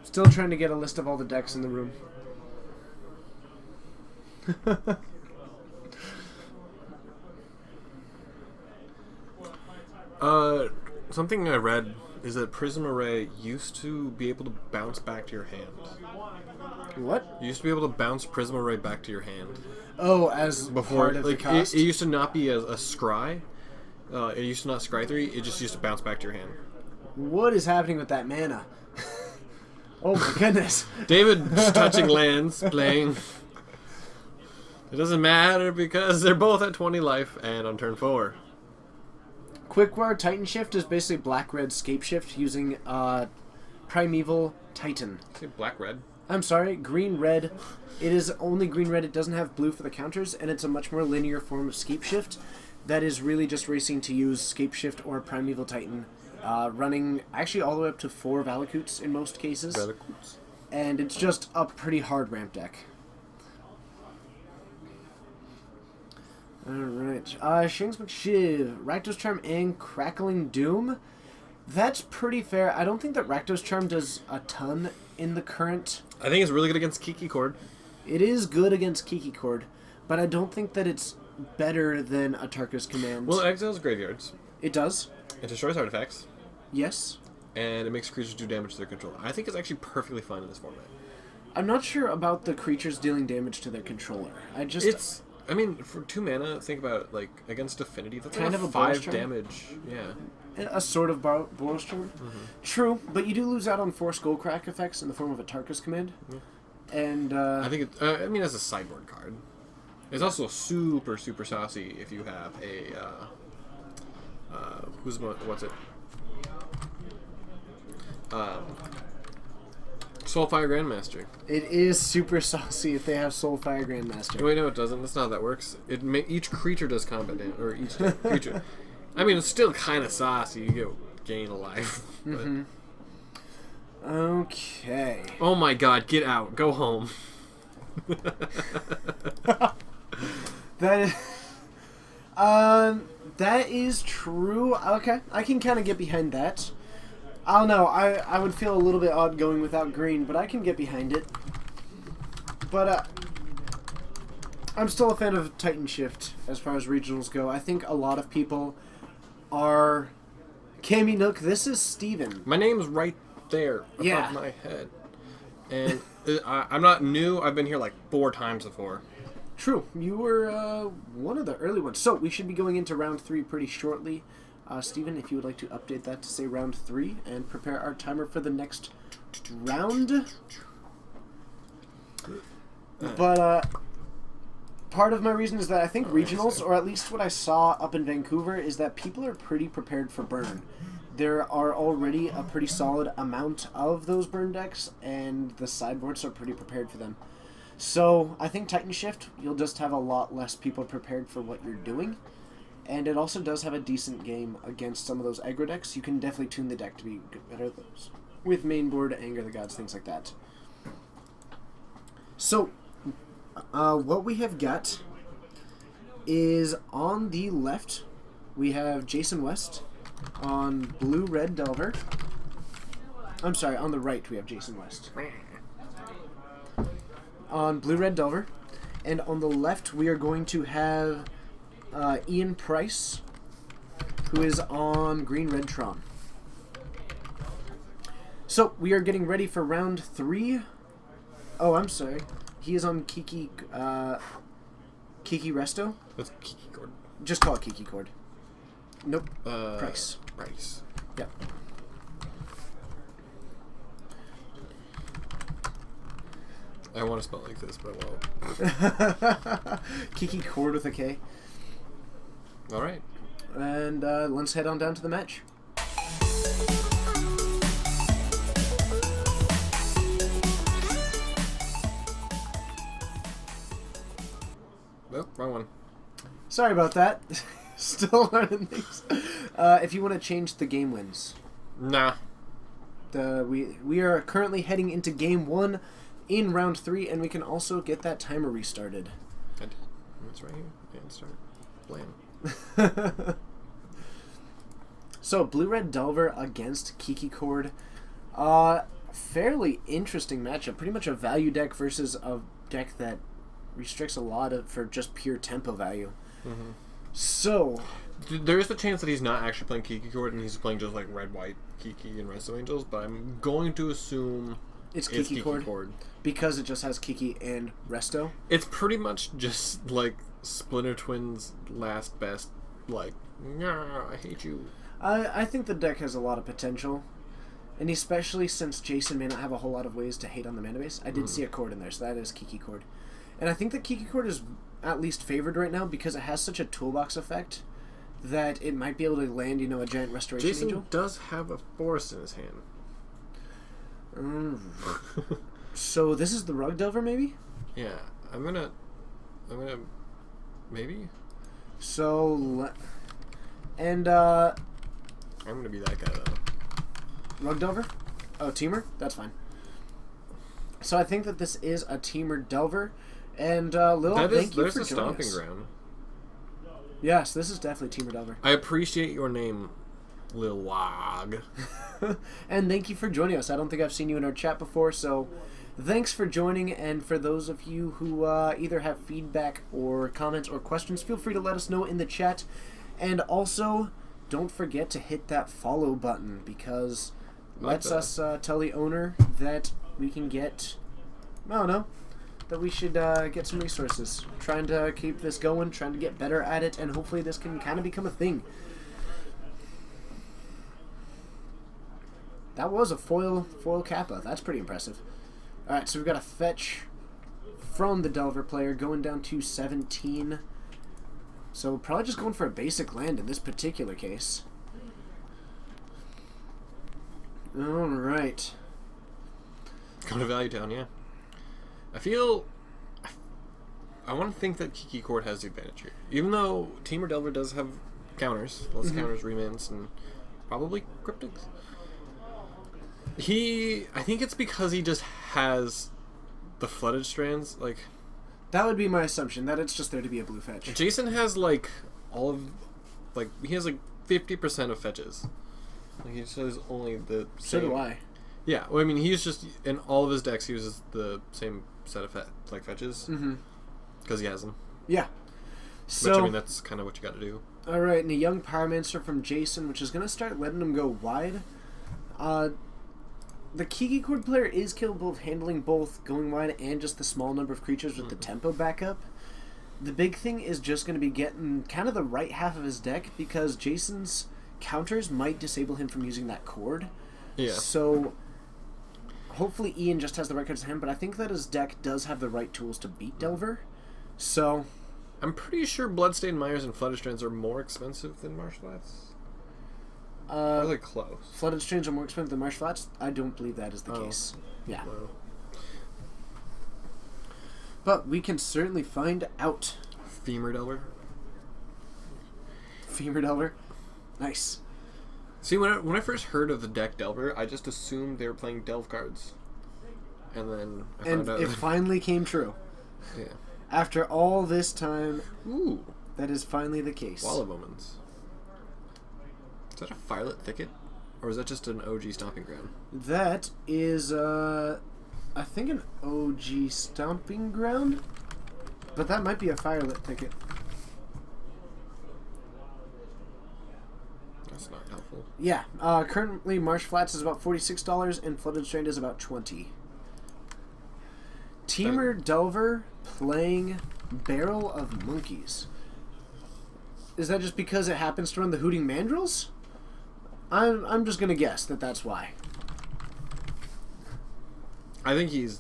Still trying to get a list of all the decks in the room. Something I read is that Prism Array used to be able to bounce back to your hand. What? You used to be able to bounce Prism Array back to your hand. Oh, as Before, part of like, the cost? it used to not be a scry. It used to not scry 3. It just used to bounce back to your hand. What is happening with that mana? Oh my goodness. David just touching lands, playing. It doesn't matter because they're both at 20 life and on turn 4. Quickwire Titan Shift is basically black-red Scape Shift using Primeval Titan. Say black-red. I'm sorry, green-red. It is only green-red. It doesn't have blue for the counters, and it's a much more linear form of Scape Shift that is really just racing to use Scape Shift or Primeval Titan, running actually all the way up to 4 Valakutes in most cases. Valakutes. And it's just a pretty hard ramp deck. Alright, Shanks McShiv, Rakdos Charm and Crackling Doom. That's pretty fair. I don't think that Rakdos Charm does a ton in the current. I think it's really good against Kiki Cord. It is good against Kiki Cord, but I don't think that it's better than Atarka's Command. Well, it exiles graveyards. It does. It destroys artifacts. Yes. And it makes creatures do damage to their control. I think it's actually perfectly fine in this format. I'm not sure about the creatures dealing damage to their controller. I mean, for 2 mana, think about it, like, against Affinity, that's kind like of a 5 Boros damage. Yeah. A sort of Boros Charm. Mm-hmm. True, but you do lose out on 4 Skullcrack effects in the form of Atarka's Command. Mm-hmm. And, I think it, I mean, as a sideboard card. It's also super, super saucy if you have a, what's it? Soulfire Grandmaster. It is super saucy if they have Soulfire Grandmaster. Wait, no, it doesn't. That's not how that works. Each creature does combat damage, or each creature. I mean, it's still kind of saucy. You gain a life. Mm-hmm. Okay. Oh my God! Get out. Go home. That is true. Okay, I can kind of get behind that. I don't know. I would feel a little bit odd going without green, but I can get behind it. But I'm still a fan of Titan Shift as far as regionals go. I think a lot of people are. Cammy Nook, this is Steven. My name's right there above my head. And I'm not new. I've been here like 4 times before. True. You were one of the early ones. So we should be going into round 3 pretty shortly. Steven, if you would like to update that to say round 3 and prepare our timer for the next round. But part of my reason is that I think regionals, or at least what I saw up in Vancouver, is that people are pretty prepared for burn. There are already a pretty solid amount of those burn decks, and the sideboards are pretty prepared for them. So I think Titan Shift, you'll just have a lot less people prepared for what you're doing. And it also does have a decent game against some of those aggro decks. You can definitely tune the deck to be better at those. With mainboard, Anger the Gods, things like that. So, what we have got is on the left, we have Jason West. On Blue-Red Delver. I'm sorry, on the right we have Jason West. On Blue-Red Delver. And on the left we are going to have Ian Price, who is on Green-Red Tron. So, we are getting ready for round 3. Oh, I'm sorry. He is on Kiki Resto. That's Kiki Cord. Just call it Kiki Cord. Nope. Price. Price. Yeah. I want to spell it like this, but I won't. Kiki Cord with a K. All right. And let's head on down to the match. Oh, wrong one. Sorry about that. Still learning things. If you want to change the game wins. Nah. We are currently heading into game 1 in round 3, and we can also get that timer restarted. It's right here. And start playing. So, Blue-Red Delver against Kiki Cord. Fairly interesting matchup. Pretty much a value deck versus a deck that restricts a lot for just pure tempo value. Mm-hmm. So, there is the chance that he's not actually playing Kiki Cord and he's playing just like red-white Kiki and Resto Angels, but I'm going to assume it's Kiki Cord because it just has Kiki and Resto. It's pretty much just like Splinter Twins' last best, like, nah, I hate you. I think the deck has a lot of potential, and especially since Jason may not have a whole lot of ways to hate on the mana base. I did see a Cord in there, so that is Kiki Cord. And I think that Kiki Cord is at least favored right now because it has such a toolbox effect that it might be able to land, a giant Restoration Jason Angel. does have a forest in his hand. So this is the Rug Delver, maybe? Yeah, I'm gonna, maybe? So, and, I'm gonna be that guy, though. Rug Delver? Oh, Temur? That's fine. So I think that this is a Temur Delver, and Lil, thank you for joining us. There's a stomping ground. Yes, this is definitely Temur Delver. I appreciate your name, Lil Wog. And thank you for joining us. I don't think I've seen you in our chat before, so thanks for joining. And for those of you who either have feedback or comments or questions, feel free to let us know in the chat. And also, don't forget to hit that follow button because it lets us tell the owner that we can get, I don't know, that we should get some resources. Trying to keep this going, trying to get better at it, and hopefully this can kind of become a thing. That was a foil Kappa. That's pretty impressive. Alright, so we've got a fetch from the Delver player going down to 17. So probably just going for a basic land in this particular case. Alright. Go to Value Town, yeah. I want to think that Kiki Cord has the advantage here. Even though Temur Delver does have counters. Lots of counters, remints, and probably cryptics. I think it's because he just has the flooded strands, like... That would be my assumption, that it's just there to be a blue fetch. Jason has, like, all of... Like, he has, like, 50% of fetches. Like, he just has only the So same... do I. Yeah, well, I mean, he's just... In all of his decks, he uses the same set of, fetches. Mm-hmm. Because he has them. Yeah. So, Which, I mean, that's kind of what you got to do. Alright, and a young Pyromancer from Jason, which is going to start letting him go wide. The Kiki Cord player is capable of handling both going wide and just the small number of creatures with the tempo backup. The big thing is just going to be getting kind of the right half of his deck because Jason's counters might disable him from using that cord. Yeah. So hopefully Ian just has the right cards in hand, but I think that his deck does have the right tools to beat Delver. So I'm pretty sure Bloodstained Mires and Flooded Strands are more expensive than Marsh Flats. Really close. Flooded Strands are more expensive than Marsh Flats? I don't believe that is the case. Yeah. Wow. But we can certainly find out. Femur Delver. Femur Delver. Nice. See, when I first heard of the deck Delver, I just assumed they were playing Delve cards. And then I found out... it finally came true. Yeah. After all this time, Ooh. that is finally the case. Wall of Omens. Is that a Firelit Thicket? Or is that just an OG Stomping Ground? That is, I think an OG Stomping Ground. But that might be a Firelit Thicket. That's not helpful. Yeah. Currently, Marsh Flats is about $46, and Flooded Strand is about $20. Temur Delver playing Barrel of Monkeys. Is that just because it happens to run the Hooting Mandrills? I'm just gonna guess that that's why. I think he's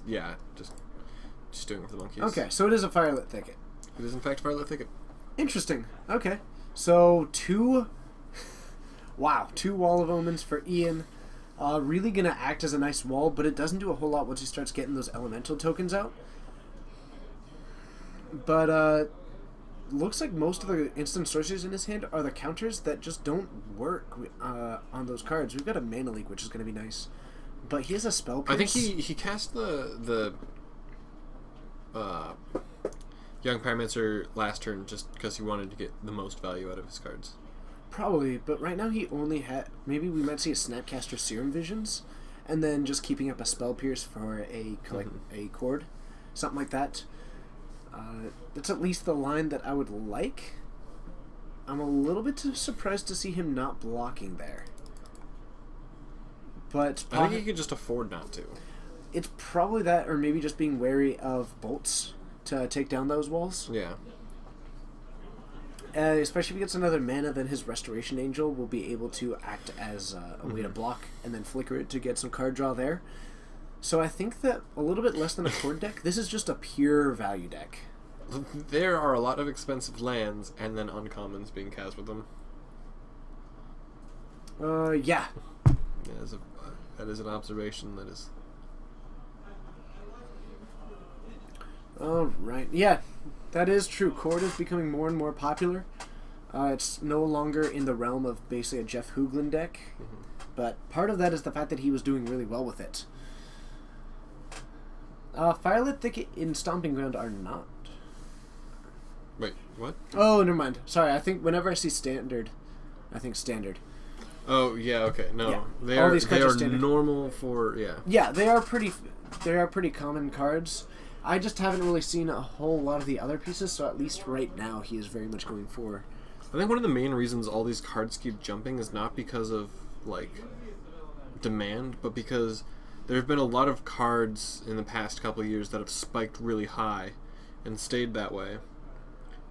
just doing it for the monkeys. Okay, so it is a Firelit Thicket. It is in fact Firelit Thicket. Interesting. Okay, so two Wall of Omens for Ian. Really gonna act as a nice wall, but it doesn't do a whole lot once he starts getting those elemental tokens out. But looks like most of the instant sorceries in his hand are the counters that just don't work on those cards. We've got a Mana Leak, which is gonna be nice, but he has a Spell Pierce. I think he cast the Young Pyromancer last turn just because he wanted to get the most value out of his cards. Probably, but right now he only had... Maybe we might see a Snapcaster Serum Visions, and then just keeping up a Spell Pierce for a Chord. Something like that. That's at least the line that I would like. I'm a little bit surprised to see him not blocking there. But I think he could just afford not to. It's probably that, or maybe just being wary of bolts to take down those walls. Yeah. Especially if he gets another mana, then his Restoration Angel will be able to act as a way to block and then flicker it to get some card draw there. So I think that a little bit less than a Chord deck, this is just a pure value deck. There are a lot of expensive lands and then uncommons being cast with them. Yeah. That is an observation that is... Alright, yeah, that is true. Chord is becoming more and more popular. It's no longer in the realm of basically a Jeff Hoogland deck, but part of that is the fact that he was doing really well with it. Firelit Thicket in Stomping Ground are not. Wait, what? Oh, never mind. Sorry, I think whenever I see Standard, I think Standard. Oh, yeah, okay. No, Yeah. they All are, these cards are they are standard. normal for, yeah. Yeah, they are pretty common cards. I just haven't really seen a whole lot of the other pieces, so at least right now he is very much going for. I think one of the main reasons all these cards keep jumping is not because of, like, demand, but because there have been a lot of cards in the past couple of years that have spiked really high and stayed that way.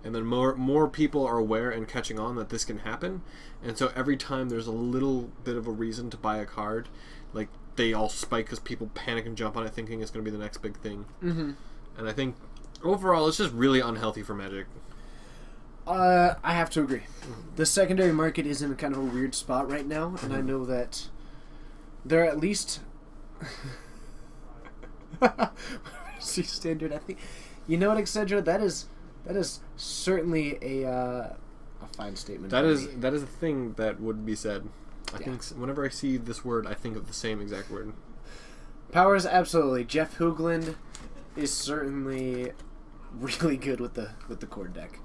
And then more people are aware and catching on that this can happen, and so every time there's a little bit of a reason to buy a card, like, they all spike because people panic and jump on it thinking it's going to be the next big thing. Mm-hmm. And I think overall it's just really unhealthy for Magic. I have to agree. The secondary market is in kind of a weird spot right now, and I know that there are at least... See Standard, I think... You know what, Excedra? That is certainly a fine statement. That is a thing that would be said. I think whenever I see this word, I think of the same exact word. Powers, absolutely. Jeff Hoogland is certainly really good with the Chord deck.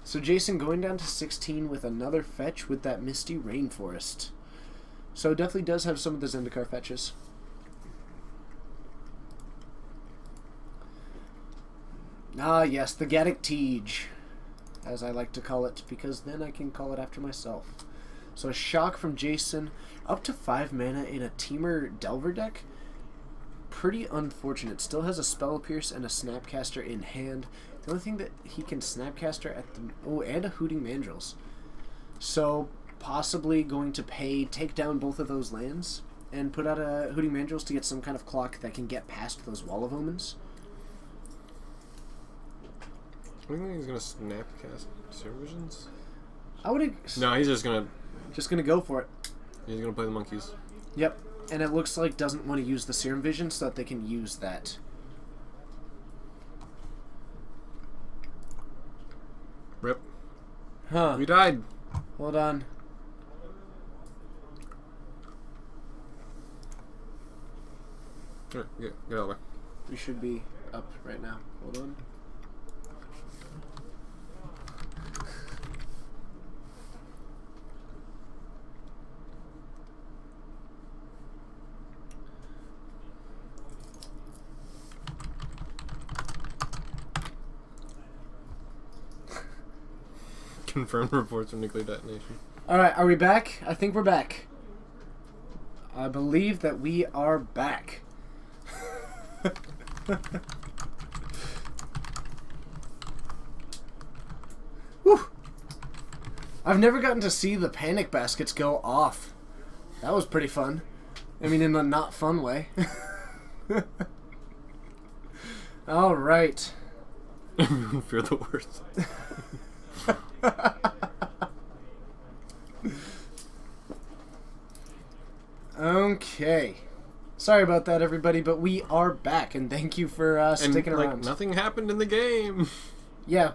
So Jason going down to 16 with another fetch with that Misty Rainforest. So definitely does have some of the Zendikar fetches. Ah, yes, the Gaddock Teej, as I like to call it, because then I can call it after myself. So a shock from Jason, up to 5 mana in a Temur Delver deck. Pretty unfortunate. Still has a Spell Pierce and a Snapcaster in hand. The only thing that he can Snapcaster at the... Oh, and a Hooting Mandrills. So possibly going to take down both of those lands and put out a Hooting Mandrills to get some kind of clock that can get past those Wall of Omens. I think he's going to Snapcast Serum Visions? No, he's just going to go for it. He's going to play the monkeys. Yep. And it looks like doesn't want to use the Serum Vision so that they can use that. Rip. Huh. We died. Hold on. Here, get over. We should be up right now. Hold on. Confirmed reports of nuclear detonation. Alright, are we back? I think we're back. I believe that we are back. Whew. I've never gotten to see the panic baskets go off. That was pretty fun. I mean, in a not fun way. Alright. Fear the worst. Okay. Sorry about that, everybody, but we are back, and thank you for sticking around. Nothing happened in the game. Yeah,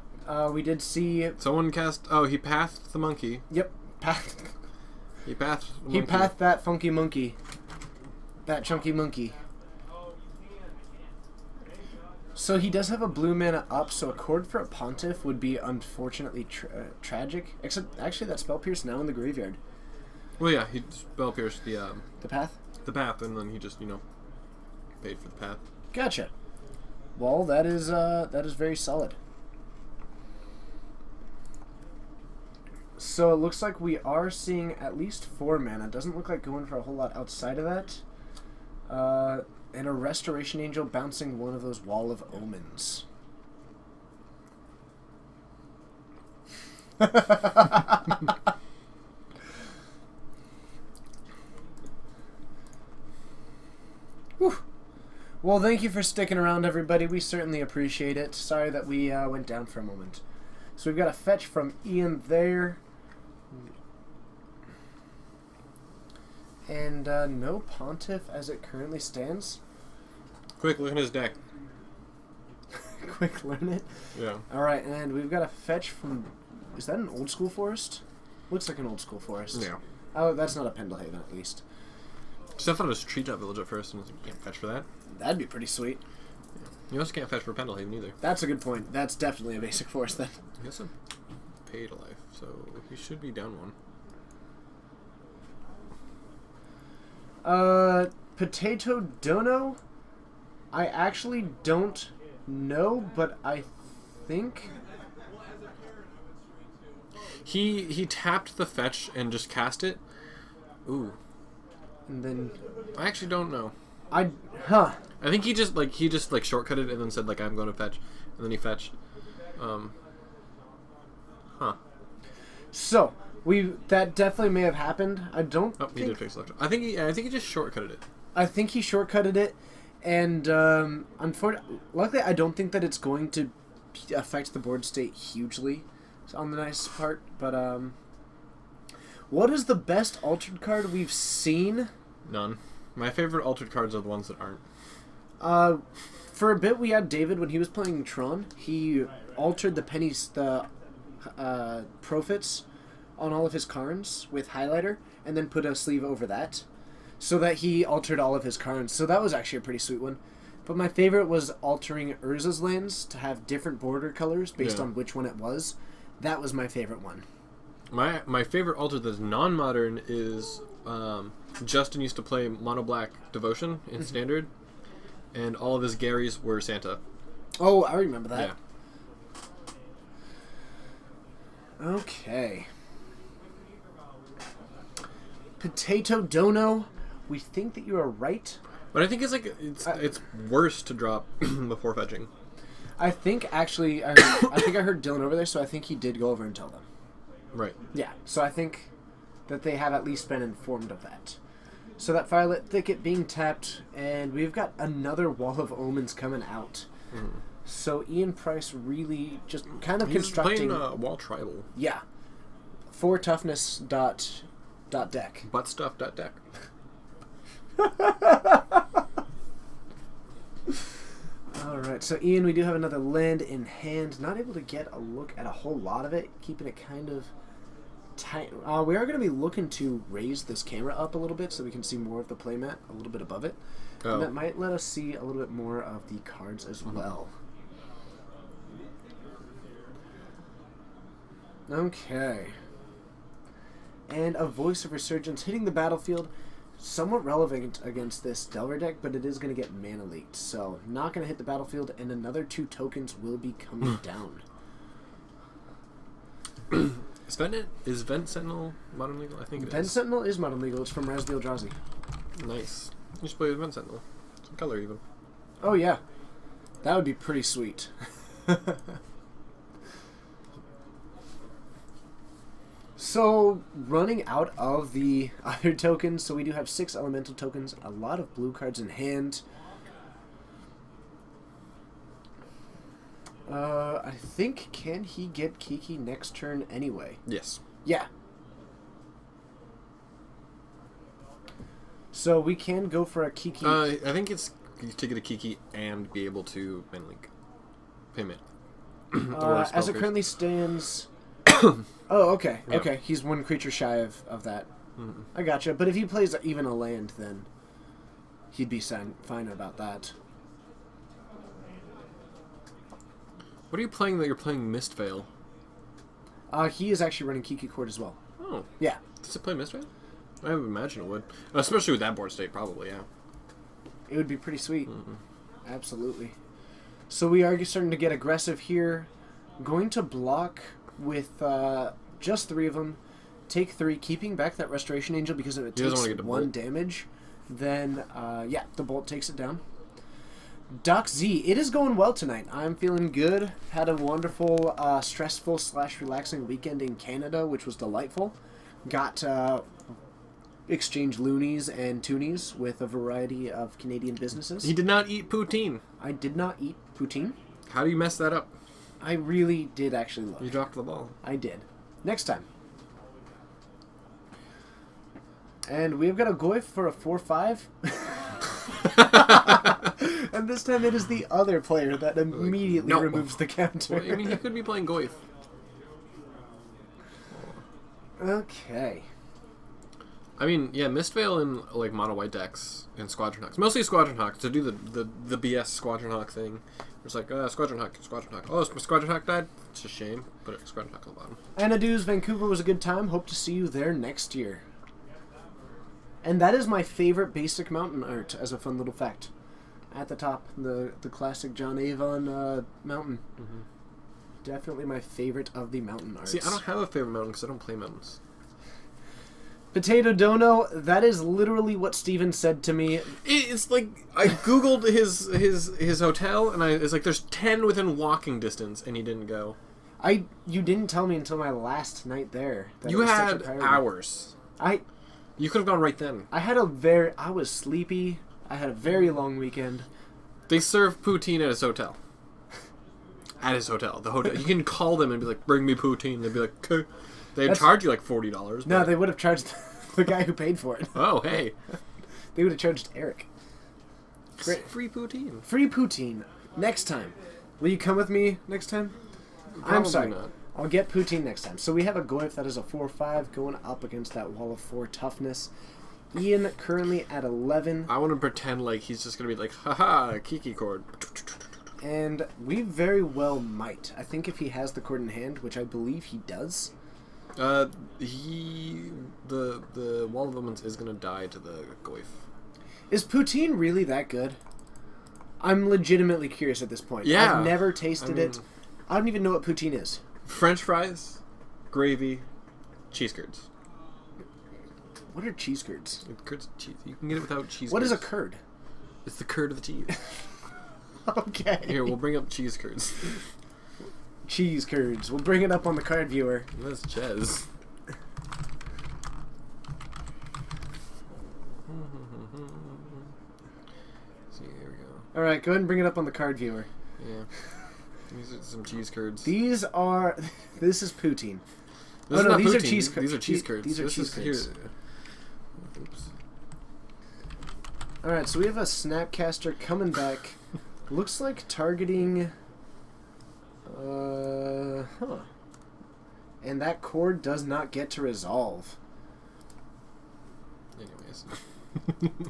we did see... Someone cast... Oh, he pathed the monkey. Yep. He pathed the He monkey. pathed that funky monkey. That chunky monkey. So he does have a blue mana up, so a Chord for a Pontiff would be unfortunately tragic. Except, actually, that Spell Pierce now in the graveyard. Well, yeah, he spell pierced the path? the path, and then he just, paid for the path. Gotcha. Well, that is very solid. So it looks like we are seeing at least 4 mana. Doesn't look like going for a whole lot outside of that. And a Restoration Angel bouncing one of those Wall of Omens. Whew. Well, thank you for sticking around, everybody. We certainly appreciate it. Sorry that we went down for a moment. So we've got a fetch from Ian there. And no Pontiff as it currently stands. Quick, look at his deck. Quick, learn it. Yeah. Alright, and we've got a fetch from... Is that an old school forest? Looks like an old school forest. Yeah. Oh, that's not a Pendlehaven, at least. So I thought it was Treetop Village at first, and you can't fetch for that. That'd be pretty sweet. You also can't fetch for Pendlehaven either. That's a good point. That's definitely a basic forest, then. He has a pay to life, so he should be down 1. Potato Dono? I actually don't know, but I think... He tapped the fetch and just cast it. Ooh. And then... I actually don't know. I think he just shortcutted and then said I'm going to fetch, and then he fetched. So that definitely may have happened. I don't. Oh, he did fix Electro. I think he just shortcutted it. I think he shortcutted it, and unfortunately, luckily, I don't think that it's going to affect the board state hugely. On the nice part, but what is the best altered card we've seen? None. My favorite altered cards are the ones that aren't. For a bit, we had David when he was playing Tron. He altered the profits on all of his Karns with highlighter, and then put a sleeve over that, so that he altered all of his Karns. So that was actually a pretty sweet one. But my favorite was altering Urza's lands to have different border colors based on which one it was. That was my favorite one. My favorite altar that's non-modern is Justin used to play Mono Black Devotion in Standard, and all of his Garys were Santa. Oh, I remember that. Yeah. Okay. Potato Dono, we think that you are right. But I think it's worse to drop before fetching. I think actually, I think I heard Dylan over there, so I think he did go over and tell them. Right. Yeah, so I think that they have at least been informed of that. So that Violet Thicket being tapped, and we've got another Wall of Omens coming out. Mm. So Ian Price really just kind of He's constructing... playing Wall Tribal. Yeah. 4 toughness dot deck. Butt stuff dot deck. All Alright, so Ian, we do have another land in hand. Not able to get a look at a whole lot of it. Keeping it kind of tight. We are going to be looking to raise this camera up a little bit so we can see more of the playmat a little bit above it. Oh. And that might let us see a little bit more of the cards as well. Okay. And a Voice of Resurgence hitting the battlefield. Somewhat relevant against this Delver deck, but it is going to get mana leaked. So, not going to hit the battlefield, and another 2 tokens will be coming down. Is Vent Sentinel modern legal? I think it is. Vent Sentinel is modern legal. It's from the Eldrazi. Nice. You should play with Vent Sentinel. Some color, even. Oh, yeah. That would be pretty sweet. So, running out of the other tokens, so we do have 6 elemental tokens, a lot of blue cards in hand. I think, can he get Kiki next turn anyway? Yes. Yeah. So we can go for a Kiki. I think it's to get a Kiki and be able to link payment. As it currently stands... Oh, okay. Yeah. Okay, he's 1 creature shy of that. Mm-hmm. I gotcha. But if he plays even a land, then he'd be fine about that. What are you playing that you're playing Mistveil? He is actually running Kiki Court as well. Oh. Yeah. Does it play Mistveil? I would imagine it would. Especially with that board state, probably, yeah. It would be pretty sweet. Mm-hmm. Absolutely. So we are starting to get aggressive here. Going to block with just 3 of them. Take 3, keeping back that Restoration Angel because if it takes 1 damage, then, yeah, the Bolt takes it down. Doc Z, it is going well tonight. I'm feeling good. Had a wonderful, stressful / relaxing weekend in Canada, which was delightful. Got exchanged loonies and toonies with a variety of Canadian businesses. He did not eat poutine. I did not eat poutine. How do you mess that up? I really did actually look. You dropped the ball. I did. Next time. And we've got a Goyf for a 4/5. And this time it is the other player that immediately removes the counter. Well, I mean, he could be playing Goyf. Okay. I mean, yeah, Mistveil in like mono white decks and Squadron Hawks. Mostly Squadron Hawks to do the BS Squadron Hawk thing. It's like, Squadron Hawk. Oh, Squadron Hawk died? It's a shame. Put it Squadron Hawk on the bottom. Anadu's Vancouver was a good time. Hope to see you there next year. And that is my favorite basic mountain art, as a fun little fact. At the top, the classic John Avon mountain. Mm-hmm. Definitely my favorite of the mountain arts. See, I don't have a favorite mountain because I don't play mountains. Potato Dono, that is literally what Steven said to me. It's like, I googled his hotel, and it's like, there's 10 within walking distance, and he didn't go. You didn't tell me until my last night there. You had hours. You could have gone right then. I was sleepy. I had a very long weekend. They serve poutine at his hotel. At his hotel. The hotel. You can call them and be like, bring me poutine. They'd be like, okay. They'd charge you like $40. No, they would have charged the guy who paid for it. Oh, hey. They would have charged Eric. Great. Free poutine. Free poutine. Next time. Will you come with me next time? Probably I'm sorry. Not. I'll get poutine next time. So we have a Goyf that is a 4/5 going up against that wall of 4 toughness. Ian currently at 11. I want to pretend like he's just going to be like, haha, Kiki chord. And we very well might. I think if he has the chord in hand, which I believe he does. The Wall of Elements is going to die to the Goyf. Is poutine really that good? I'm legitimately curious at this point. Yeah. I've never tasted it. I don't even know what poutine is. French fries, gravy, cheese curds. What are cheese curds? Curds, cheese. You can get it without cheese. What curds. is a curd? It's the curd of the cheese. Okay. Here, we'll bring up cheese curds. Cheese curds. We'll bring it up on the card viewer. That's Ches. See, here we go. Alright, go ahead and bring it up on the card viewer. Yeah. These are some cheese curds. This is poutine. These are cheese curds. These are cheese curds. These are cheese curds. Oops. Alright, so we have a Snapcaster coming back Looks like targeting... And that chord does not get to resolve.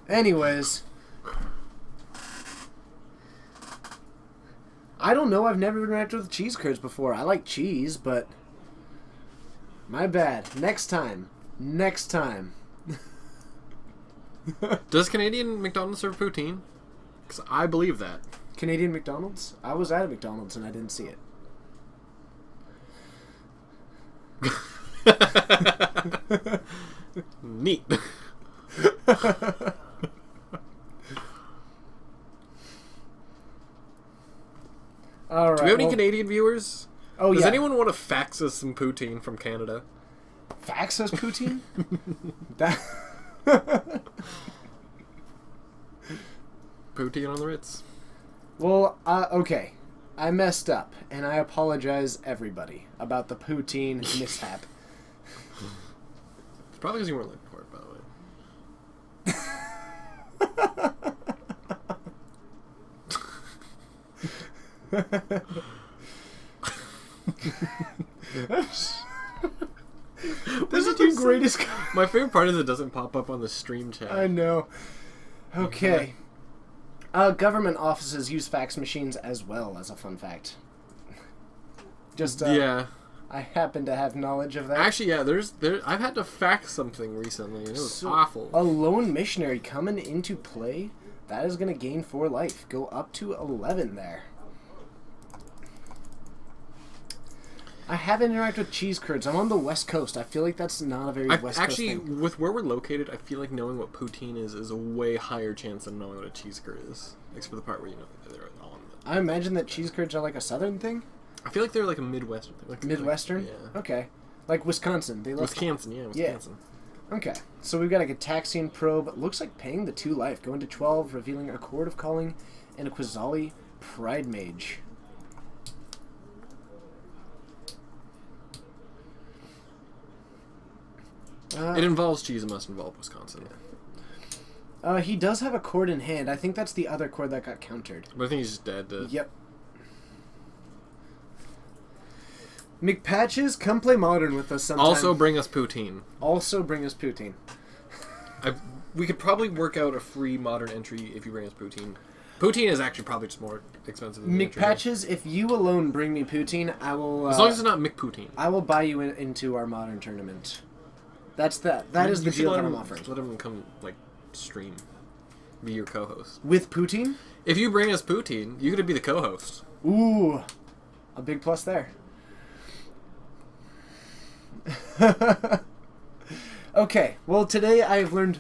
Anyways. I don't know. I've never interacted with cheese curds before. I like cheese, but... My bad. Next time. Next time. Does Canadian McDonald's serve poutine? Because I believe that. Canadian McDonald's? I was at a McDonald's and I didn't see it. Neat. All right. Do we have any Canadian viewers? Oh, Does yeah. anyone want to fax us some poutine from Canada? Fax us poutine? That... Poutine on the Ritz? Well, okay. I messed up, and I apologize, everybody, about the poutine mishap. It's probably because you weren't looking for it, by the way. This is your greatest... My favorite part is it doesn't pop up on the stream chat. I know. Okay. Government offices use fax machines as well, as a fun fact. Just, yeah. I happen to have knowledge of that. Actually, yeah, I've had to fax something recently, and it was awful. A lone missionary coming into play, that is going to gain 4 life. Go up to 11 there. I haven't interacted with cheese curds. I'm on the West Coast. I feel like that's not a very West Coast actually, thing. with where we're located, I feel like knowing what poutine is a way higher chance than knowing what a cheese curd is. Except for the part where you know they're on the... I imagine that cheese curds are like a southern thing? I feel like they're like a Midwestern thing. Like, Midwestern? Yeah. Okay. Like Wisconsin. They love Wisconsin, yeah, Wisconsin. Yeah. Okay. So we've got like a Taxian probe. Looks like paying the 2 life. Going to 12, revealing a Chord of Calling and a Quizali Pride Mage. It involves cheese. It must involve Wisconsin. He does have a chord in hand. I think that's the other chord that got countered. But I think he's just dead. Yep. McPatches, come play Modern with us sometime. Also bring us poutine. Also bring us poutine. We could probably work out a free Modern entry if you bring us poutine. Poutine is actually probably just more expensive than the entry. McPatches, if you alone bring me poutine, I will... as long as it's not McPoutine. I will buy you into our Modern tournament. That's that. That is the deal that I'm offering. Let him come, like, stream. Be your co-host. With poutine? If you bring us poutine, you get to be the co-host. Ooh. A big plus there. Okay, well today I've learned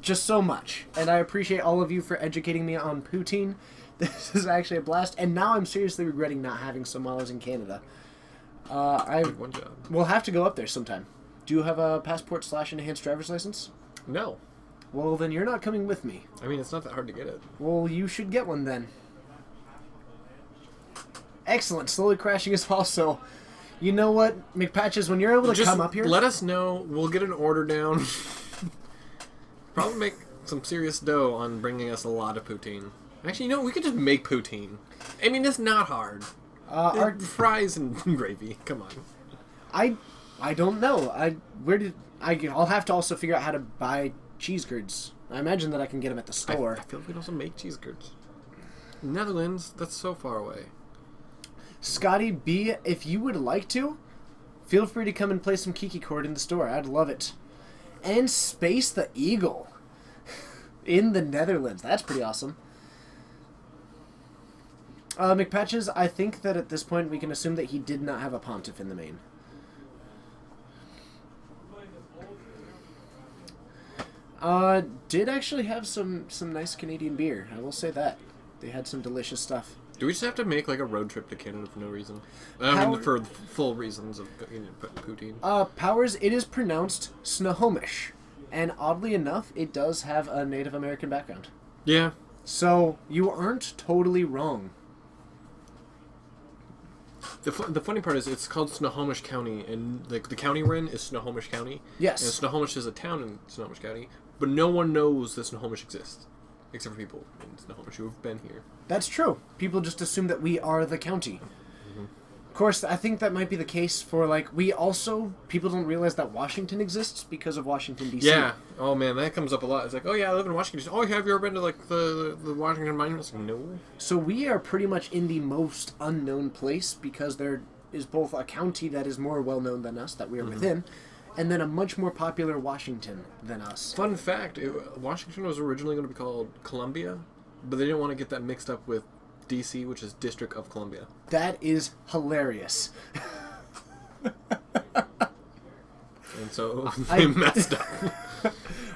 just so much, and I appreciate all of you for educating me on poutine. This is actually a blast, and now I'm seriously regretting not having some while I was in Canada. One job. We'll have to go up there sometime. Do you have a passport / enhanced driver's license? No. Well, then you're not coming with me. I mean, it's not that hard to get it. Well, you should get one then. Excellent. Slowly crashing is also... You know what, McPatches, when you're able to Just come up here... let us know. We'll get an order down. Probably make some serious dough on bringing us a lot of poutine. Actually, you know, we could just make poutine. I mean, it's not hard. Our fries and gravy. Come on. I don't know. I'll have to also figure out how to buy cheese curds. I imagine that I can get them at the store. I feel like we can also make cheese curds. Netherlands, that's so far away. Scotty B, if you would like to, feel free to come and play some Kiki chord in the store. I'd love it. And Space the Eagle in the Netherlands. That's pretty awesome. McPatches, I think that at this point we can assume that he did not have a Pontiff in the main. Did actually have some nice Canadian beer. I will say that. They had some delicious stuff. Do we just have to make like a road trip to Canada for no reason? For full reasons of poutine. Powers, it is pronounced Snohomish. And oddly enough, it does have a Native American background. Yeah. So, you aren't totally wrong. The funny part is it's called Snohomish County, and the county we're in is Snohomish County. Yes. And Snohomish is a town in Snohomish County, but no one knows that Snohomish exists. except for people in Snohomish who have been here. That's true. People just assume that we are the county. Of course, I think that might be the case for, like, people don't realize that Washington exists because of Washington, D.C. Yeah. Oh, man, that comes up a lot. It's like, oh, yeah, I live in Washington. Oh, have you ever been to, like, the Washington Monument? Like, no. So we are pretty much in the most unknown place because there is both a county that is more well-known than us, that we are within, and then a much more popular Washington than us. Fun fact, Washington was originally going to be called Columbia, but they didn't want to get that mixed up with D.C., which is District of Columbia. That is hilarious. And so they messed up.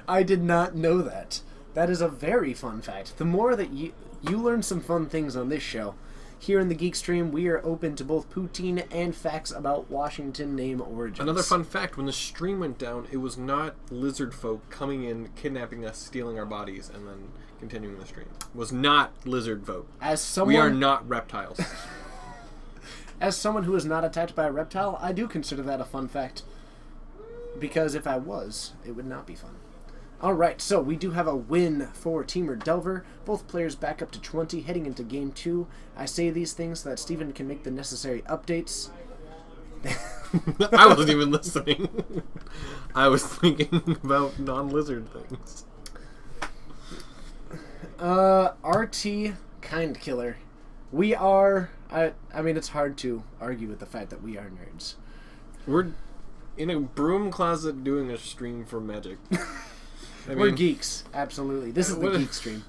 I did not know that. That is a very fun fact. The more that you learn some fun things on this show. Here in the Geek Stream, we are open to both poutine and facts about Washington name origins. Another fun fact, when the stream went down, it was not lizard folk coming in, kidnapping us, stealing our bodies, and then continuing the stream. It was not lizard folk. We are not reptiles. As someone who is not attacked by a reptile, I do consider that a fun fact. Because if I was, it would not be fun. Alright, so we do have a win for Temur Delver. Both players back up to 20 heading into Game 2. I say these things so that Steven can make the necessary updates. I wasn't even listening. I was thinking about non-lizard things. RT Kind Killer. We are... I mean, it's hard to argue with the fact that we are nerds. We're in a broom closet doing a stream for Magic. We're geeks, absolutely. This is the Geek Stream.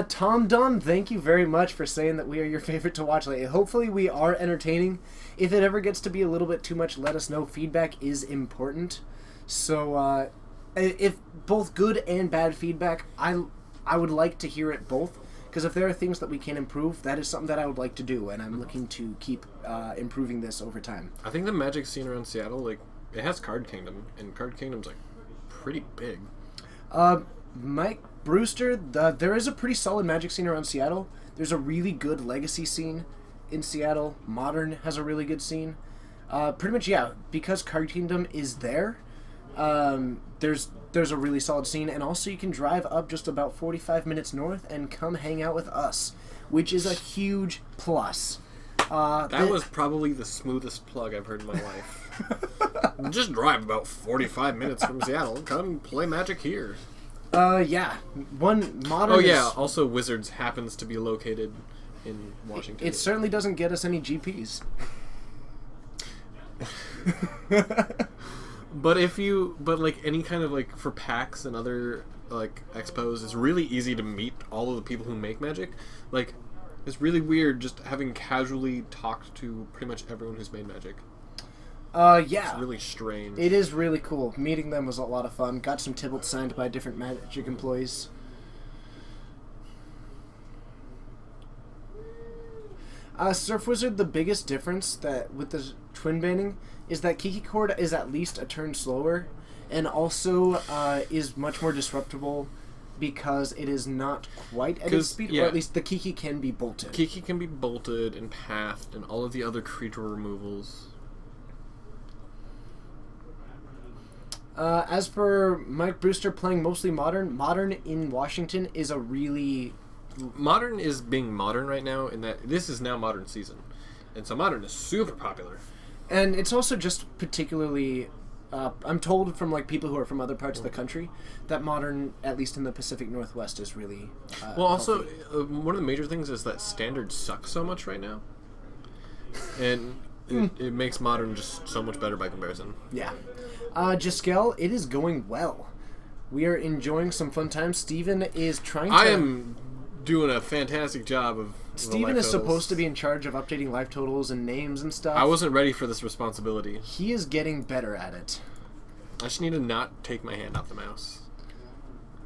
Tom Don, thank you very much for saying that we are your favorite to watch lately. Hopefully we are entertaining. If it ever gets to be a little bit too much, let us know. Feedback is important. So, if both good and bad feedback, I would like to hear it both. Because if there are things that we can improve, that is something that I would like to do, and I'm looking to keep improving this over time. I think the Magic scene around Seattle, like, it has Card Kingdom, and Card Kingdom's, like, pretty big. Mike Brewster, there is a pretty solid Magic scene around Seattle. There's a really good Legacy scene in Seattle. Modern has a really good scene. Pretty much, yeah, because Card Kingdom is there, there's a really solid scene, and also you can drive up just about 45 minutes north and come hang out with us, which is a huge plus. That was probably the smoothest plug I've heard in my life. Just drive about 45 minutes from Seattle. Come play Magic here. Yeah. One Modern. Oh yeah. Also, Wizards happens to be located in Washington. It certainly doesn't get us any GPs. But like any kind of like for PAX and other like expos, it's really easy to meet all of the people who make Magic. Like, it's really weird just having casually talked to pretty much everyone who's made Magic. Yeah. It's really strange. It is really cool. Meeting them was a lot of fun. Got some Tybalts signed by different Magic employees. Surf Wizard, the biggest difference that with the twin banning is that Kiki Cord is at least a turn slower, and also is much more disruptible because it is not quite at its speed, or at least the Kiki can be bolted. Kiki can be bolted and pathed, and all of the other creature removals. As for Mike Brewster playing mostly Modern, Modern in Washington is a really... Modern is being modern right now in that this is now Modern season. And so Modern is super popular. And it's also just particularly... I'm told from like people who are from other parts of the country that Modern, at least in the Pacific Northwest, is really well, also, one of the major things is that Standard sucks so much right now. And it makes Modern just so much better by comparison. Yeah. Jiskel, it is going well. We are enjoying some fun times. Steven is trying to... I am doing a fantastic job of Steven is supposed to be in charge of updating life totals and names and stuff. I wasn't ready for this responsibility. He is getting better at it. I just need to not take my hand off the mouse.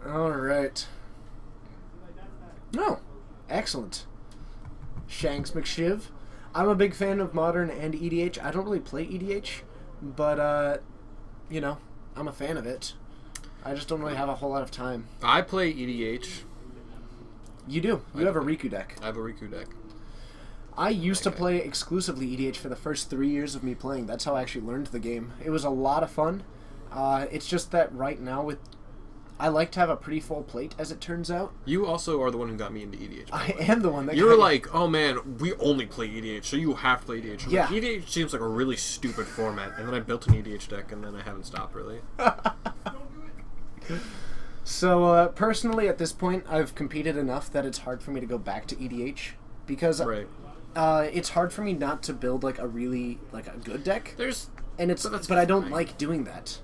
Alright. Oh, excellent. Shanks McShiv. I'm a big fan of Modern and EDH. I don't really play EDH, but, you know, I'm a fan of it. I just don't really have a whole lot of time. I play EDH. You do. You have a Riku deck. I have a Riku deck. I used to play exclusively EDH for the first 3 years of me playing. That's how I actually learned the game. It was a lot of fun. It's just that right now with I like to have a pretty full plate, as it turns out. You also are the one who got me into EDH. I am the one that You were like, oh man, we only play EDH, so you have to play EDH. I'm Yeah. like, EDH seems like a really stupid format, and then I built an EDH deck, and then I haven't stopped, really. So, personally, at this point, I've competed enough that it's hard for me to go back to EDH. Because Right. it's hard for me not to build, like, a really, like, a good deck. But I don't fine. like doing that.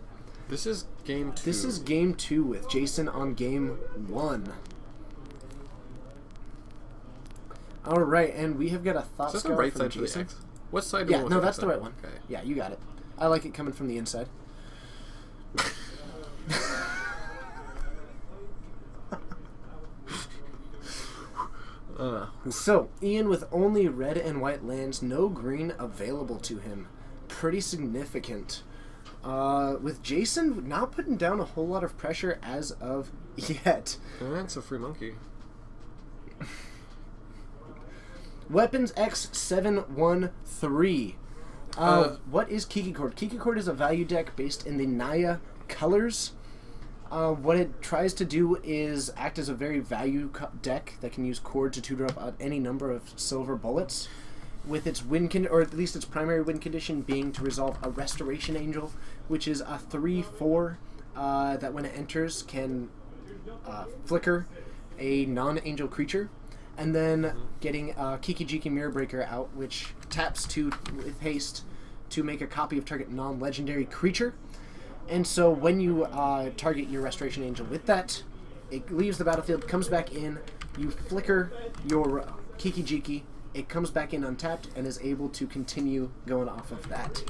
This is game 2. This is game 2 with Jason on game 1. Alright, and we have got a Thought Is that the Scar right from side for the Jason. X? What side do you Yeah, want no, with the that's X the right side? one. Okay. Yeah, you got it. I like it coming from the inside. So, Ian with only red and white lands, no green available to him. Pretty significant. With Jason not putting down a whole lot of pressure as of yet. That's a free monkey. Weapons X713. What is Kiki Cord? Kiki Cord is a value deck based in the Naya colors. What it tries to do is act as a very value deck that can use Cord to tutor up any number of silver bullets, with its or at least its primary win condition being to resolve a Restoration Angel, which is a 3/4 that when it enters can flicker a non-angel creature, and then getting Kiki Jiki Mirror Breaker out, which taps with haste to make a copy of target non-legendary creature. And so when you target your Restoration Angel with that, it leaves the battlefield, comes back in, you flicker your Kiki Jiki, it comes back in untapped, and is able to continue going off of that.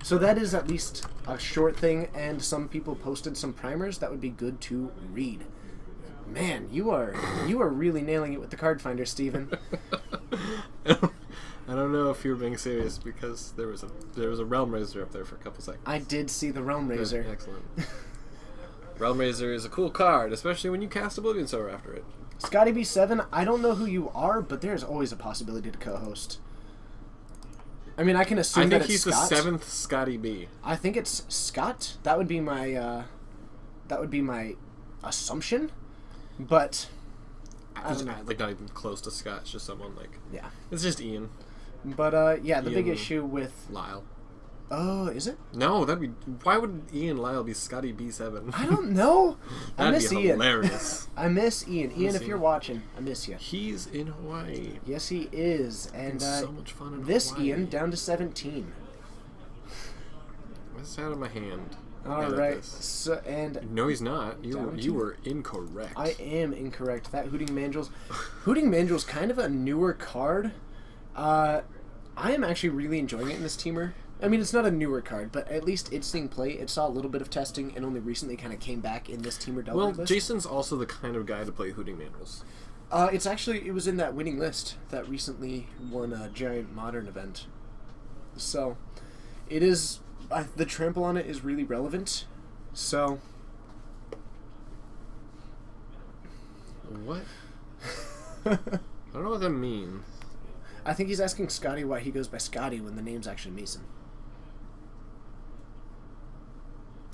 So that is at least a short thing, and some people posted some primers that would be good to read. Man, you are really nailing it with the card finder, Steven. I don't know if you were being serious because there was a Realm Raiser up there for a couple seconds. I did see the Realm Raiser. Good, excellent. Realm Raiser is a cool card, especially when you cast Oblivion Sower after it. Scotty B7, I don't know who you are, but there's always a possibility to co-host. I mean, I can assume that it's Scott. I think he's the 7th Scotty B. I think it's Scott. That would be my assumption, but I don't know. Like not even close to Scott. It's just someone like Yeah. It's just Ian. But yeah, the big Ian issue with Lyle. Oh, is it? No, that'd be. Why would Ian Lyle be Scotty B7? I don't know. I That'd miss be Ian. hilarious. I miss Ian. Ian, if Ian. you're watching, I miss you. He's in Hawaii. Yes, he is. And so much fun in this Hawaii. Ian down to 17. That's out of my hand. All Edit right. this. So and No, he's not. Down You to- were incorrect. I am incorrect. That Hooting Mandral's kind of a newer card. I am actually really enjoying it in this teamer. I mean, it's not a newer card, but at least it's seeing play. It saw a little bit of testing and only recently kind of came back in this teamer double Well, list. Jason's also the kind of guy to play Hooting Mandrels. It was in that winning list that recently won a giant modern event. So, it is, the trample on it is really relevant. So, What? I don't know what that means. I think he's asking Scotty why he goes by Scotty when the name's actually Mason.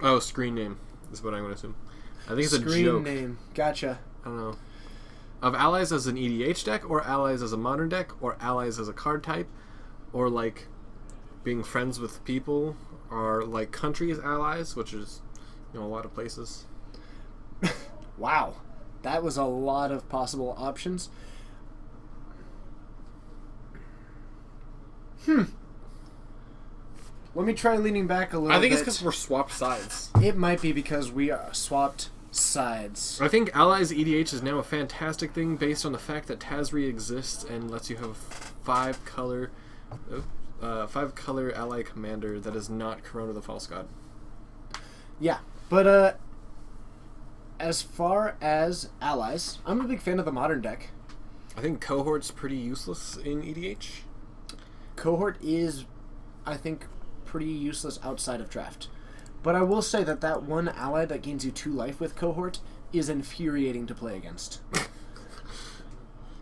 Oh, screen name is what I'm going to assume. I think it's a Screen joke. name. Gotcha. I don't know. Of allies as an EDH deck, or allies as a modern deck, or allies as a card type, or like being friends with people, or like countries allies, which is, a lot of places. Wow. That was a lot of possible options. Let me try leaning back a little bit. I think it's because we're swapped sides. It might be because we are swapped sides. I think Allies EDH is now a fantastic thing based on the fact that Tazri exists and lets you have a 5-color ally commander that is not Corona the False God. Yeah, but as far as allies, I'm a big fan of the modern deck. I think Cohort's pretty useless in EDH. Cohort is, I think, pretty useless outside of draft. But I will say that one ally that gains you 2 life with Cohort is infuriating to play against.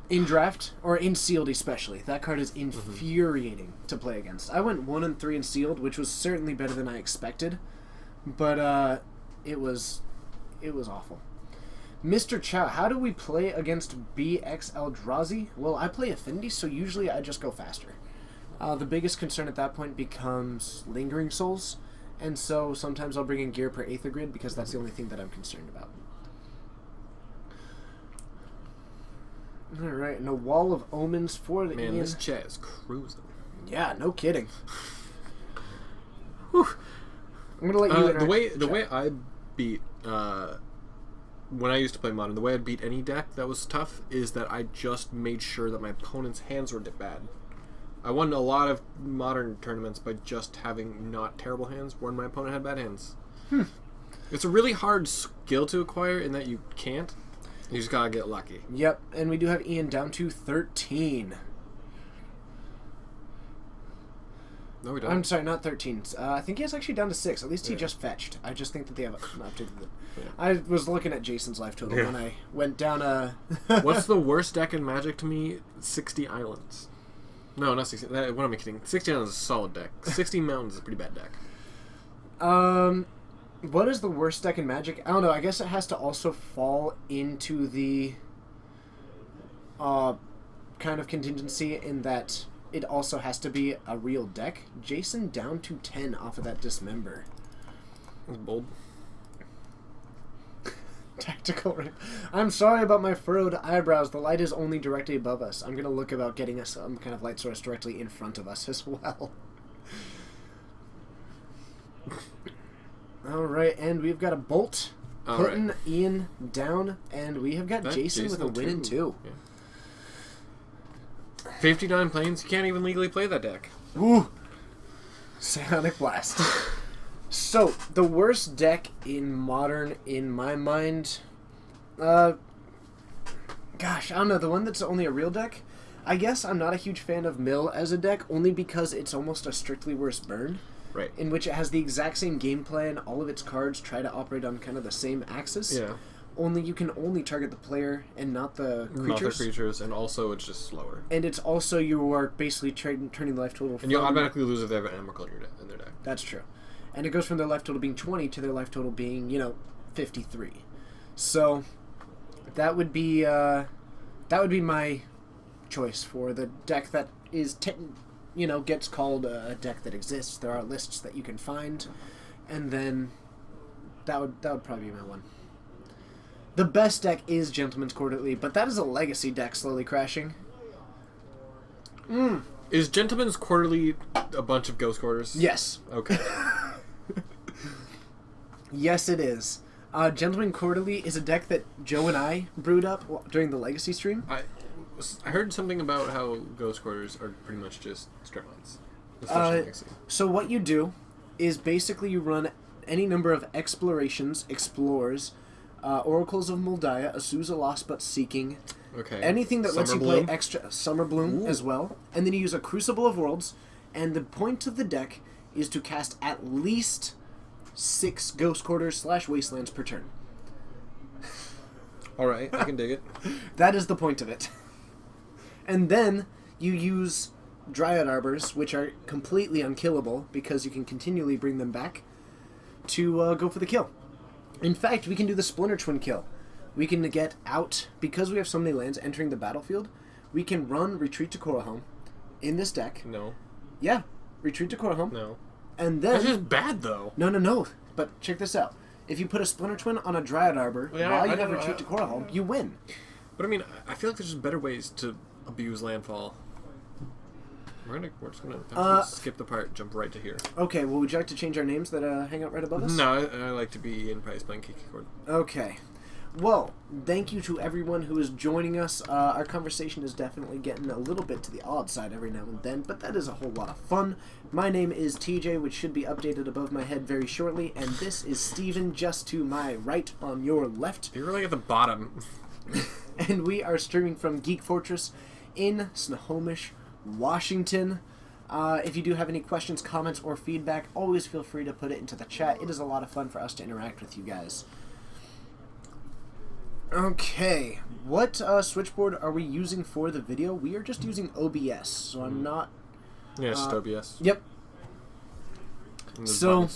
In draft, or in sealed especially, that card is infuriating to play against. I went 1-3 in sealed, which was certainly better than I expected, but it was awful. Mr. Chow, how do we play against BX Eldrazi? Well, I play Affinity, so usually I just go faster. The biggest concern at that point becomes Lingering Souls, and so sometimes I'll bring in gear per Aether Grid because that's the only thing that I'm concerned about. Alright, and a Wall of Omens for the Man, Ian. this chat is cruising. Yeah, no kidding. Whew. I'm gonna let you interact. The way I beat when I used to play Modern, the way I'd beat any deck that was tough is that I just made sure that my opponent's hands were bad. I won a lot of Modern tournaments by just having not terrible hands when my opponent had bad hands. It's a really hard skill to acquire in that you can't. You just gotta get lucky. Yep, and we do have Ian down to 13. No, we don't. I'm sorry, not 13. I think he is actually down to 6. At least he just fetched. I just think that they have updated it. Yeah. I was looking at Jason's life total when I went down a... What's the worst deck in Magic to me? 60 Islands. No, not 60. What am I kidding? 60 Islands is a solid deck. 60 Mountains is a pretty bad deck. What is the worst deck in Magic? I don't know. I guess it has to also fall into the kind of contingency in that it also has to be a real deck. Jason down to 10 off of that Dismember. That's bold. Tactical. I'm sorry about my furrowed eyebrows. The light is only directly above us. I'm going to look about getting us some kind of light source directly in front of us as well. Alright, and we've got a Bolt putting Ian down, and we have got Jason with a win in 2. Yeah. 59 planes, you can't even legally play that deck. Ooh! Psionic Blast. So, the worst deck in Modern, in my mind, gosh, I don't know, the one that's only a real deck? I guess I'm not a huge fan of Mill as a deck, only because it's almost a strictly worse burn. Right. In which it has the exact same game plan, all of its cards try to operate on kind of the same axis. Yeah. Only you can only target the player and not the creatures. Not the creatures, and also it's just slower. And it's also you are basically turning the life total. And you automatically lose if they have an Emrakul in their deck. That's true. And it goes from their life total being 20 to their life total being, 53. So that would be my choice for the deck that is gets called a deck that exists. There are lists that you can find, and then that would probably be my one. The best deck is Gentleman's Quarterly, but that is a legacy deck slowly crashing. Is Gentleman's Quarterly a bunch of Ghost Quarters? Yes. Okay. Yes, it is. Gentleman Quarterly is a deck that Joe and I brewed up during the Legacy stream. I heard something about how Ghost Quarters are pretty much just strip mines. So what you do is basically you run any number of explorations, explores, Oracles of Moldiah, Azusa Lost But Seeking, anything that lets you play extra Summer Bloom as well, and then you use a Crucible of Worlds, and the point of the deck is to cast at least 6 Ghost Quarters / Wastelands per turn. Alright, I can dig it. That is the point of it. And then you use Dryad Arbors, which are completely unkillable because you can continually bring them back to go for the kill. In fact, we can do the Splinter Twin kill. We can get out, because we have so many lands entering the battlefield, we can run Retreat to Korahome in this deck. No. Yeah, Retreat to Korahome. No. And then... That's just bad, though. No. But check this out. If you put a Splinter Twin on a Dryad Arbor while you have Retreat to Korahome, you win. But I mean, I feel like there's just better ways to abuse landfall. We're just gonna skip the part, jump right to here. Okay, well, would you like to change our names that hang out right above us? No, I like to be in Price playing Kiki Cord. Okay. Well, thank you to everyone who is joining us. Our conversation is definitely getting a little bit to the odd side every now and then, but that is a whole lot of fun. My name is TJ, which should be updated above my head very shortly, and this is Steven, just to my right on your left. You're really at the bottom. And we are streaming from Geek Fortress in Snohomish, Washington. If you do have any questions, comments, or feedback, always feel free to put it into the chat. It is a lot of fun for us to interact with you guys. Okay, what switchboard are we using for the video? We are just using OBS, so I'm not... Yeah, it's just OBS. Yep. And So...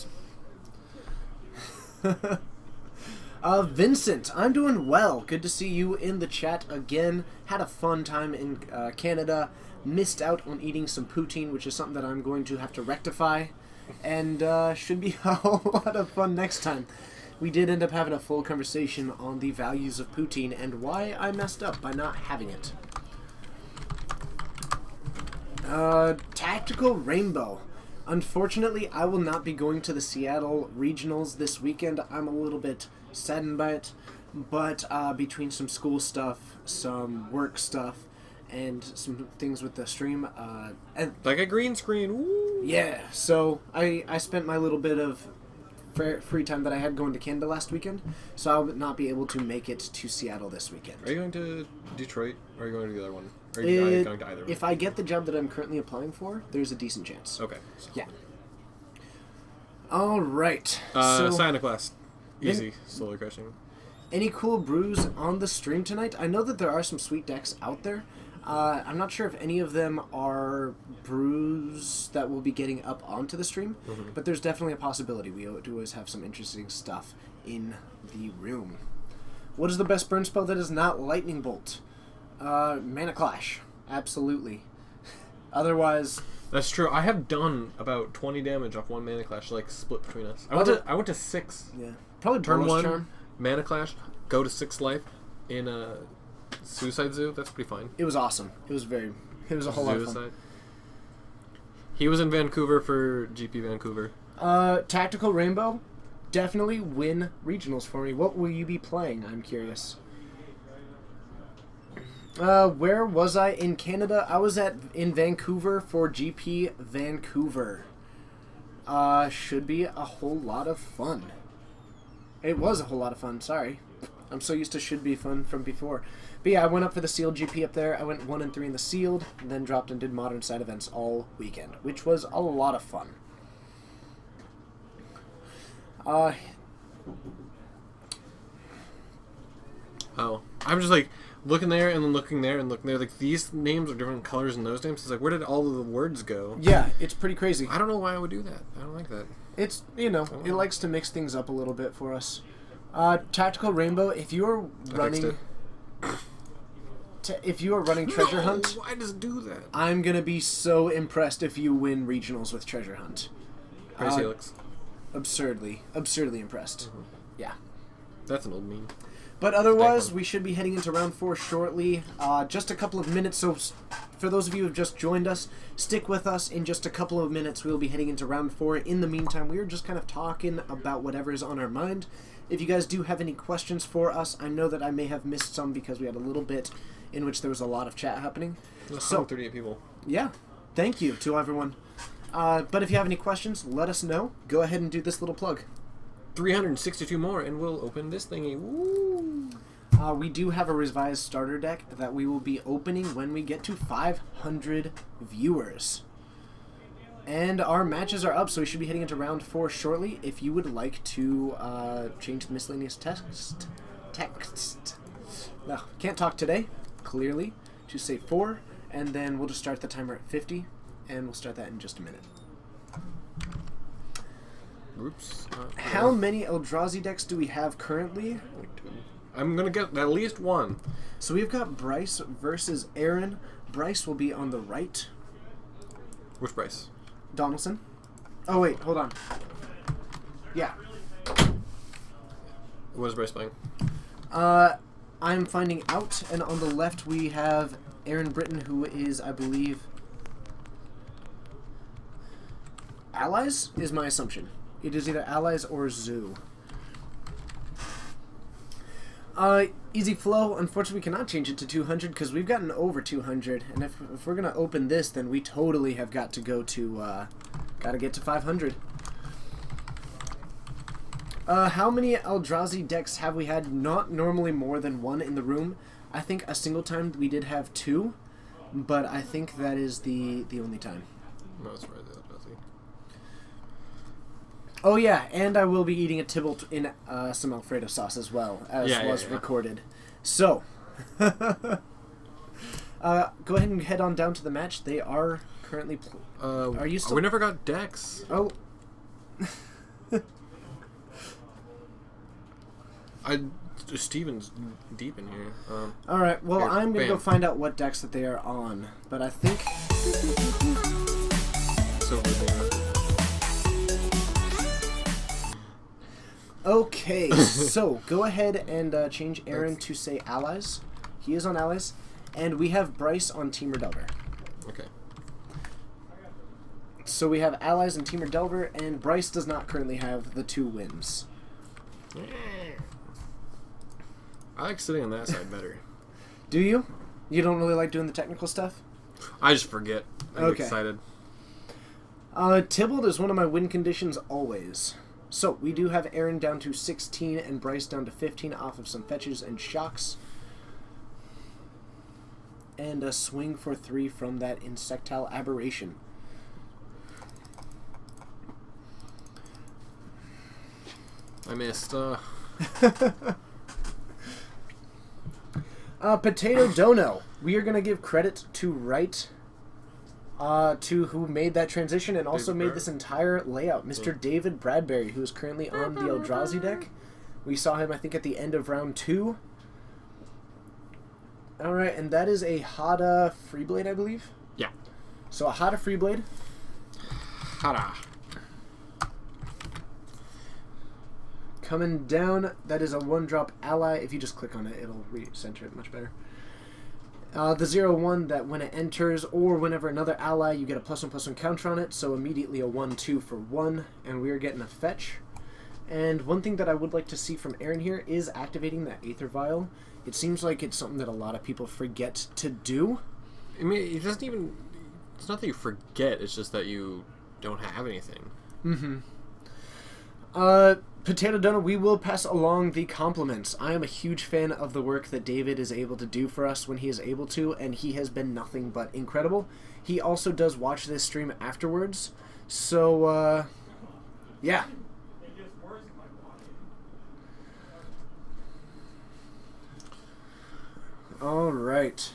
Vincent, I'm doing well. Good to see you in the chat again. Had a fun time in Canada. Missed out on eating some poutine, which is something that I'm going to have to rectify. And should be a whole lot of fun next time. We did end up having a full conversation on the values of poutine and why I messed up by not having it. Tactical Rainbow. Unfortunately, I will not be going to the Seattle Regionals this weekend. I'm a little bit saddened by it, but between some school stuff, some work stuff, and some things with the stream, and Like a green screen. Woo! yeah, so I spent my little bit of free time that I had going to Canada last weekend, so I will not be able to make it to Seattle this weekend. Are you going to Detroit, or are you going to the other one? Or are you going to either one? If I get the job that I'm currently applying for, there's a decent chance. Okay. Yeah. All right. Santa Claus. Easy. Solar crushing. Any cool brews on the stream tonight? I know that there are some sweet decks out there. I'm not sure if any of them are brews that will be getting up onto the stream, but there's definitely a possibility. We do always have some interesting stuff in the room. What is the best burn spell that is not Lightning Bolt? Mana Clash. Absolutely. Otherwise... That's true. I have done about 20 damage off one Mana Clash, like, split between us. I went to 6. Yeah. Probably Turn Bonus 1, Charm. Mana Clash, go to 6 life in a Suicide Zoo. That's pretty fine. It was awesome. It was a whole lot of fun. He was in Vancouver for GP Vancouver. Tactical Rainbow, definitely win regionals for me. What will you be playing? I'm curious. Where was I in Canada? I was in Vancouver for GP Vancouver. Should be a whole lot of fun. It was a whole lot of fun, sorry. I'm so used to should be fun from before. But yeah, I went up for the sealed GP up there. I went 1 and 3 in the sealed, and then dropped and did modern side events all weekend, which was a lot of fun. I'm just like looking there and then looking there and looking there. Like, these names are different colors than those names. It's like, where did all of the words go? Yeah, it's pretty crazy. I don't know why I would do that. I don't like that. It's, it likes to mix things up a little bit for us. Tactical Rainbow, if you are running... if you are running Treasure Hunt... Why does it do that? I'm going to be so impressed if you win regionals with Treasure Hunt. Praise Helix. Absurdly impressed. Mm-hmm. Yeah. That's an old meme. But otherwise, we should be heading into round 4 shortly. Just a couple of minutes, so for those of you who have just joined us, stick with us. In just a couple of minutes, we'll be heading into round 4. In the meantime, we are just kind of talking about whatever is on our mind. If you guys do have any questions for us, I know that I may have missed some because we had a little bit in which there was a lot of chat happening. There's So 138 people. yeah, thank you to everyone. But if you have any questions, let us know. Go ahead and do this little plug. 362 more, and we'll open this thingy. Woo! We do have a revised starter deck that we will be opening when we get to 500 viewers. And our matches are up, so we should be heading into round 4 shortly. If you would like to change the miscellaneous text. No, can't talk today, clearly, to say 4, and then we'll just start the timer at 50, and we'll start that in just a minute. Oops. How many Eldrazi decks do we have currently? I'm going to get at least one. So we've got Bryce versus Aaron. Bryce will be on the right. Which Bryce? Donaldson. Oh, wait, hold on. Yeah. What is Bryce playing? I'm finding out, and on the left we have Aaron Britton, who is, I believe, Allies, is my assumption. It is either Allies or Zoo. Easy Flow, unfortunately we cannot change it to 200 because we've gotten over 200, and if we're going to open this, then we totally have got to go to, got to get to 500. How many Eldrazi decks have we had? Not normally more than one in the room. I think a single time we did have 2, but I think that is the only time. No, that's right, Eldrazi. Oh yeah, and I will be eating a Tybalt in some Alfredo sauce as well, as was recorded. So, go ahead and head on down to the match. They are currently... are you still... We never got decks. Oh. Steven's deep in here. All right. Well, here, I'm gonna go bam. find out what decks that they are on, but I think. So Okay, so go ahead and change Aaron to say allies. He is on allies, and we have Bryce on Temur Delver. okay. So we have allies and Temur Delver, and Bryce does not currently have the 2 wins. I like sitting on that side better. Do you? You don't really like doing the technical stuff? I just forget. I get Okay. excited. Tybalt is one of my win conditions always. So we do have Aaron down to 16 and Bryce down to 15 off of some fetches and shocks. And a swing for 3 from that Insectile Aberration. I missed. Potato Dono. We are going to give credit to Wright, to who made that transition and also made this entire layout. Mr. David Bradbury, who is currently on the Eldrazi deck. We saw him, I think, at the end of round 2. Alright, and that is a Hada Freeblade, I believe? Yeah. So a Hada Freeblade. Hada. Coming down, that is a 1-drop ally. If you just click on it, it'll recenter it much better. The 0/1 that when it enters, or whenever another ally, you get a +1/+1 counter on it, so immediately a 1/2 for 1, and we are getting a fetch. And one thing that I would like to see from Aaron here is activating that Aether Vial. It seems like it's something that a lot of people forget to do. I mean, it doesn't even... It's not that you forget, it's just that you don't have anything. Mm-hmm. Potato Donut, we will pass along the compliments. I am a huge fan of the work that David is able to do for us when he is able to, and he has been nothing but incredible. He also does watch this stream afterwards, so, yeah. Alright.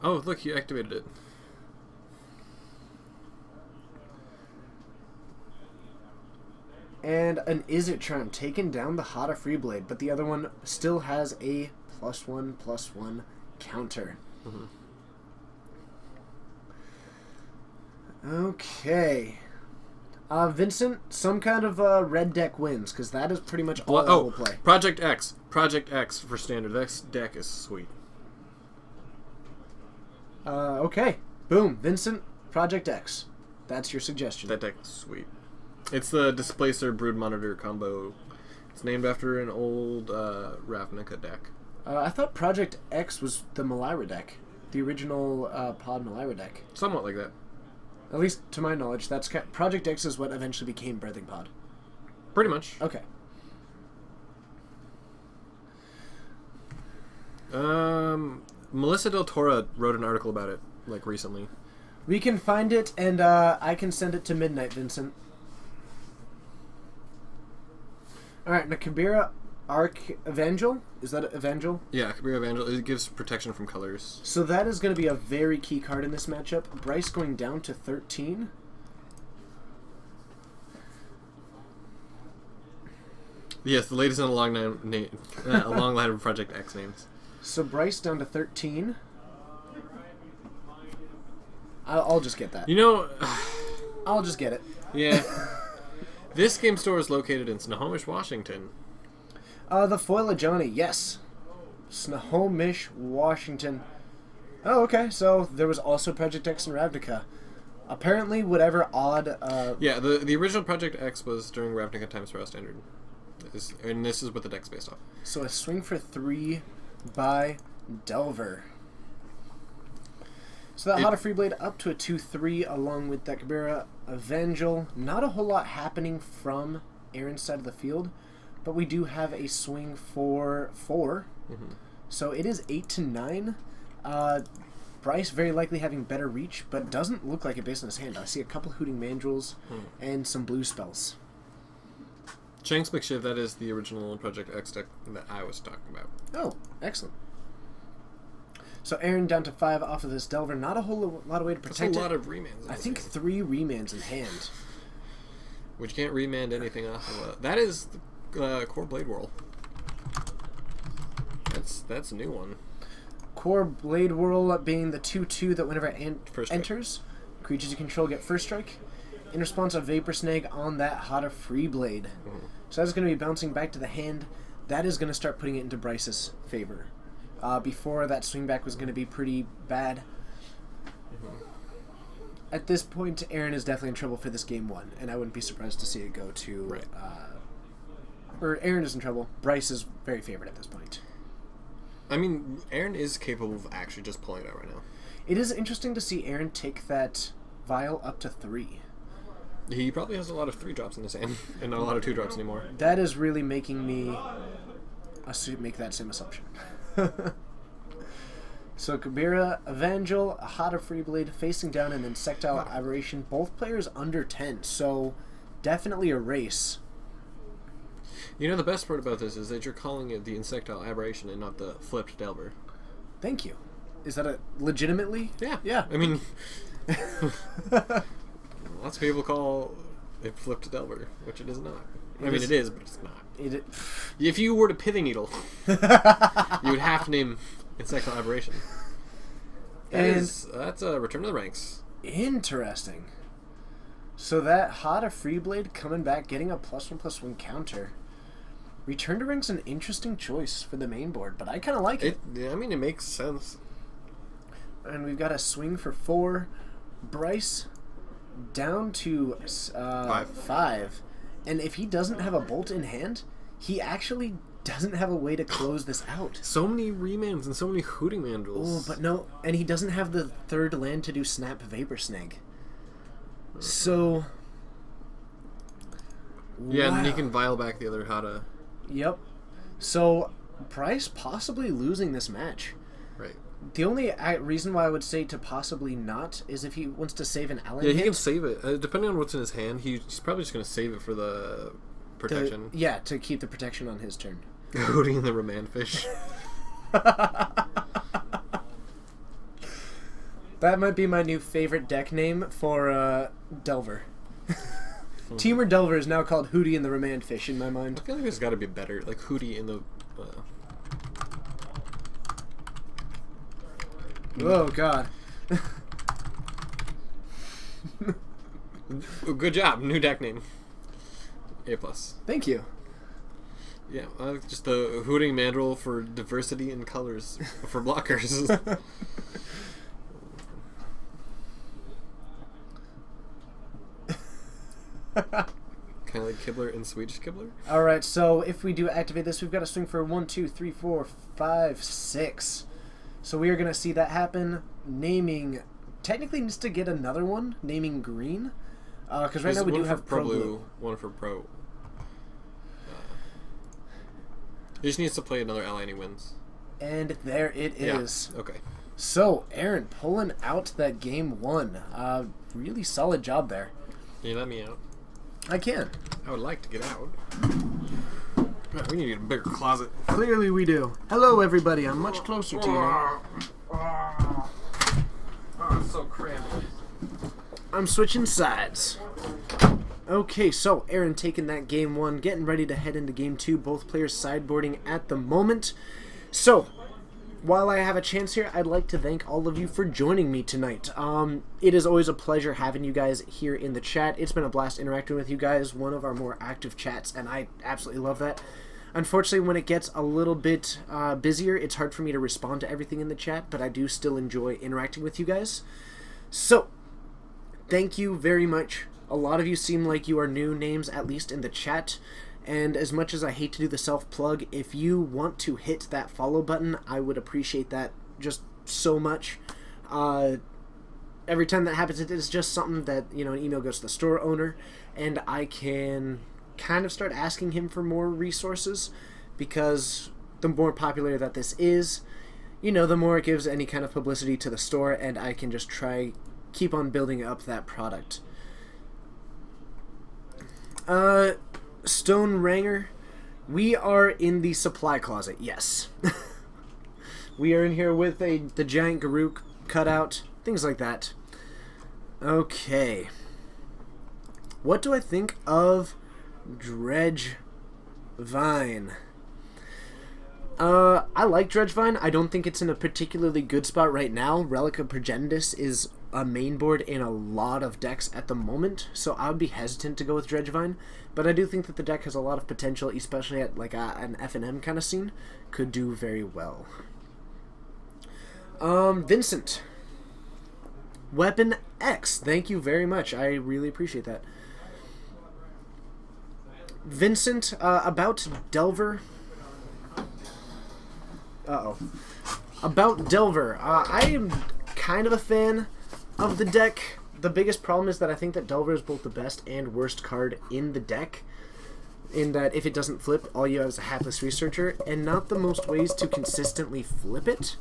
Oh, look, you activated it. And an Izzet taking down the Hada Freeblade, but the other one still has a +1/+1 counter. Mm-hmm. Okay. Vincent, some kind of red deck wins, because that is pretty much all I will play. Project X. Project X for standard. This deck is sweet. Okay. Boom. Vincent, Project X. That's your suggestion. That deck is sweet. It's the Displacer Brood Monitor combo. It's named after an old Ravnica deck. I thought Project X was the Malira deck. The original Pod Malira deck. Somewhat like that. At least to my knowledge, that's Project X is what eventually became Breathing Pod. Pretty much. Okay. Melissa Del Toro wrote an article about it, like, recently. We can find it, and I can send it to Midnight, Vincent. Alright, Nakabira Arch-Evangel? Is that Evangel? Yeah, Kabir Evangel. It gives protection from colors. So that is going to be a very key card in this matchup. Bryce going down to 13. Yes, the latest in a long line of Project X names. So Bryce down to 13. I'll just get that. You know... I'll just get it. Yeah. This game store is located in Snohomish, Washington. The Foil of Johnny, yes. Snohomish, Washington. Oh, okay. So there was also Project X and Ravnica. Apparently, whatever odd... Yeah, the original Project X was during Ravnica Times for Standard. And this is what the deck's based off. So a swing for 3 by Delver. So that Hada Freeblade up to a 2/3 along with that Kabira Evangel. Not a whole lot happening from Aaron's side of the field, but we do have a swing for 4. Mm-hmm. So it is 8-9. Bryce very likely having better reach, but doesn't look like it based on his hand. I see a couple Hooting Mandrills and some blue spells. Shanks McShiv, that is the original Project X deck that I was talking about. Oh, excellent. So Aaron down to 5 off of this Delver. Not a whole lot of way to protect it. That's a lot of remands. I think 3 remands in hand. Which can't remand anything off of that is the Core Blade Whirl. That's a new one. Core Blade Whirl being the 2/2 that whenever it First enters, creatures you control get first strike. In response, a Vapor Snag on that Hot of Free Blade. So that's going to be bouncing back to the hand. That is going to start putting it into Bryce's favor. Before, that swing back was going to be pretty bad. At this point, Aaron is definitely in trouble for this game 1, and I wouldn't be surprised to see it go to... Right. Or Aaron is in trouble. Bryce is very favored at this point. I mean, Aaron is capable of actually just pulling it out right now. It is interesting to see Aaron take that vial up to 3. He probably has a lot of 3-drops in his hand, and not a lot of 2-drops anymore. That is really making me make that same assumption. So Kabira, Evangel, a Hot of Free Blade, facing down an Insectile Aberration. Both players under 10, so definitely a race. You know, the best part about this is that you're calling it the Insectile Aberration and not the Flipped Delver. Thank you. Is that a legitimately? Yeah. Yeah. I mean, lots of people call it Flipped Delver, which it is not. I mean, it is, but it's not. If you were to Pithing Needle, you would have to name Insectile Aberration. That's a Return to the Ranks. Interesting. So that Hot of Free Blade coming back, getting a +1/+1 counter. Return to Ranks an interesting choice for the main board, but I kind of like it. I mean, it makes sense. And we've got a swing for 4. Bryce down to 5. And if he doesn't have a bolt in hand, he actually doesn't have a way to close this out. So many remands and so many Hooting Mandrels. Oh, but no, and he doesn't have the 3rd land to do Snap Vapor Snag. So... Yeah, wow. and then he can vial back the other Hada. Yep. So, Bryce possibly losing this match. Right. The only reason why I would say to possibly not is if he wants to save an ally. Yeah, he can save it. Depending on what's in his hand, he's probably just going to save it for the protection. To keep the protection on his turn. Hooting the Remand Fish. That might be my new favorite deck name for Delver. Temur Delver is now called Hootie and the Remand Fish in my mind. I feel like there's got to be better, like Hootie in the... Oh, God. Good job. New deck name. A+. Thank you. Yeah, just the Hooting Mandrill for diversity in colors for blockers. Kind of like Kibler in Swedish Kibler. Alright, so if we do activate this, we've got a swing for 1, 2, 3, 4, 5, 6. So we are going to see that happen. Naming technically needs to get another one, naming green. Because right now we do have Pro Blue. One for Pro. He just needs to play another ally and he wins. And there it is. Okay. So, Aaron pulling out that game 1. Really solid job there. Can you let me out? I can. I would like to get out. We need to get a bigger closet. Clearly we do. Hello, everybody. I'm much closer to you now. Oh, it's so cramped. I'm switching sides. Okay, so Aaron taking that game 1, getting ready to head into game 2. Both players sideboarding at the moment. So, while I have a chance here, I'd like to thank all of you for joining me tonight. It is always a pleasure having you guys here in the chat. It's been a blast interacting with you guys, one of our more active chats, and I absolutely love that. Unfortunately, when it gets a little bit busier, it's hard for me to respond to everything in the chat, but I do still enjoy interacting with you guys. So, thank you very much. A lot of you seem like you are new names, at least in the chat. And as much as I hate to do the self-plug, if you want to hit that follow button, I would appreciate that just so much. Every time that happens, it is just something that, you know, an email goes to the store owner, and I can kind of start asking him for more resources, because the more popular that this is, you know, the more it gives any kind of publicity to the store, and I can just keep on building up that product. Stone Ranger, we are in the supply closet, yes. We are in here with the giant Garuk cutout, things like that. Okay. What do I think of Dredge Vine? I like Dredgevine. I don't think it's in a particularly good spot right now. Relic of Progenitus is a main board in a lot of decks at the moment, so I would be hesitant to go with Dredgevine. But I do think that the deck has a lot of potential, especially at like an F&M kind of scene. Could do very well. Vincent. Weapon X. Thank you very much. I really appreciate that. Vincent, about Delver. About Delver. I am kind of a fan of the deck. The biggest problem is that I think that Delver is both the best and worst card in the deck. In that if it doesn't flip, all you have is a Hapless Researcher, and not the most ways to consistently flip it.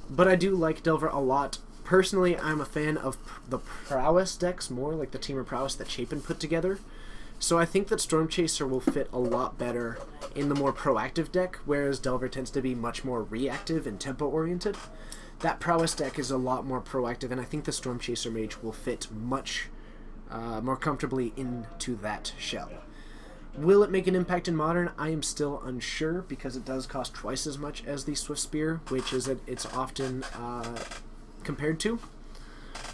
But I do like Delver a lot. Personally, I'm a fan of the Prowess decks more, like the Temur Prowess that Chapin put together. So I think that Storm Chaser will fit a lot better in the more proactive deck, whereas Delver tends to be much more reactive and tempo-oriented. That Prowess deck is a lot more proactive, and I think the Storm Chaser Mage will fit much more comfortably into that shell. Will it make an impact in Modern? I am still unsure, because it does cost twice as much as the Swift Spear, which is it's often compared to.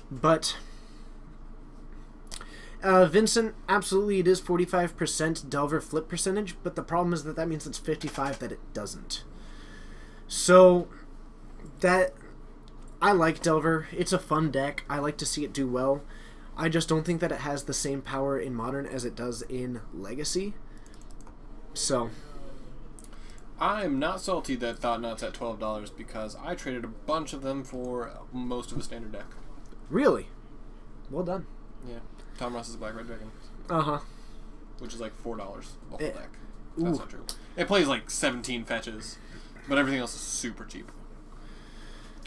But Vincent, absolutely it is 45% Delver flip percentage, but the problem is that means it's 55% that it doesn't. So that I like Delver. It's a fun deck. I like to see it do well. I just don't think that it has the same power in Modern as it does in Legacy. So I'm not salty that Thought-Knot's at $12 because I traded a bunch of them for most of the standard deck. Really? Well done. Yeah. Tom Ross's Black Red Dragon. Uh-huh. Which is like $4 the whole deck. Ooh. That's not true. It plays like 17 fetches, but everything else is super cheap.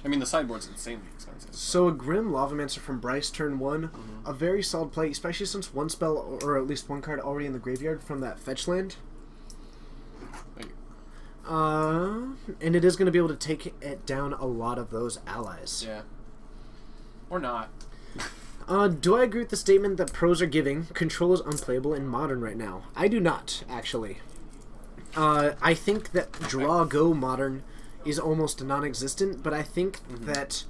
I mean, the sideboard's insanely expensive. So a Grim Lavamancer from Bryce, turn 1, a very solid play, especially since one spell, or at least one card already in the graveyard from that fetch land. Thank you. And it is going to be able to take it down a lot of those allies. Yeah. Or not. Do I agree with the statement that pros are giving? Control is unplayable in Modern right now. I do not, actually. I think that draw-go Modern is almost non-existent, but I think that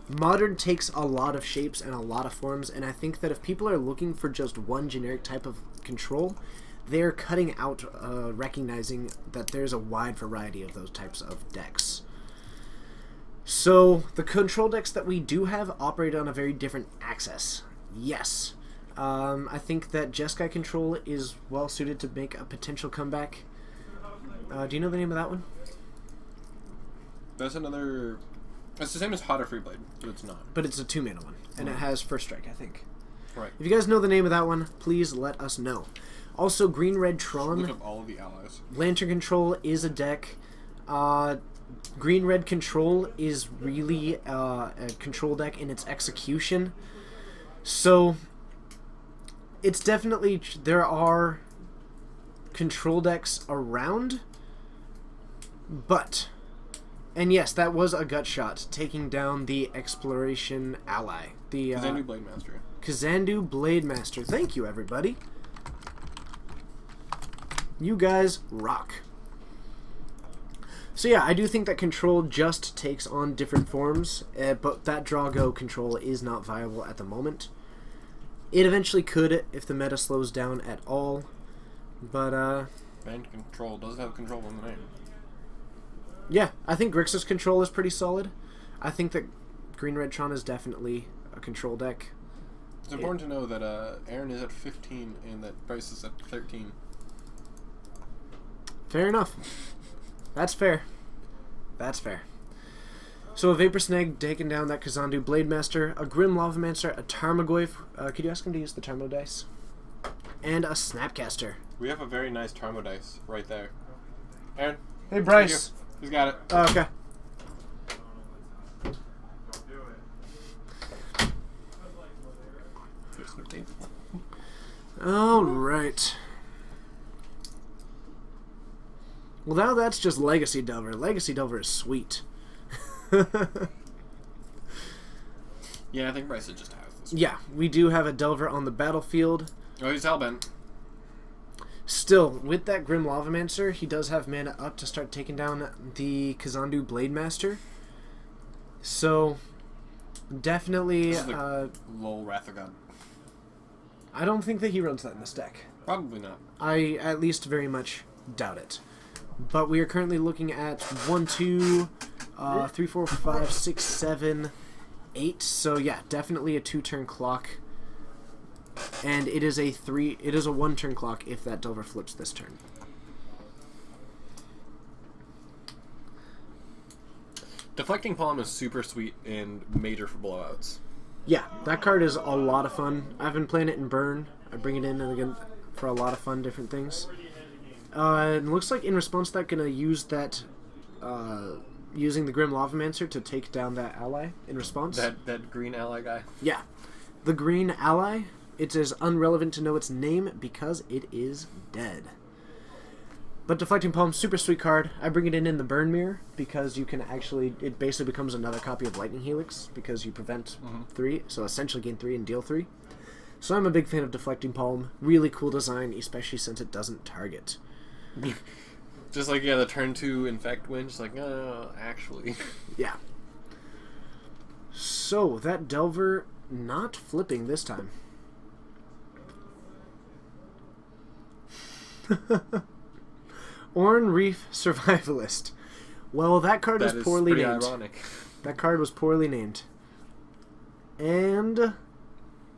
Modern takes a lot of shapes and a lot of forms, and I think that if people are looking for just one generic type of control, they're cutting out recognizing that there's a wide variety of those types of decks. So, the control decks that we do have operate on a very different axis. Yes. I think that Jeskai Control is well suited to make a potential comeback. Do you know the name of that one? That's another... It's the same as Hotter Freeblade, but it's not. But it's a 2-mana one, and it has First Strike, I think. Right. If you guys know the name of that one, please let us know. Also, Green Red Tron. Look up all of the allies. Lantern Control is a deck. Green Red Control is really a control deck in its execution. So, it's definitely... There are control decks around, but... And yes, that was a gut shot, taking down the Exploration ally. The Kazandu Blade Master. Kazandu Blade Master. Thank you, everybody. You guys rock. So yeah, I do think that control just takes on different forms, but that draw-go control is not viable at the moment. It eventually could if the meta slows down at all, but And control does have control in the name. yeah, I think Grixis control is pretty solid. I think that Green Red Tron is definitely a control deck. It's important to know that Aaron is at 15 and that Bryce is at 13. Fair enough. That's fair. That's fair. So a Vapor Snag taking down that Kazandu Blade Master, a Grim Lavamancer, a Tarmogoyf. Could you ask him to use the Tarmo dice? And a Snapcaster. We have a very nice Tarmo dice right there. Aaron? Hey, Bryce. He's got it. Oh, okay. All right. Well, now that's just Legacy Delver. Legacy Delver is sweet. Yeah, I think Bryce just has this. Yeah, we do have a Delver on the battlefield. Oh, he's hellbent. Still, with that Grim Lavamancer, he does have mana up to start taking down the Kazandu Blademaster. So, definitely... lol Wrath of God. I don't think that he runs that in this deck. Probably not. I at least very much doubt it. But we are currently looking at 1, 2, 3, 4, 5, 6, 7, 8. So yeah, definitely a 2-turn clock. And it is a 1-turn clock if that Delver flips this turn. Deflecting Palm is super sweet and major for blowouts. Yeah, that card is a lot of fun. I've been playing it in Burn. I bring it in and again for a lot of fun different things. It looks like in response to that, gonna use that, using the Grim Lavamancer to take down that ally in response. That green ally guy? Yeah. The green ally, it is irrelevant to know its name because it is dead. But Deflecting Palm, super sweet card. I bring it in the Burn Mirror because you can actually, it basically becomes another copy of Lightning Helix because you prevent 3, so essentially gain 3 and deal 3. So I'm a big fan of Deflecting Palm. Really cool design, especially since it doesn't target. Just like, yeah, the turn 2 Infect win, just like, no, actually. Yeah. So, that Delver not flipping this time. Orn Reef Survivalist. Well, that card was poorly named. Ironic. That card was poorly named. And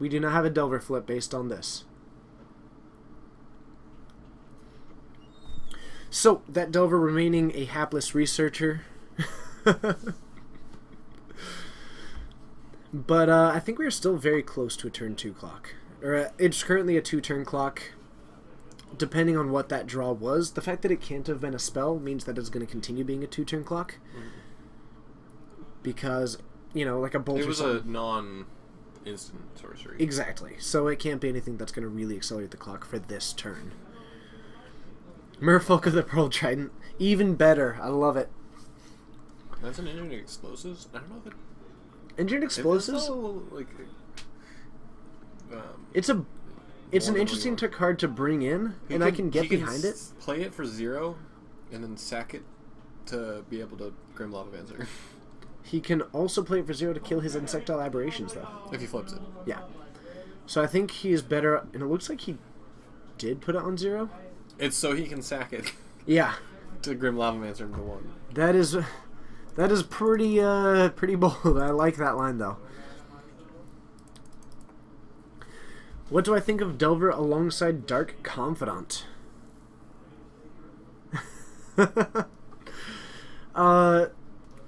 we do not have a Delver flip based on this. So, that Delver remaining a hapless researcher. But I think we are still very close to a turn 2 clock. Or it's currently a 2-turn clock. Depending on what that draw was, the fact that it can't have been a spell means that it's going to continue being a 2-turn clock. Because, you know, like a bolt. It was a non-instant sorcery. Exactly. So it can't be anything that's going to really accelerate the clock for this turn. Merfolk of the Pearl Trident. Even better. I love it. That's an engineered explosives? I don't know if it... Engineered explosives? It's an interesting card to bring in, and I can get behind it. Play it for 0, and then sack it to be able to Grim Lavamancer. He can also play it for 0 to kill his Insectile Aberrations, though. If he flips it. Yeah. So I think he is better, and it looks like he did put it on 0. It's so he can sack it. Yeah. To Grim Lavamancer into 1. That is pretty bold. I like that line, though. What do I think of Delver alongside Dark Confidant? I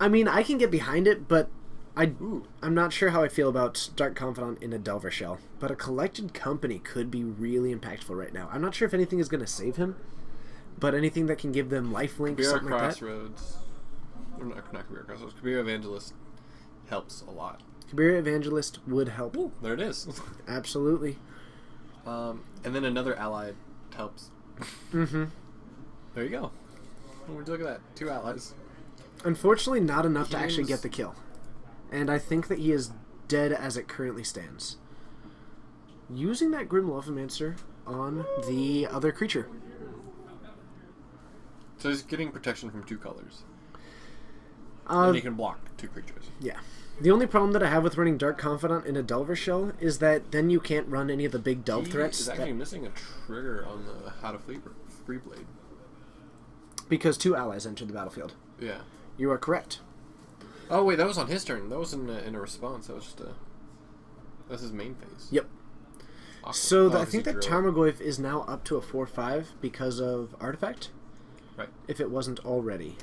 mean, I can get behind it, but I'm not sure how I feel about Dark Confidant in a Delver shell. But a Collected Company could be really impactful right now. I'm not sure if anything is going to save him, but anything that can give them lifelink, something like that. Crossroads. Or not Kabira Crossroads. Kabira Evangelist helps a lot. Kabira Evangelist would help. Ooh, there it is. Absolutely. And then another ally helps. Mm-hmm. There you go. Look at that. 2 allies. Unfortunately, not enough to actually get the kill. And I think that he is dead as it currently stands. Using that Grim Lavamancer on the other creature. So he's getting protection from 2 colors. And he can block 2 creatures. Yeah. The only problem that I have with running Dark Confidant in a Delver shell is that then you can't run any of the big Delve threats. He's actually missing a trigger on the How to Free Blade. Because 2 allies entered the battlefield. Yeah. You are correct. Oh wait, that was on his turn. That wasn't in a response. That was just that's his main phase. Yep. Awesome. So I think that Tarmogoyf is now up to a 4/5 because of Artifact. Right. If it wasn't already.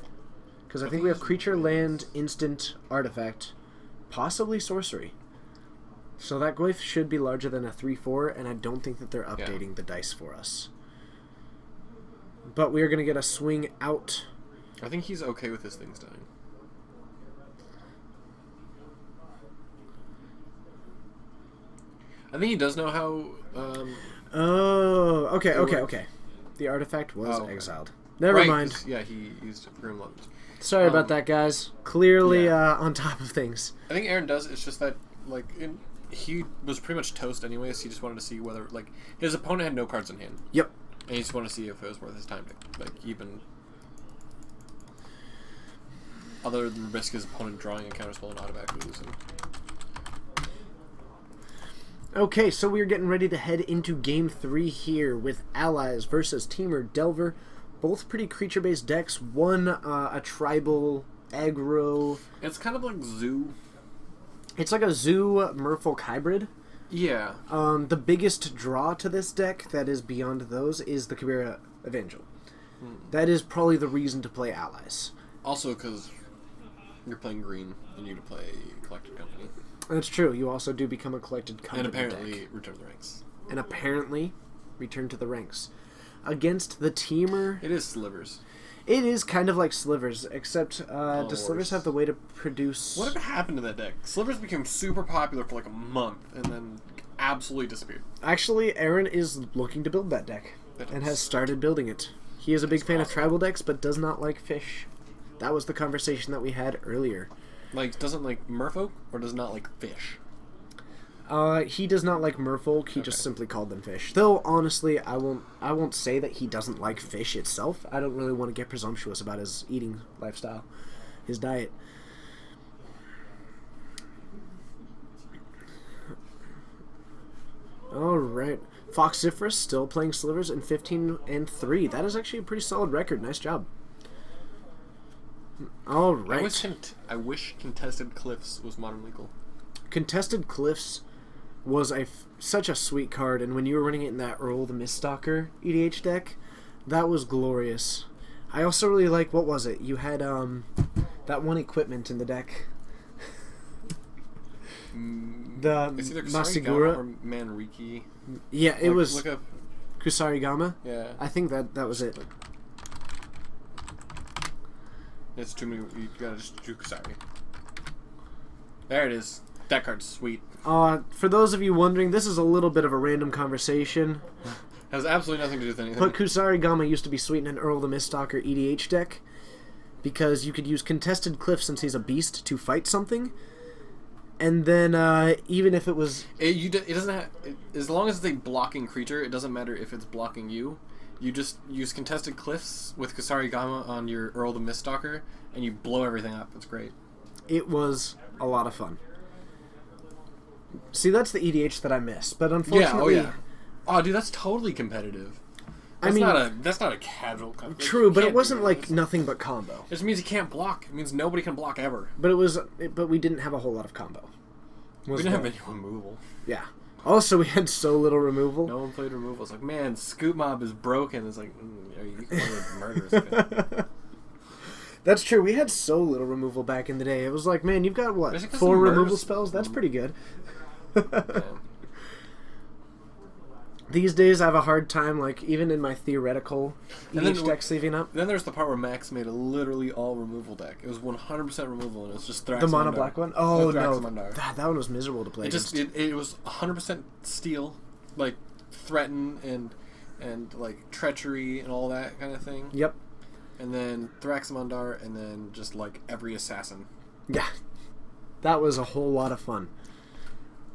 Because I think we have Creature, Land, Instant, Artifact, possibly Sorcery. So that Goyf should be larger than a 3/4, and I don't think that they're updating the dice for us. But we are going to get a swing out. I think he's okay with his things dying. I think he does know how... Oh, okay. The artifact was exiled. Never mind. Yeah, he used Grim Levels. Sorry about that, guys. Clearly on top of things. I think Aaron does. It's just that, like, he was pretty much toast anyways. He just wanted to see whether, like, his opponent had no cards in hand. Yep. And you just want to see if it was worth his time to, like, even... Other than risk his opponent drawing a counterspell and automatically losing. Okay, so we're getting ready to head into Game 3 here with Allies versus Temur Delver. Both pretty creature-based decks. One, a tribal aggro. It's kind of like Zoo. It's like a Zoo Merfolk hybrid. Yeah. The biggest draw to this deck that is beyond those is the Chimera Evangel. That is probably the reason to play Allies. Also because you're playing green and you need to play Collected Company. That's true. You also do become a Collected Company And apparently deck. return to the ranks. And apparently return to the ranks. Against the Temur... It is Slivers. It is kind of like Slivers, except do worse. Slivers have the way to produce... Whatever happened to that deck? Slivers became super popular for like a month and then absolutely disappeared. Actually, Aaron is looking to build that deck and has started building it. He is a big fan of tribal decks, but does not like fish. That was the conversation that we had earlier. Like, doesn't like Merfolk or does not like fish? He does not like Merfolk. He just simply called them fish. Though honestly, I won't say that he doesn't like fish itself. I don't really want to get presumptuous about his eating lifestyle, his diet. All right, Foxiferous still playing Slivers in 15-3. That is actually a pretty solid record. Nice job. All right. I wish Contested Cliffs was modern legal. Contested Cliffs was such a sweet card, and when you were running it in that Earl the Miststalker EDH deck, that was glorious. I also really like, what was it? You had that one equipment in the deck. The It's either Masigura or Manriki. Yeah, it was Look up. Kusarigama. Yeah. I think that was it. It's too many. You gotta just do Kusari. There it is. That card's sweet. For those of you wondering, this is a little bit of a random conversation. Has absolutely nothing to do with anything. But Kusarigama used to be sweet in an Earl the Miststalker EDH deck because you could use Contested Cliff since he's a beast to fight something. And then even if it was... It doesn't have... as long as it's a blocking creature, it doesn't matter if it's blocking you. You just use Contested Cliffs with Kusarigama on your Earl the Miststalker, and you blow everything up. It's great. It was a lot of fun. See, that's the EDH that I miss, but unfortunately... Yeah, oh yeah. Oh, dude, that's totally competitive. That's not a casual competition. True, but it wasn't like nothing but combo. It just means you can't block. It means nobody can block ever. But we didn't have a whole lot of combo. We didn't have any removal. Yeah. Also, we had so little removal. No one played removal. It's like, man, Scoop Mob is broken. It's like, you can play murders. That's true. We had so little removal back in the day. It was like, man, you've got, what, 4 some removal murders? spells? That's pretty good. Yeah. These days, I have a hard time, like, even in my theoretical EDH deck sleeving up. Then there's the part where Max made a literally all removal deck. It was 100% removal, and it was just Thraxamandar. The mono black one? Oh, no. Thraxamandar. That one was miserable to play against. It was 100% steal, like, threaten and like, treachery and all that kind of thing. Yep. And then Thraxamandar, and then just, like, every assassin. Yeah. That was a whole lot of fun.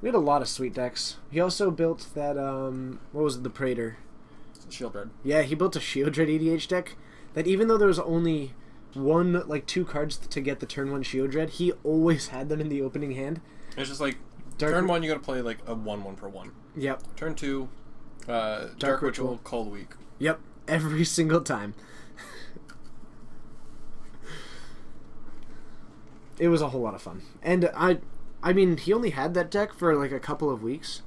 We had a lot of sweet decks. He also built that, what was it, the Praetor? Shield Red. Yeah, he built a Shield Red EDH deck that even though there was only 2 cards to get the turn 1 Shield Red, he always had them in the opening hand. It's just like, turn 1 you gotta play like a 1/1 for 1. Yep. Turn 2, Dark Ritual, Cold Week. Yep, every single time. It was a whole lot of fun. And I mean, he only had that deck for like a couple of weeks,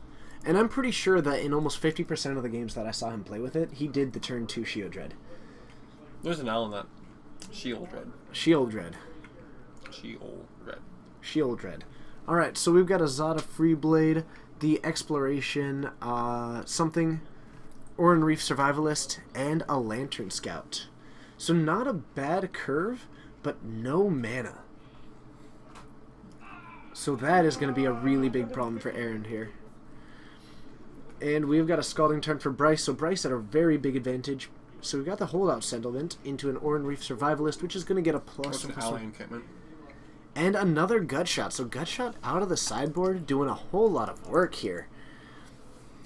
and I'm pretty sure that in almost 50% of the games that I saw him play with it, he did the turn 2 Shield Red. There's an L in that. Shield Red. Shield Red. Shield Red. Shield Red. Alright, so we've got a Zada Freeblade, the Exploration, something, Oran Reef Survivalist, and a Lantern Scout. So not a bad curve, but no mana. So that is going to be a really big problem for Aaron here. And we've got a Scalding Turn for Bryce, so Bryce had a very big advantage. So we've got the Holdout Settlement into an Oran Reef Survivalist, which is going to get a plus. What's an ally encampment? And another Gutshot. So Gutshot out of the sideboard, doing a whole lot of work here.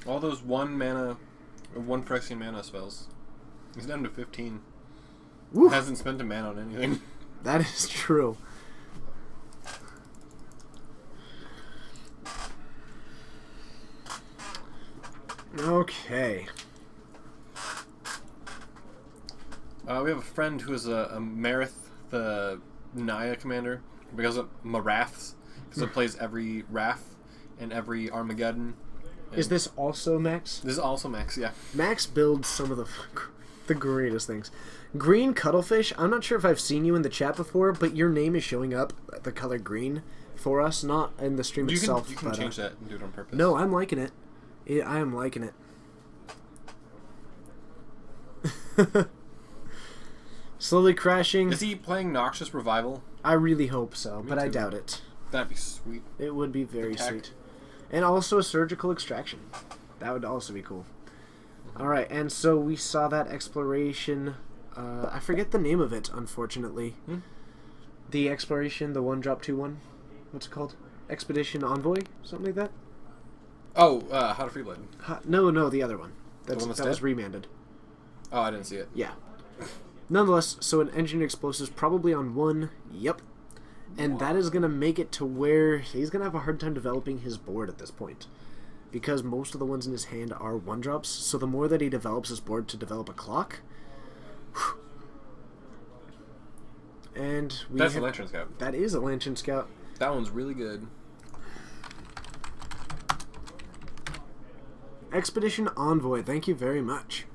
All those 1 mana 1 Phyrexian mana spells. He's down to 15. Woo. Hasn't spent a mana on anything. That is true. Okay. We have a friend who is a Marith, the Naya commander, because of Maraths, because it plays every Wrath and every Armageddon. And Is this also Max? This is also Max, yeah. Max builds some of the greatest things. Green Cuttlefish, I'm not sure if I've seen you in the chat before, but your name is showing up, the color green, for us, not in the stream itself. You can change that and do it on purpose. No, I'm liking it. I am liking it. Slowly crashing. Is he playing Noxious Revival? I really hope so, but I too. doubt it. That'd be sweet. It would be very Attack. sweet. And also a surgical extraction. That would also be cool. Alright, and so we saw that exploration. I forget the name of it, unfortunately. The exploration, the 1-drop 2-1. What's it called? Expedition Envoy? Something like that? Oh, How to Freeblade. No, the other one. That one that's was dead? remanded. Oh, I didn't see it. Yeah. Nonetheless, so an engineered explosives probably on 1. Yep. And that is going to make it to where he's going to have a hard time developing his board at this point. Because most of the ones in his hand are 1-drops, so the more that he develops his board to develop a clock... And That's a Lantern Scout. That is a Lantern Scout. That one's really good. Expedition Envoy, thank you very much.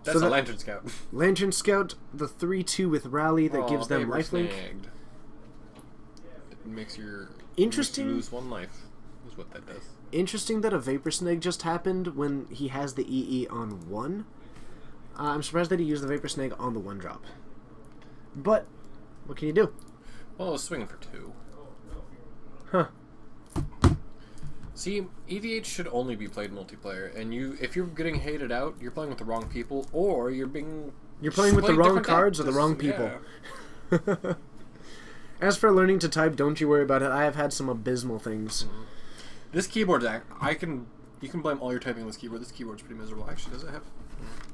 That's a Lantern Scout. Lantern Scout, the 3-2 with Rally that gives them lifelink. Snagged. It makes your Interesting. lose 1 life. Is what that does. Interesting that a Vapor Snag just happened when he has the EE on 1. I'm surprised that he used the Vapor Snag on the 1-drop. But, what can you do? Well, I was swinging for 2. Huh. See, EDH should only be played multiplayer, and if you're getting hated out, you're playing with the wrong people, or you're playing with the wrong cards or the wrong people. Yeah. As for learning to type, don't you worry about it. I have had some abysmal things. Mm-hmm. This keyboard, you can blame all your typing on this keyboard. This keyboard's pretty miserable. Actually, does it have?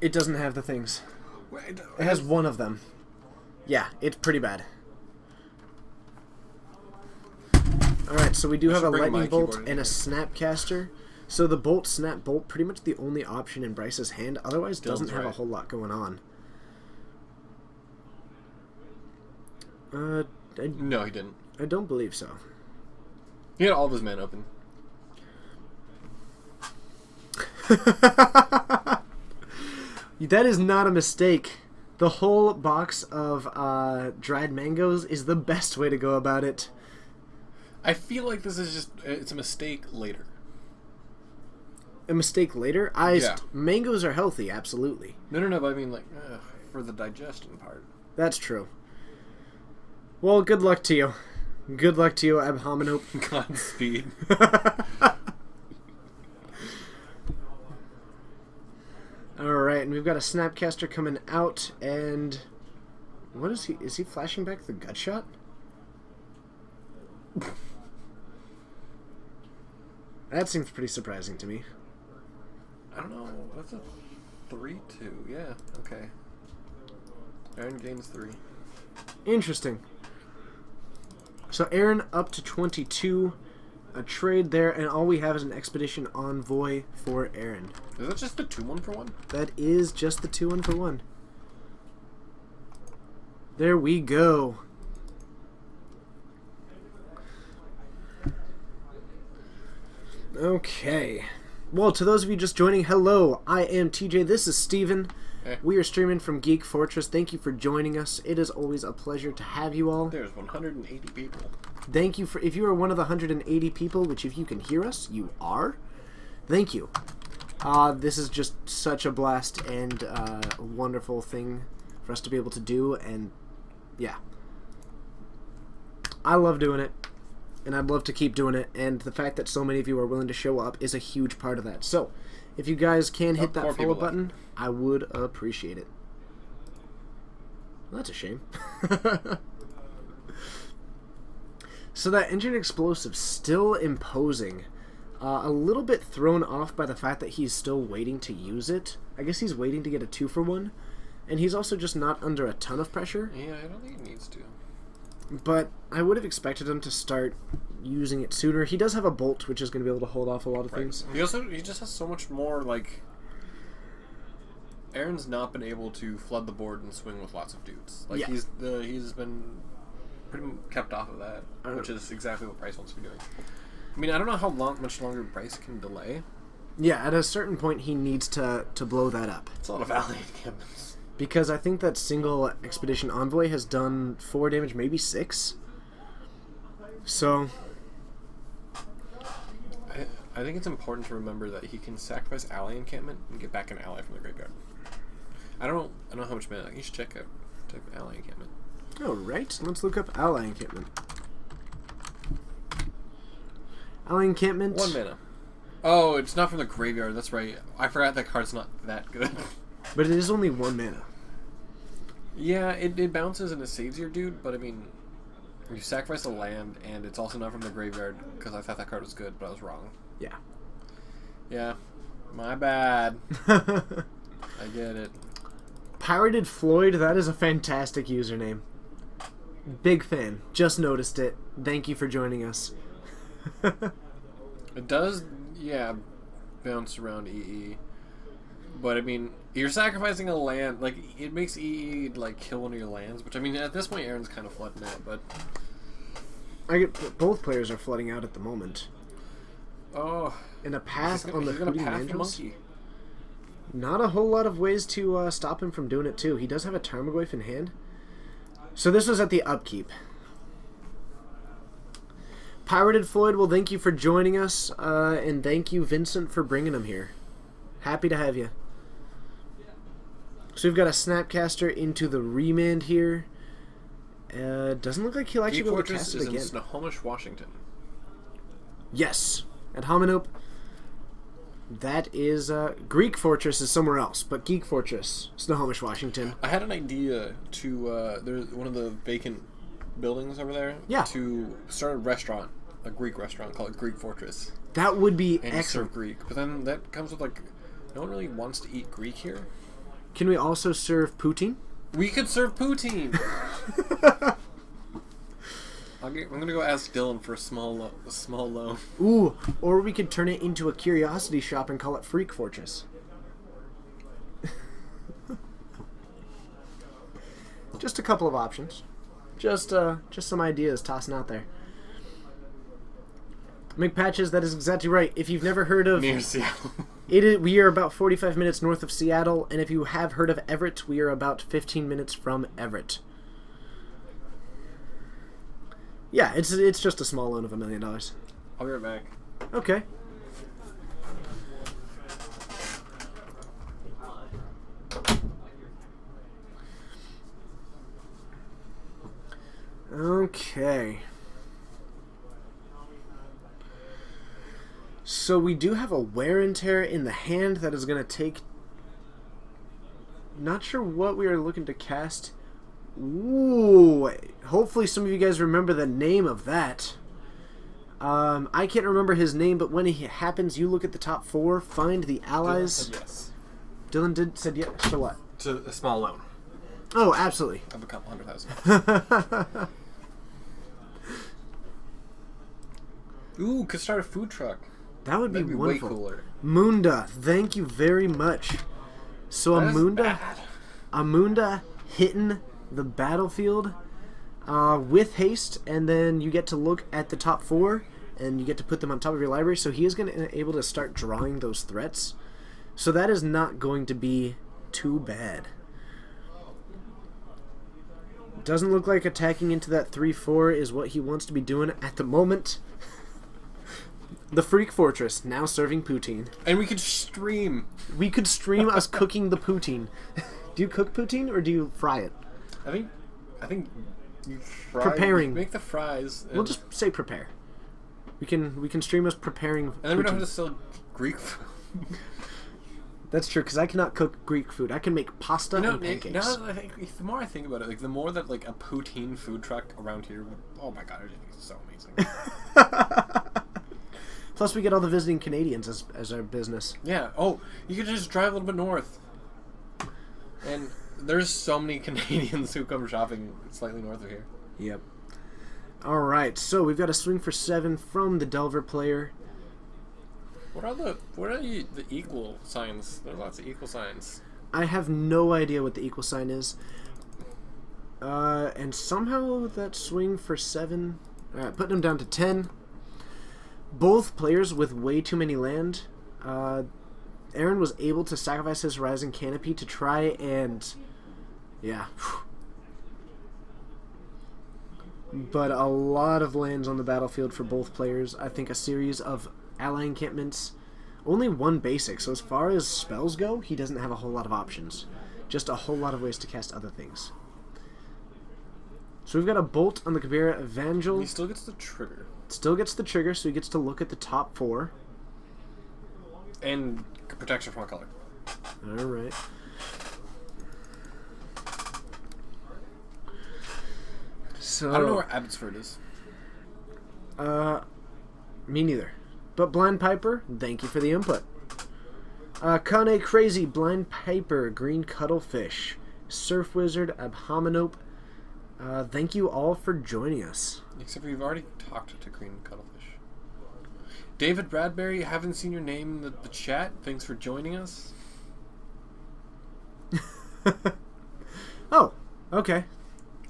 It doesn't have the things. Wait, It has one of them. Yeah, it's pretty bad. Alright, so we do have a lightning bolt and a snapcaster. So the bolt, snap, bolt, pretty much the only option in Bryce's hand. Otherwise, doesn't have a whole lot going on. No, he didn't. I don't believe so. He had all of his men open. That is not a mistake. The whole box of dried mangoes is the best way to go about it. I feel like this is it's a mistake later. A mistake later? Mangoes are healthy, absolutely. No, but I mean, like, for the digestion part. That's true. Well, good luck to you. Good luck to you, Abhominope. Godspeed. Alright, and we've got a Snapcaster coming out, and... What is he? Is he flashing back the gut shot? That seems pretty surprising to me. I don't know. That's a 3-2. Yeah, okay. Aaron gains 3. Interesting. So Aaron up to 22. A trade there, and all we have is an Expedition Envoy for Aaron. Is that just the 2-1 for 1? That is just the 2-1 for 1. There we go. Okay. Well, to those of you just joining, hello. I am TJ. This is Steven. Hey. We are streaming from Geek Fortress. Thank you for joining us. It is always a pleasure to have you all. There's 180 people. Thank you for, if you are one of the 180 people, which if you can hear us, you are, thank you. This is just such a blast and a wonderful thing for us to be able to do, and yeah. I love doing it, and I'd love to keep doing it, and the fact that so many of you are willing to show up is a huge part of that. So, if you guys can hit that follow button, I would appreciate it. Well, that's a shame. So that engine explosive still imposing. A little bit thrown off by the fact that he's still waiting to use it. I guess he's waiting to get a 2-for-1. And he's also just not under a ton of pressure. Yeah, I don't think he needs to. But I would have expected him to start using it sooner. He does have a bolt, which is going to be able to hold off a lot of things. He just has so much more, like... Aaron's not been able to flood the board and swing with lots of dudes. Like, Yeah. he's been pretty kept off of that, which is exactly what Bryce wants to be doing. I mean, I don't know how much longer Bryce can delay. Yeah, at a certain point, he needs to blow that up. It's a lot of ally encampments. Because I think that single Expedition Envoy has done 4 damage, maybe 6. So... I think it's important to remember that he can sacrifice ally encampment and get back an ally from the graveyard. I don't know how much mana. You should check ally encampment. Oh, right. Let's look up Ally Encampment. Ally Encampment... 1 mana. Oh, it's not from the graveyard. That's right. I forgot that card's not that good. But it is only 1 mana. Yeah, it bounces and it saves your dude, but I mean, you sacrifice a land, and it's also not from the graveyard, because I thought that card was good, but I was wrong. Yeah. Yeah. My bad. I get it. Pirated Floyd, that is a fantastic username. Big fan. Just noticed it. Thank you for joining us. It does, yeah, bounce around EE. But, I mean, you're sacrificing a land. Like, it makes EE, like, kill one of your lands. Which, I mean, at this point, Aaron's kind of flooding out, but... Both players are flooding out at the moment. Oh. In a path on the Hooting Mandrills. Monkey. Not a whole lot of ways to stop him from doing it, too. He does have a Tarmogoyf in hand. So this was at the upkeep. Pirated Floyd, well, thank you for joining us. And thank you, Vincent, for bringing him here. Happy to have you. So we've got a Snapcaster into the Remand here. Doesn't look like he'll actually be able to cast it again. Is in Snohomish, Washington. Yes. At Hominope. That is... Greek Fortress is somewhere else, but Geek Fortress, Snohomish, Washington. I had an idea to... there's one of the vacant buildings over there. Yeah. To start a restaurant, a Greek restaurant called Greek Fortress. That would be and excellent. Serve Greek. But then that comes with, like... No one really wants to eat Greek here. Can we also serve poutine? We could serve poutine! I'm going to go ask Dylan for a small loan. Ooh, or we could turn it into a curiosity shop and call it Freak Fortress. Just a couple of options. Just some ideas tossing out there. McPatches, that is exactly right. If you've never heard of... Near Seattle. We are about 45 minutes north of Seattle, and if you have heard of Everett, we are about 15 minutes from Everett. Yeah, it's just a small loan of $1 million. I'll be right back. Okay. Okay. So we do have a wear and tear in the hand that is going to take... Not sure what we are looking to cast. Ooh, hopefully some of you guys remember the name of that. I can't remember his name, but when it happens, you look at the top 4, find the allies. Dylan said yes. Dylan said yes. So what? To a small loan. Oh, absolutely. Of a couple $100,000. Ooh, could start a food truck. That would be wonderful. Way cooler. Munda, thank you very much. So Amunda hitting the battlefield with haste, and then you get to look at the top 4, and you get to put them on top of your library. So he is going to be able to start drawing those threats. So that is not going to be too bad. Doesn't look like attacking into that 3/4 is what he wants to be doing at the moment. The Freak Fortress, now serving poutine. And we could stream. We could stream us cooking the poutine. Do you cook poutine or do you fry it? I think you fry, preparing. You make the fries. We'll just say prepare. We can stream us preparing. And then we don't have to sell Greek food. That's true, because I cannot cook Greek food. I can make pasta and pancakes. Now that the more I think about it, like the more that like a poutine food truck around here, oh my god, I think it's so amazing. Plus, we get all the visiting Canadians as our business. Yeah. Oh, you could just drive a little bit north. And there's so many Canadians who come shopping slightly north of here. Yep. All right, so we've got a swing for 7 from the Delver player. What are the equal signs? There are lots of equal signs. I have no idea what the equal sign is. And somehow that swing for 7... Alright, putting him down to 10. Both players with way too many land. Aaron was able to sacrifice his Rising Canopy to try and... Yeah. But a lot of lands on the battlefield for both players. I think a series of ally encampments. Only one basic, so as far as spells go, he doesn't have a whole lot of options. Just a whole lot of ways to cast other things. So we've got a Bolt on the Kabira Evangel. He still gets the trigger. Still gets the trigger, so he gets to look at the top 4. And protection from a color. Alright. So, I don't know where Abbotsford is. Me neither. But Blind Piper, thank you for the input. Kane Crazy, Blind Piper, Green Cuttlefish, Surf Wizard, Abhominope. Thank you all for joining us. Except for you've already talked to Green Cuttlefish. David Bradbury, haven't seen your name in the chat. Thanks for joining us. Oh, okay.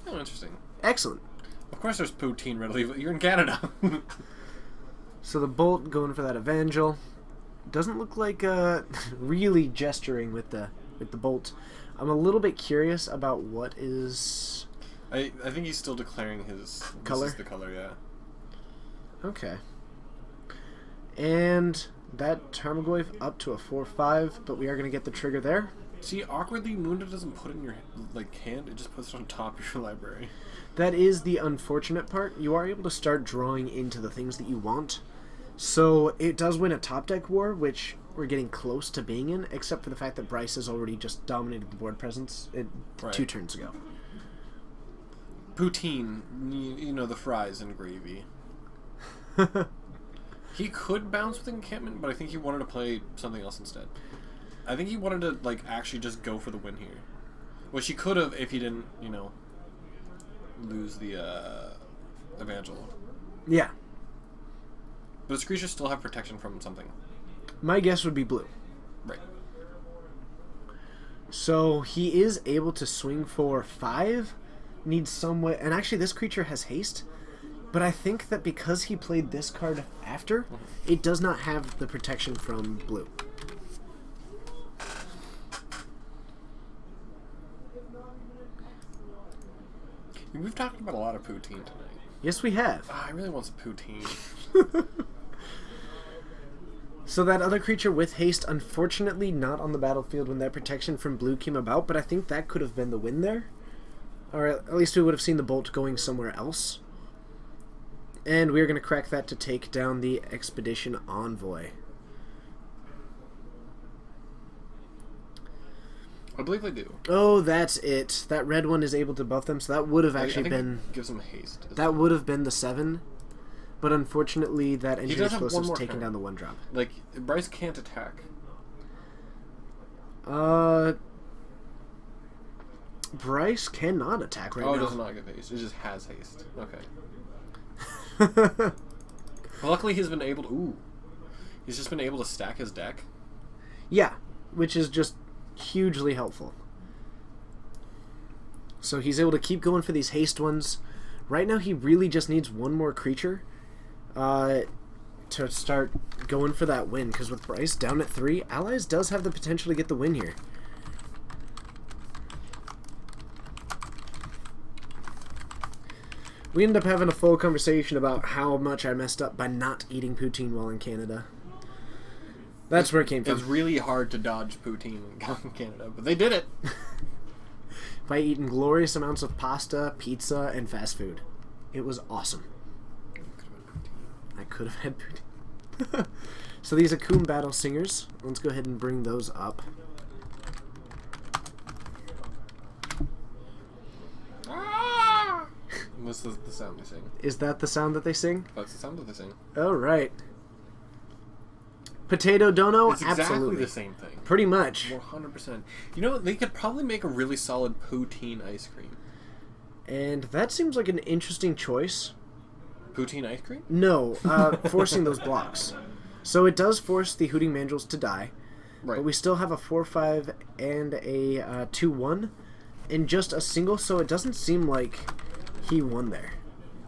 Oh, interesting. Excellent. Of course there's poutine readily, but you're in Canada. So the Bolt going for that Evangel. Doesn't look like really gesturing with the Bolt. I'm a little bit curious about what is... I think he's still declaring his... Color? This is the color, yeah. Okay. And that Tarmogoyf up to a 4/5, but we are going to get the trigger there. See, awkwardly, Munda doesn't put it in your hand, it just puts it on top of your library. That is the unfortunate part. You are able to start drawing into the things that you want. So it does win a top deck war, which we're getting close to being in, except for the fact that Bryce has already just dominated the board presence 2 turns ago. Poutine, you know, the fries and gravy. He could bounce with encampment, but I think he wanted to play something else instead. I think he wanted to, actually just go for the win here. Which he could have if he didn't, lose the Evangel. Yeah. But his creatures still have protection from something. My guess would be blue. Right. So he is able to swing for 5. Needs some way... And actually this creature has haste. But I think that because he played this card after, it does not have the protection from blue. We've talked about a lot of poutine tonight. Yes, we have. I really want some poutine. So that other creature with haste, unfortunately not on the battlefield when that protection from blue came about, but I think that could have been the win there. Or at least we would have seen the Bolt going somewhere else. And we're going to crack that to take down the Expedition Envoy. I believe I do. Oh, that's it. That red one is able to buff them, so that would have actually I think been... it gives him haste. That would have been the 7. But unfortunately, that Engineer does have one Explosive's more taking turn. down the 1-drop. Bryce can't attack. Bryce cannot attack right now. Oh, it does not get haste. It just has haste. Okay. Well, luckily he's been able to... Ooh. He's just been able to stack his deck. Yeah, which is just hugely helpful. So he's able to keep going for these haste ones. Right now he really just needs one more creature to start going for that win, because with Bryce down at 3, Allies does have the potential to get the win here. We ended up having a full conversation about how much I messed up by not eating poutine while in Canada. That's where it came from. It's really hard to dodge poutine in Canada, but they did it. By eating glorious amounts of pasta, pizza, and fast food. It was awesome. I could have had poutine. So these Akum Battle Singers, let's go ahead and bring those up. What's the sound they sing? Is that the sound that they sing? That's the sound that they sing. Oh, right. Potato dono? It's exactly Absolutely. the same thing. Pretty much. 100%. You know, they could probably make a really solid poutine ice cream. And that seems like an interesting choice. Poutine ice cream? No, forcing those blocks. So it does force the Hooting Mandrills to die. Right. But we still have a 4-5 and a 2-1. And just a single, so it doesn't seem like he won there.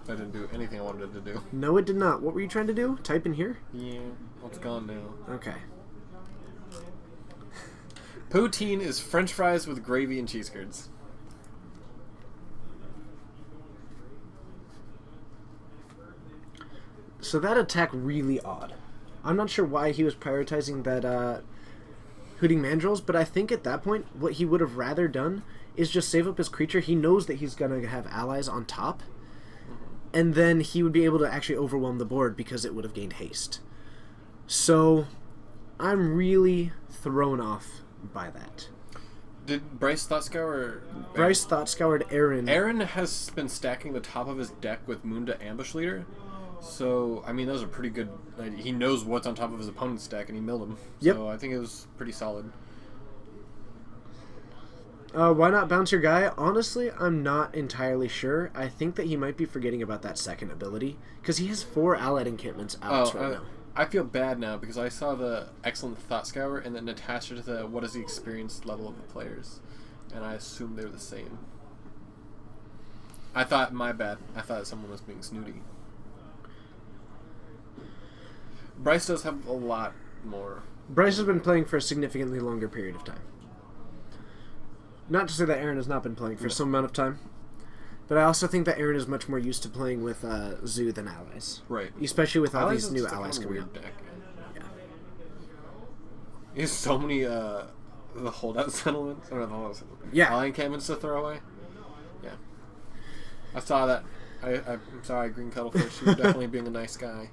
I didn't do anything I wanted it to do. No, it did not. What were you trying to do? Type in here? Yeah, well, it's gone now. Okay. Poutine is French fries with gravy and cheese curds. So that attack really odd. I'm not sure why he was prioritizing that Hooting Mandrills, but I think at that point what he would have rather done is just save up his creature. He knows that he's going to have allies on top, and then he would be able to actually overwhelm the board because it would have gained haste. So I'm really thrown off by that. Did Bryce Thoughtscour... Bryce Thoughtscoured Aaron. Aaron has been stacking the top of his deck with Munda Ambush Leader. So, I mean, those are pretty good. He knows what's on top of his opponent's deck, and he milled him. Yep. So I think it was pretty solid. Why not bounce your guy? Honestly, I'm not entirely sure. I think that he might be forgetting about that second ability, because he has 4 allied encampments out right now. I feel bad now, because I saw the excellent Thought Scour and then attached it to the what is the experience level of the players, and I assumed they were the same. I thought, my bad, I thought someone was being snooty. Bryce does have a lot more. Bryce has been playing for a significantly longer period of time. Not to say that Aaron has not been playing for some amount of time, but I also think that Aaron is much more used to playing with Zoo than allies. Right. Especially with all Allies these is new just a allies kinda coming weird up. deck. Yeah. He has so many the holdout settlements, or the holdout settlements. Yeah. Ally encampments to throw away. Yeah. I saw that. I'm sorry, Green Cuttlefish. You're definitely being a nice guy.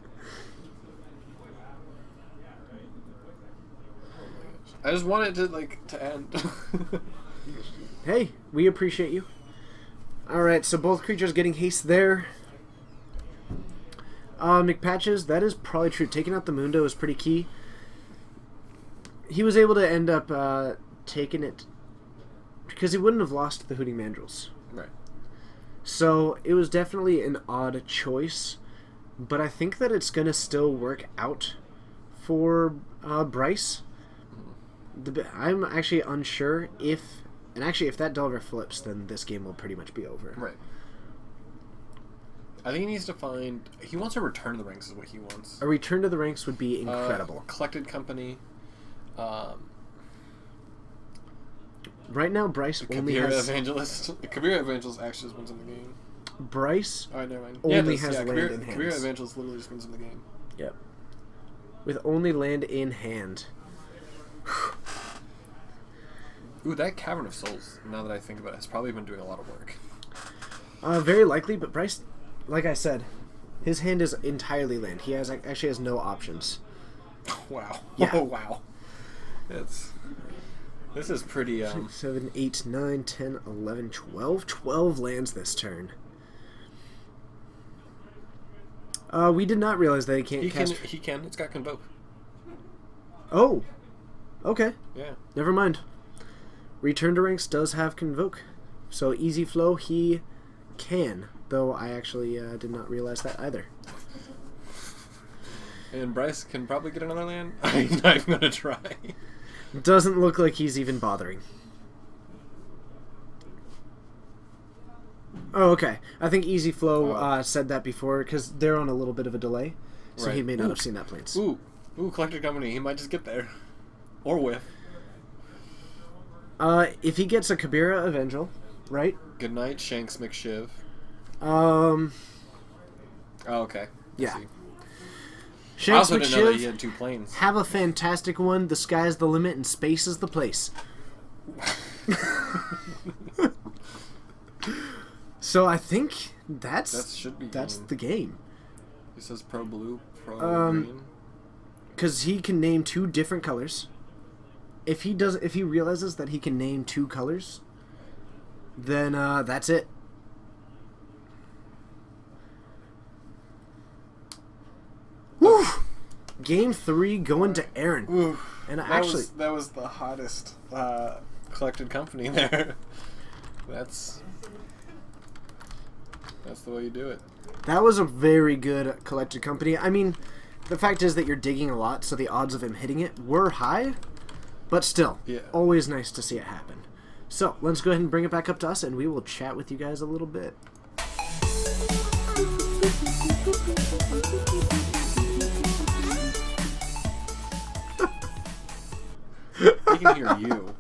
I just wanted to end. Hey, we appreciate you. Alright, so both creatures getting haste there. McPatches, that is probably true. Taking out the Mundo is pretty key. He was able to end up taking it because he wouldn't have lost the Hooting Mandrills. Right. So it was definitely an odd choice, but I think that it's going to still work out for Bryce. I'm actually unsure if that Delver flips, then this game will pretty much be over. Right. I think he needs to find... He wants a return to the ranks is what he wants. A return to the ranks would be incredible. Collected Company. Right now, Bryce only Kabira has... Evangelist. Kabira Evangelist actually just wins in the game. Bryce Alright, never mind. only has land in hand. Kabira Evangelist literally just wins in the game. Yep. With only land in hand. Ooh, that Cavern of Souls, now that I think about it, has probably been doing a lot of work. Very likely, but Bryce, like I said, his hand is entirely land. He actually has no options. Wow. Yeah. Oh, wow. This is pretty... 6, 7, 8, 9, 10, 11, 12. 12 lands this turn. We did not realize that he can't cast... He can. It's got Convoke. Oh. Okay. Yeah. Never mind. Return to ranks does have Convoke. So easy flow, he can. Though I actually did not realize that either. And Bryce can probably get another land. I'm not even going to try. Doesn't look like he's even bothering. Oh, okay. I think Easy Flow said that before because they're on a little bit of a delay. So Right. he may not have seen that planes. Ooh, Collected Company. He might just get there. Or whiff. If he gets a Kabira Evangel, right? Good night, Shanks McShiv. Um, Oh, okay. Yeah. I Shanks also didn't know that he McShiv, had 2 planes. have a fantastic one. The sky's the limit and space is the place. So I think That should be that's game. the game. He says pro blue, pro green. Because he can name 2 different colors. If he realizes that he can name 2 colors, then that's it. Woo! Game 3 going to Aaron. Ooh, And that was the hottest collected company there. That's the way you do it. That was a very good collected company. I mean, the fact is that you're digging a lot, so the odds of him hitting it were high, but still, always nice to see it happen. So, let's go ahead and bring it back up to us, and we will chat with you guys a little bit. We can hear you.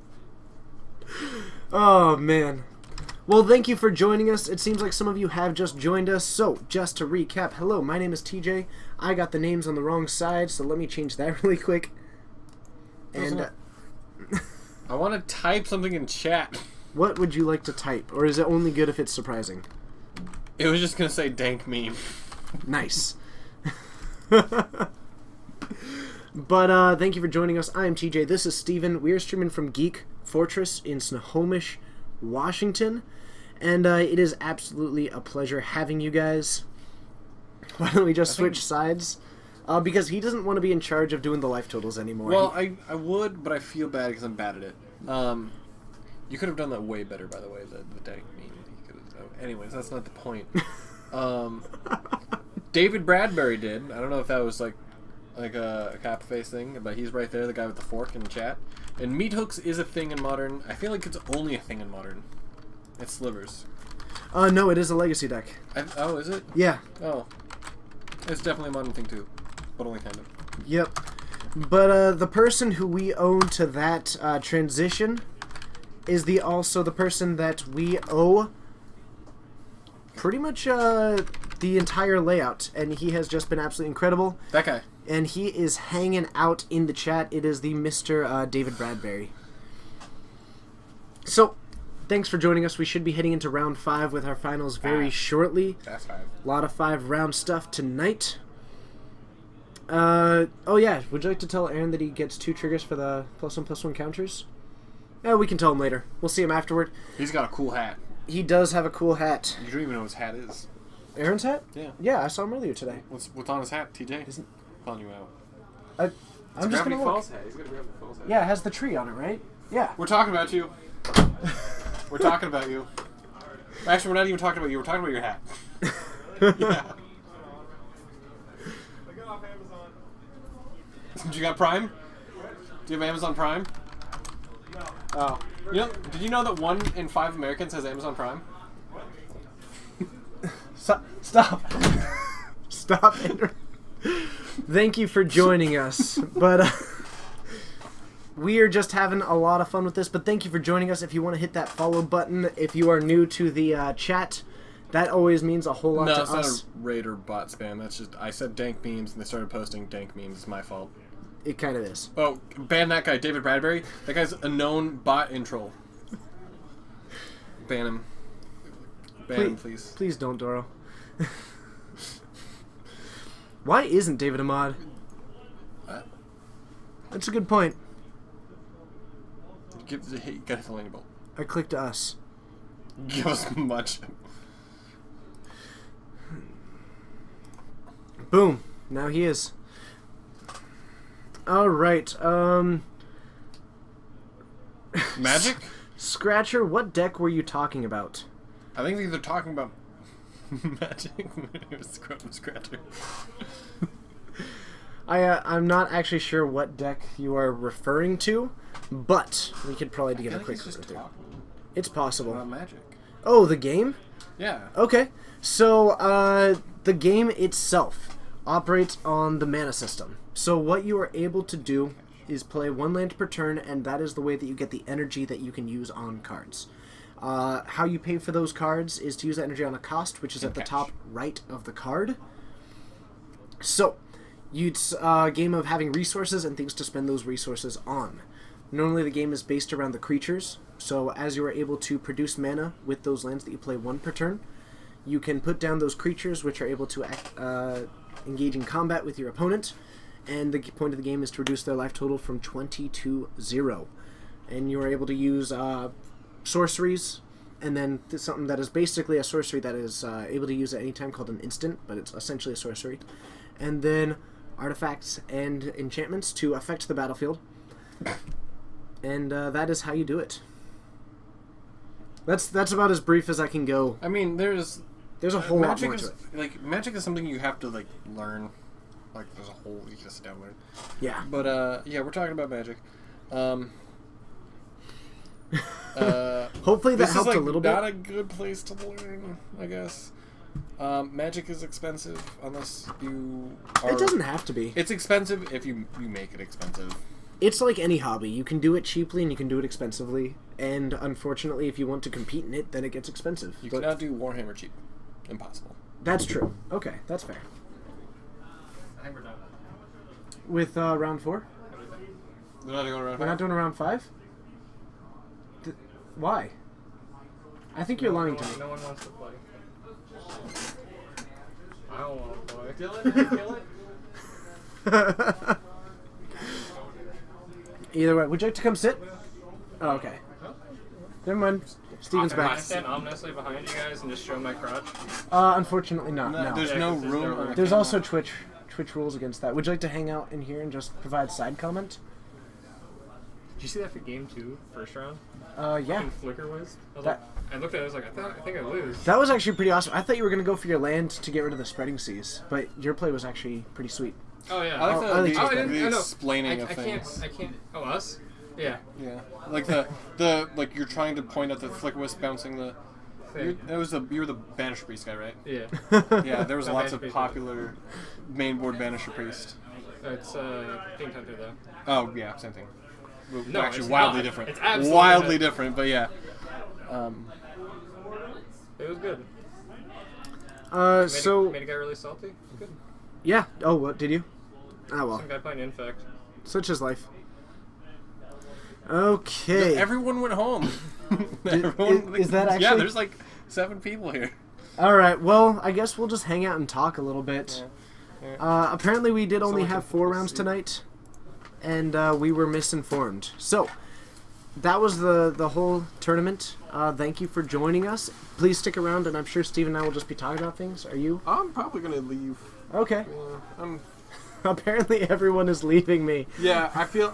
Oh, man. Well, thank you for joining us. It seems like some of you have just joined us. So, just to recap, hello, my name is TJ. I got the names on the wrong side, so let me change that really quick. And I want to type something in chat. What would you like to type? Or is it only good if it's surprising? It was just going to say dank meme. Nice. But thank you for joining us. I am TJ. This is Steven. We are streaming from Geek Fortress in Snohomish, Washington. And it is absolutely a pleasure having you guys. Why don't we just switch sides? Because he doesn't want to be in charge of doing the life totals anymore. Well, I would, but I feel bad because I'm bad at it. You could have done that way better, by the way, the dank meme. Anyways, that's not the point. David Bradbury did. I don't know if that was like a cap face thing, but he's right there, the guy with the fork in the chat. And meat hooks is a thing in Modern. I feel like it's only a thing in Modern. It's slivers. No, it is a legacy deck. Oh, is it? Yeah. Oh. It's definitely a Modern thing too, but only kind of. Yep. But the person who we owe to that transition is also the person that we owe pretty much the entire layout, and he has just been absolutely incredible. That guy. And he is hanging out in the chat. It is the Mr. David Bradbury. So, thanks for joining us. We should be heading into round 5 with our finals very shortly. That's 5. A lot of 5-round stuff tonight. Oh yeah, would you like to tell Aaron that he gets 2 triggers for the +1/+1 counters? Yeah, we can tell him later. We'll see him afterward. He's got a cool hat. He does have a cool hat. You don't even know what his hat is. Aaron's hat? Yeah. Yeah, I saw him earlier today. What's on his hat, TJ? Isn't calling you out. I'm just gonna look. Falls hat. He's got a Gravity Falls hat. Yeah, it has the tree on it, right? Yeah. We're talking about you. We're talking about you. Actually, we're not even talking about you. We're talking about your hat. Yeah. Do you got Prime? Do you have Amazon Prime? No. Oh. Did you know that 1 in 5 Americans has Amazon Prime? Stop. Stop. Thank you for joining us. But we are just having a lot of fun with this. But thank you for joining us. If you want to hit that follow button, if you are new to the chat, that always means a whole lot to us. No, it's not a raid or bot spam. That's just, I said dank memes and they started posting dank memes. It's my fault. It kind of is. Oh, ban that guy, David Bradbury. That guy's a known bot and troll. Ban him. Ban him, please. Please don't, Doro. Why isn't David a mod? That's a good point. Get the lightning bolt. I clicked us. Give us much. Boom. Now he is. Alright, Magic? Scratcher, what deck were you talking about? I think they're talking about Magic. Scratcher. I'm not actually sure what deck you are referring to, but we could probably give a quick look through. It's possible. About Magic. Oh, the game? Yeah. Okay. So, the game itself operates on the mana system. So what you are able to do is play 1 land per turn, and that is the way that you get the energy that you can use on cards. How you pay for those cards is to use that energy on a cost, which is at the top right of the card. So, it's a game of having resources and things to spend those resources on. Normally the game is based around the creatures, so as you are able to produce mana with those lands that you play 1 per turn, you can put down those creatures which are able to engage in combat with your opponent, and the point of the game is to reduce their life total from 20 to 0. And you are able to use sorceries, and then something that is basically a sorcery that is able to use at any time called an instant, but it's essentially a sorcery. And then artifacts and enchantments to affect the battlefield. And that is how you do it. That's about as brief as I can go. I mean, there's a whole lot more is, to it. Like, Magic is something you have to, like, learn. Like, there's a whole... You can sit down and learn. Yeah. But, yeah, we're talking about Magic. Hopefully that this helped is, like, a little bit. Not a good place to learn, I guess. Magic is expensive unless you are... It doesn't have to be. It's expensive if you make it expensive. It's like any hobby. You can do it cheaply and you can do it expensively. And unfortunately, if you want to compete in it, then it gets expensive. You cannot do Warhammer cheap. Impossible. That's true. Okay, that's fair. I think we're done. With round 4? We're not doing around We're not doing a round 5? Why? I think you're lying to me. No one wants to play. I don't want to play. Dylan, did you kill it? Either way, would you like to come sit? Oh, okay. Never mind. Steven's Can I back. stand ominously behind you guys and just show my crotch? Unfortunately not. No. There's Yeah, no 'cause there's room. no on room. the There's camera. also Twitch rules against that. Would you like to hang out in here and just provide side comment? Did you see that for game 2, first round? Yeah. Fucking Flicker was? I looked at it, I was like, I think I lose. That was actually pretty awesome. I thought you were going to go for your land to get rid of the spreading seas, but your play was actually pretty sweet. Oh, yeah. I like I like the, to- the explaining of I things. can't. Oh, us? Yeah. Yeah, like the like you're trying to point at the Flicker Wisp bouncing the. You were the Banisher Priest guy, right? Yeah. Yeah, there was No, lots Banisher of Priest. popular main board Banisher Priest. It's Pink Hunter, though. Oh yeah, same thing. Well, No, actually, it's wildly not. different. It's absolutely wildly not. different, but yeah. It was good. Made a guy really salty. It was good. Yeah. Oh, what did you? Ah, well. Some guy playing Infect. Such is life. Okay. Everyone went home. is that Yeah, actually- there's like 7 people here. All right. Well, I guess we'll just hang out and talk a little bit. Apparently, we did only have 4 rounds tonight, and we were misinformed. So, that was the whole tournament. Thank you for joining us. Please stick around, and I'm sure Steve and I will just be talking about things. Are you? I'm probably gonna leave. Okay. I'm. Apparently, everyone is leaving me. Yeah, I feel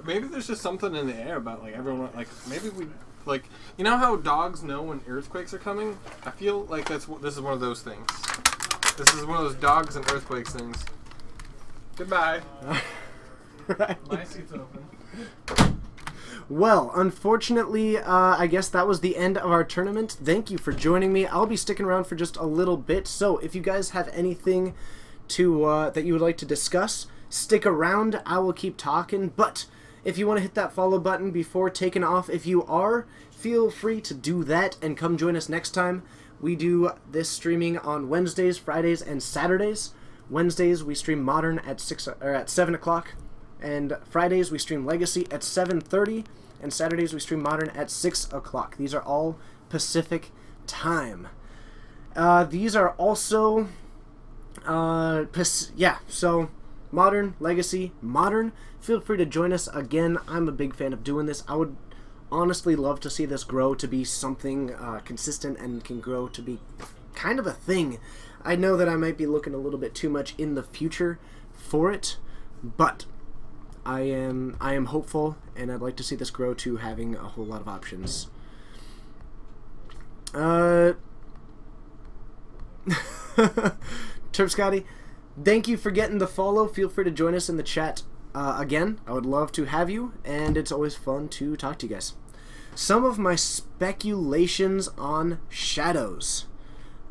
maybe there's just something in the air about like everyone like maybe we like you know how dogs know when earthquakes are coming. I feel like this is one of those things. This is one of those dogs and earthquakes things. Goodbye. Right. My seat's open. Well, unfortunately, I guess that was the end of our tournament. Thank you for joining me. I'll be sticking around for just a little bit. So, if you guys have anything to that you would like to discuss, stick around. I will keep talking. But if you want to hit that follow button before taking off, if you are, feel free to do that and come join us next time. We do this streaming on Wednesdays, Fridays, and Saturdays. Wednesdays we stream Modern at 7 o'clock, and Fridays we stream Legacy at 7:30, and Saturdays we stream Modern at 6 o'clock. These are all Pacific time. These are also so Modern, Legacy, Modern. Feel free to join us again. I'm a big fan of doing this. I would honestly love to see this grow to be something consistent and can grow to be kind of a thing. I know that I might be looking a little bit too much in the future for it, but I am hopeful, and I'd like to see this grow to having a whole lot of options. Terp Scotty, thank you for getting the follow. Feel free to join us in the chat again. I would love to have you, and it's always fun to talk to you guys. Some of my speculations on Shadows.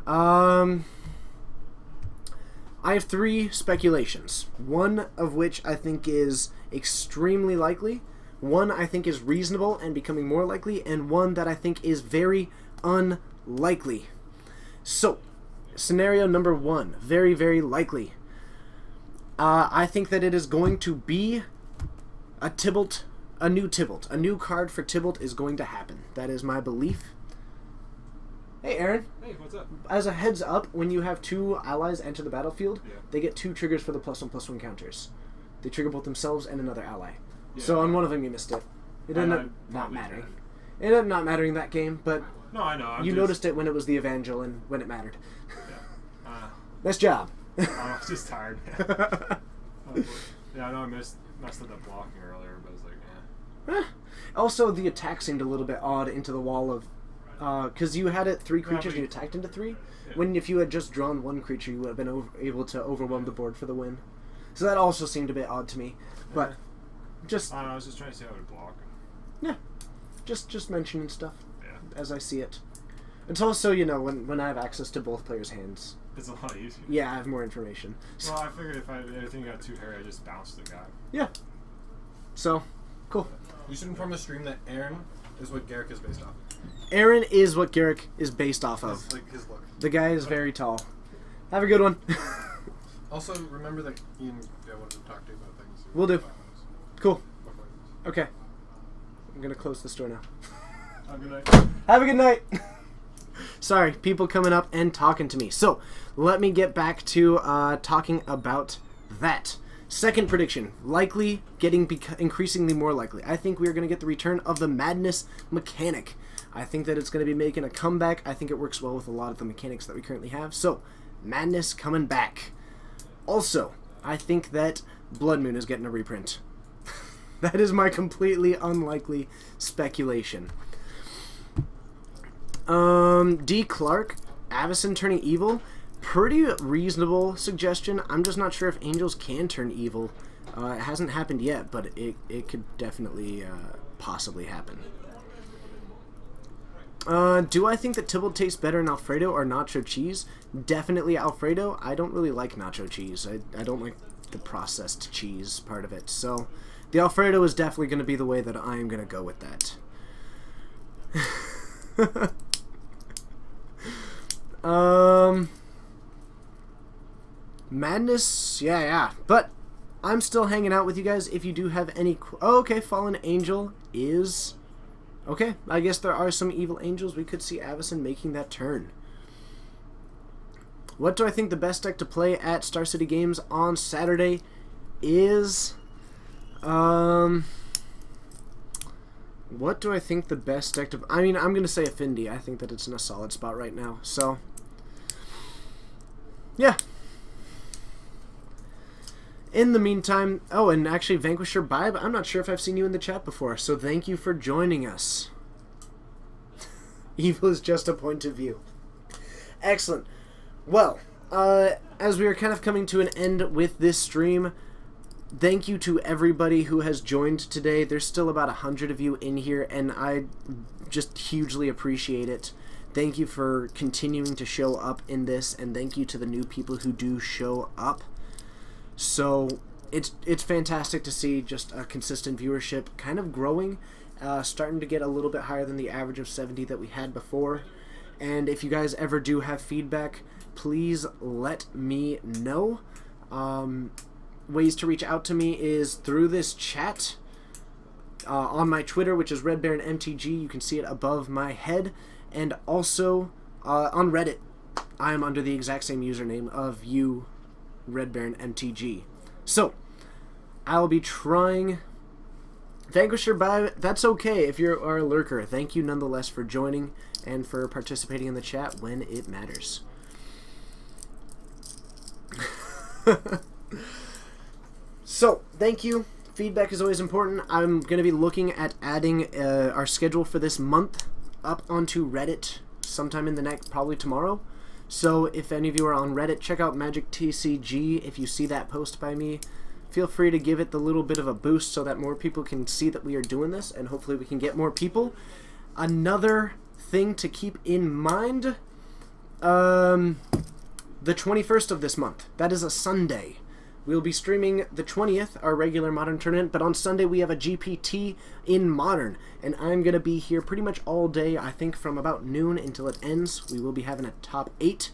I have 3 speculations. One of which I think is extremely likely, one I think is reasonable and becoming more likely, and one that I think is very unlikely. So, scenario number 1, very, very likely. I think that it is going to be a Tybalt, a new Tybalt. A new card for Tybalt is going to happen. That is my belief. Hey, Aaron. Hey, what's up? As a heads up, when you have 2 allies enter the battlefield, Yeah. they get 2 triggers for the +1/+1 counters. They trigger both themselves and another ally. Yeah. So on one of them you missed it. It ended up not mattering. It ended up not mattering that game, but No, I know. you noticed it when it was the Evangel and when it mattered. Yeah. Nice job. I was just tired. Yeah, I know I messed up that blocking earlier, but I was like, Also, the attack seemed a little bit odd into the wall of... Because you had it 3 creatures and you attacked into 3. Yeah. When if you had just drawn 1 creature, you would have been able to overwhelm the board for the win. So that also seemed a bit odd to me. But just... I don't know, I was just trying to see how it would block. Yeah. Just mentioning stuff Yeah. as I see it. It's also, you know, when I have access to both players' hands. It's a lot easier. Yeah, I have more information. Well, I figured if anything got too hairy, I just bounced the guy. Yeah. So, cool. You should inform the stream that Aaron is what Garrick is based off. Aaron is what Garrick is based off of. His, like, his look. The guy is very tall. Have a good one. Also, remember that Ian wanted to talk to you about things. Will do. Cool. Okay. I'm going to close the store now. Have a good night. Have a good night. Sorry, people coming up and talking to me. So, let me get back to talking about that. Second prediction, likely getting increasingly more likely. I think we are going to get the return of the Madness mechanic. I think that it's going to be making a comeback. I think it works well with a lot of the mechanics that we currently have. So, Madness coming back. Also, I think that Blood Moon is getting a reprint. That is my completely unlikely speculation. D. Clark, Avacyn turning evil. Pretty reasonable suggestion. I'm just not sure if angels can turn evil. It hasn't happened yet, but it could definitely possibly happen. Do I think that Tybalt tastes better in Alfredo or nacho cheese? Definitely Alfredo. I don't really like nacho cheese. I don't like the processed cheese part of it. So the Alfredo is definitely going to be the way that I am going to go with that. Madness, yeah. But I'm still hanging out with you guys. If you do have any... Oh, okay, Fallen Angel is... Okay, I guess there are some evil angels. We could see Avacyn making that turn. What do I think the best deck to play at Star City Games on Saturday is... What do I think the best deck to... I mean, I'm going to say Affinity. I think that it's in a solid spot right now. So, yeah. In the meantime... Oh, and actually, Vanquisher Bibe, I'm not sure if I've seen you in the chat before, so thank you for joining us. Evil is just a point of view. Excellent. Well, as we are kind of coming to an end with this stream... Thank you to everybody who has joined today. There's still about 100 of you in here, and I just hugely appreciate it. Thank you for continuing to show up in this, and thank you to the new people who do show up. So it's fantastic to see just a consistent viewership kind of growing, starting to get a little bit higher than the average of 70 that we had before. And if you guys ever do have feedback, please let me know. Ways to reach out to me is through this chat on my Twitter, which is RedBaronMTG. You can see it above my head. And also on Reddit, I am under the exact same username of you, RedBaronMTG. So, I'll be trying... Vanquisher Bibe, that's okay if you are a lurker. Thank you nonetheless for joining and for participating in the chat when it matters. So, thank you. Feedback is always important. I'm going to be looking at adding our schedule for this month up onto Reddit sometime in the next, probably tomorrow. So, if any of you are on Reddit, check out MagicTCG. If you see that post by me, feel free to give it the little bit of a boost so that more people can see that we are doing this, and hopefully we can get more people. Another thing to keep in mind, the 21st of this month. That is a Sunday. We'll be streaming the 20th, our regular Modern tournament, but on Sunday we have a GPT in Modern, and I'm going to be here pretty much all day, I think from about noon until it ends. We will be having a top 8,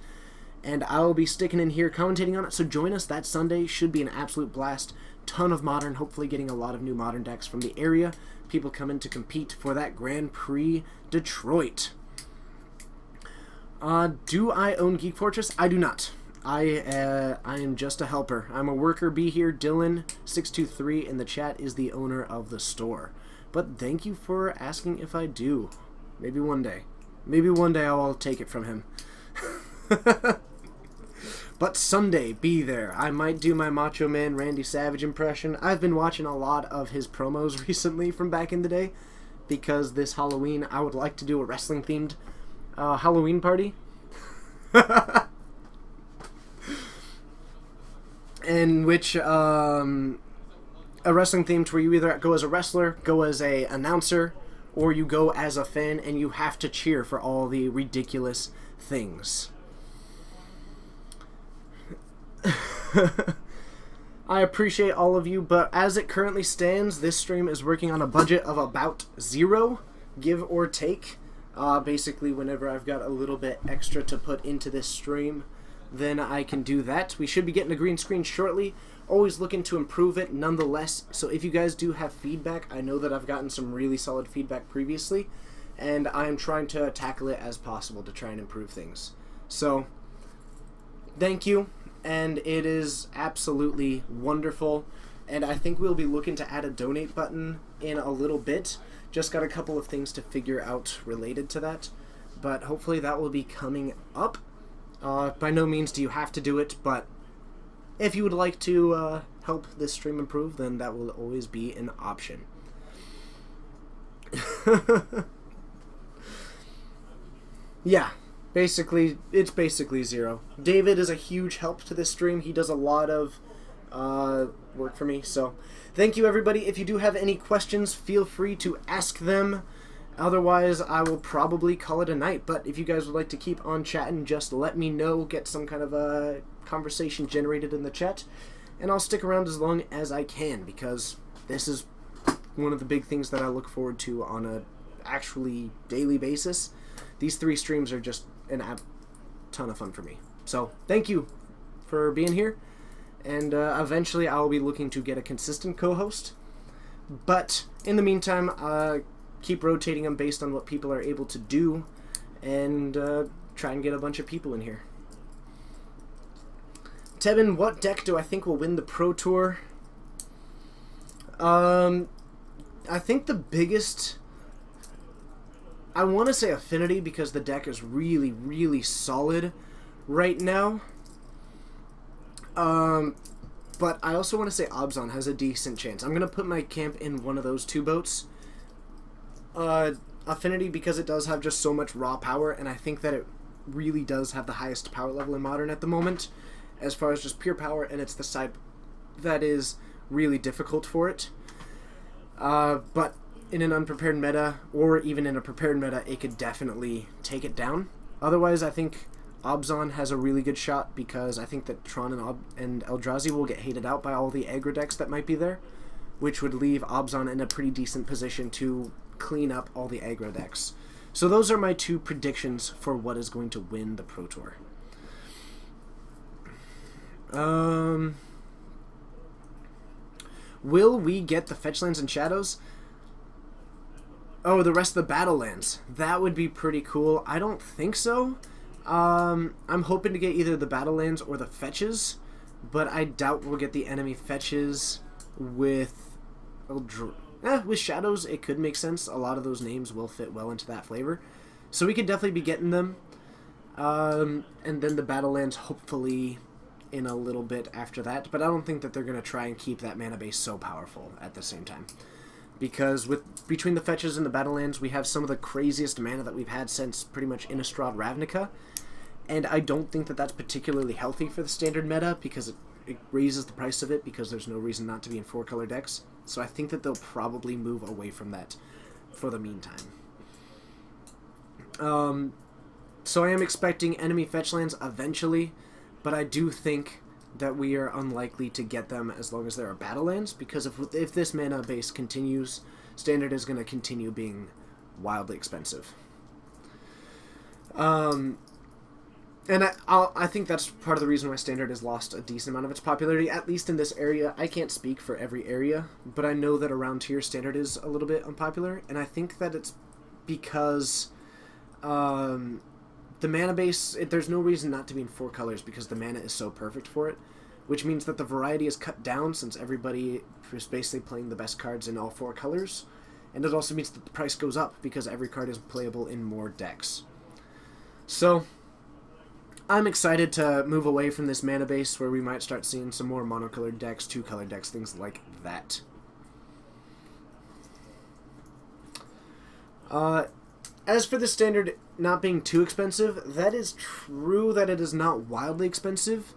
and I'll be sticking in here commentating on it, so join us that Sunday. Should be an absolute blast. Ton of Modern, hopefully getting a lot of new Modern decks from the area. People coming to compete for that Grand Prix Detroit. Do I own Geek Fortress? I do not. I am just a helper. I'm a worker bee here. Dylan623 in the chat is the owner of the store. But thank you for asking if I do. Maybe one day. Maybe one day I'll take it from him. But Sunday, be there. I might do my Macho Man Randy Savage impression. I've been watching a lot of his promos recently from back in the day, because this Halloween I would like to do a wrestling-themed Halloween party. In which, a wrestling themed where you either go as a wrestler, go as a announcer, or you go as a fan and you have to cheer for all the ridiculous things. I appreciate all of you, but as it currently stands, this stream is working on a budget of about 0, give or take. Basically, whenever I've got a little bit extra to put into this stream, then I can do that. We should be getting a green screen shortly. Always looking to improve it nonetheless. So if you guys do have feedback, I know that I've gotten some really solid feedback previously, and I'm trying to tackle it as possible to try and improve things. So, thank you, and it is absolutely wonderful. And I think we'll be looking to add a donate button in a little bit. Just got a couple of things to figure out related to that, but hopefully that will be coming up. By no means do you have to do it, but if you would like to help this stream improve, then that will always be an option. Yeah, it's basically 0. David is a huge help to this stream. He does a lot of work for me, so thank you, everybody. If you do have any questions, feel free to ask them. Otherwise, I will probably call it a night. But if you guys would like to keep on chatting, just let me know. Get some kind of a conversation generated in the chat. And I'll stick around as long as I can, because this is one of the big things that I look forward to on a actually daily basis. These 3 streams are just a ton of fun for me. So, thank you for being here. And eventually I'll be looking to get a consistent co-host. But in the meantime, keep rotating them based on what people are able to do, and try and get a bunch of people in here. Tevin, what deck do I think will win the Pro Tour? I think the biggest... I want to say Affinity, because the deck is really, really solid right now. But I also want to say Abzan has a decent chance. I'm going to put my camp in one of those 2 boats. Affinity, because it does have just so much raw power, and I think that it really does have the highest power level in Modern at the moment, as far as just pure power, and it's the side that is really difficult for it. But in an unprepared meta, or even in a prepared meta, it could definitely take it down. Otherwise, I think Abzan has a really good shot, because I think that Tron and Eldrazi will get hated out by all the aggro decks that might be there, which would leave Abzan in a pretty decent position to clean up all the aggro decks. So those are my 2 predictions for what is going to win the Pro Tour. Will we get the fetch lands and shadows? Oh, the rest of the battle lands. That would be pretty cool. I don't think so. I'm hoping to get either the battle lands or the fetches, but I doubt we'll get the enemy fetches with with shadows. It could make sense. A lot of those names will fit well into that flavor, so we could definitely be getting them. And then the battle lands hopefully in a little bit after that, but I don't think that they're going to try and keep that mana base so powerful at the same time, because between the fetches and the battle lands, we have some of the craziest mana that we've had since pretty much Innistrad Ravnica, and I don't think that that's particularly healthy for the standard meta, because it raises the price of it, because there's no reason not to be in 4-color decks. So I think that they'll probably move away from that for the meantime. So I am expecting enemy fetch lands eventually, but I do think that we are unlikely to get them as long as there are battle lands, because if this mana base continues, standard is going to continue being wildly expensive. And I think that's part of the reason why standard has lost a decent amount of its popularity, at least in this area. I can't speak for every area, but I know that around here standard is a little bit unpopular, and I think that it's because the mana base, there's no reason not to be in 4 colors, because the mana is so perfect for it, which means that the variety is cut down since everybody is basically playing the best cards in all 4 colors, and it also means that the price goes up because every card is playable in more decks. So I'm excited to move away from this mana base where we might start seeing some more monocolored decks, two-color decks, things like that. As for the standard not being too expensive, that is true that it is not wildly expensive,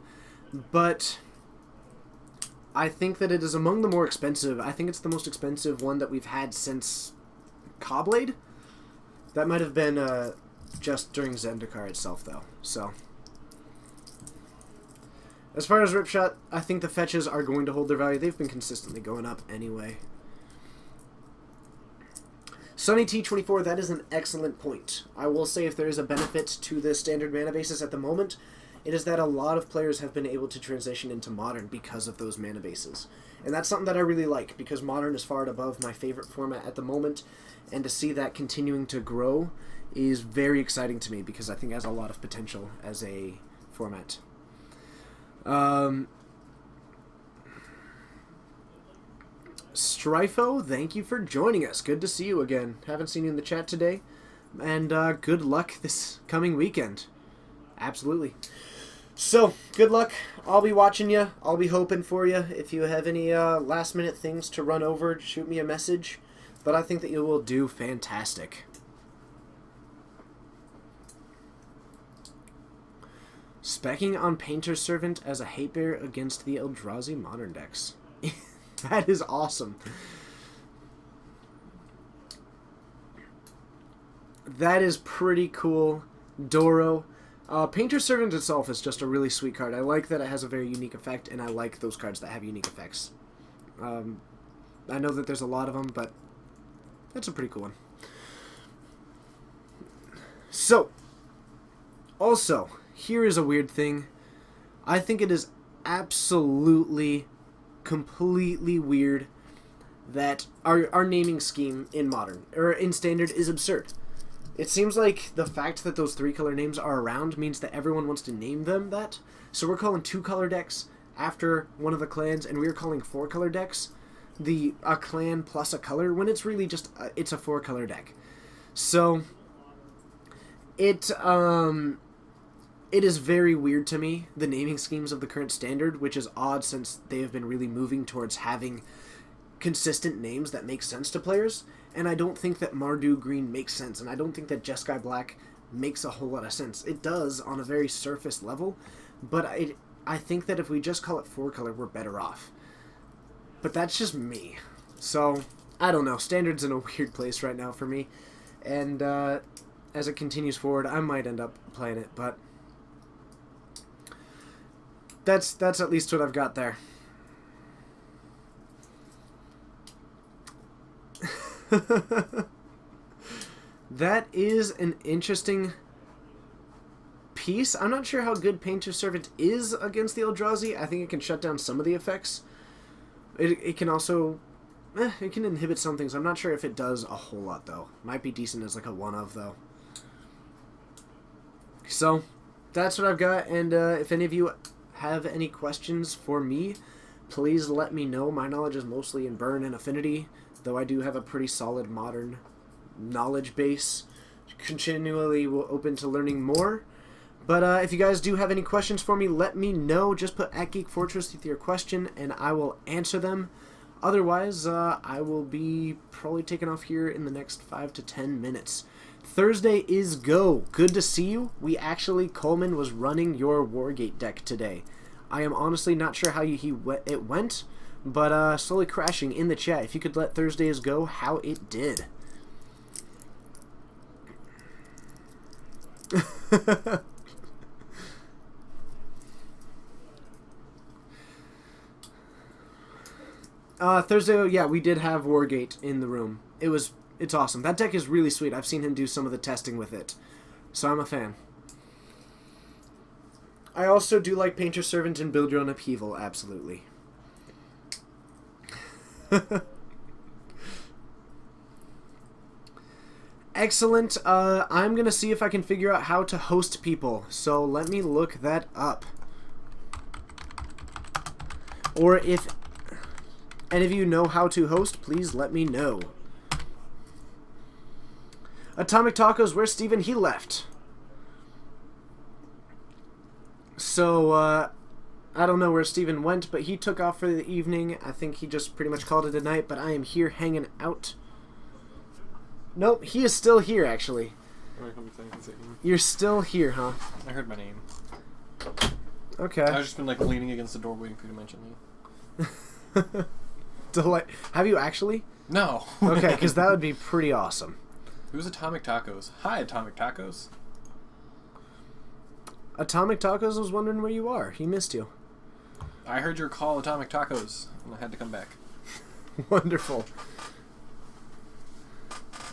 but I think that it is among the more expensive. I think it's the most expensive one that we've had since Caw-Blade. That might have been just during Zendikar itself, though. So, as far as Ripshot, I think the fetches are going to hold their value. They've been consistently going up anyway. Sunny T24, that is an excellent point. I will say if there is a benefit to the standard mana bases at the moment, it is that a lot of players have been able to transition into Modern because of those mana bases. And that's something that I really like, because Modern is far and above my favorite format at the moment, and to see that continuing to grow is very exciting to me, because I think it has a lot of potential as a format. Strifo, thank you for joining us. Good to see you again. Haven't seen you in the chat today. And good luck this coming weekend. Absolutely. So, good luck. I'll be watching you. I'll be hoping for you. If you have any last minute things to run over, shoot me a message. But I think that you will do fantastic. Specking on Painter's Servant as a hate bear against the Eldrazi Modern decks. That is awesome. That is pretty cool. Doro. Painter's Servant itself is just a really sweet card. I like that it has a very unique effect, and I like those cards that have unique effects. I know that there's a lot of them, but that's a pretty cool one. So, also, here is a weird thing. I think it is absolutely completely weird that our naming scheme in Modern or in Standard is absurd. It seems like the fact that those 3-color names are around means that everyone wants to name them that. So we're calling 2-color decks after one of the clans, and we're calling 4-color decks a clan plus a color, when it's really just it's a 4-color deck. So it is very weird to me, the naming schemes of the current Standard, which is odd since they have been really moving towards having consistent names that make sense to players. And I don't think that Mardu Green makes sense, and I don't think that Jeskai Black makes a whole lot of sense. It does on a very surface level, but I think that if we just call it 4-color, we're better off. But that's just me. So, I don't know. Standard's in a weird place right now for me. And as it continues forward, I might end up playing it, but that's at least what I've got there. That is an interesting piece. I'm not sure how good Painter's Servant is against the Eldrazi. I think it can shut down some of the effects. It can also it can inhibit some things. I'm not sure if it does a whole lot, though. Might be decent as like a one-of, though. So, that's what I've got, and if any of you have any questions for me, please let me know. My knowledge is mostly in Burn and Affinity, though I do have a pretty solid Modern knowledge base. Continually open to learning more. But if you guys do have any questions for me, let me know. Just put @GeekFortress with your question, and I will answer them. Otherwise, I will be probably taking off here in the next 5 to 10 minutes. Thursday is go. Good to see you. Coleman was running your Wargate deck today. I am honestly not sure how it went, but slowly crashing in the chat. If you could let Thursdays go, how it did. Thursday, yeah, we did have Wargate in the room. It's awesome. That deck is really sweet. I've seen him do some of the testing with it, so I'm a fan. I also do like Painter's Servant and Build Your Own Upheaval, absolutely. Excellent. I'm going to see if I can figure out how to host people, so let me look that up. Or if any of you know how to host, please let me know. Atomic Tacos, where's Steven? He left. So, I don't know where Steven went, but he took off for the evening. I think he just pretty much called it a night, but I am here hanging out. Nope, he is still here, actually. You're still here, huh? I heard my name. Okay. I've just been like leaning against the door waiting for you to mention me. Have you actually? No. Okay, because that would be pretty awesome. Who's Atomic Tacos? Hi, Atomic Tacos. Atomic Tacos was wondering where you are. He missed you. I heard your call, Atomic Tacos, and I had to come back. Wonderful.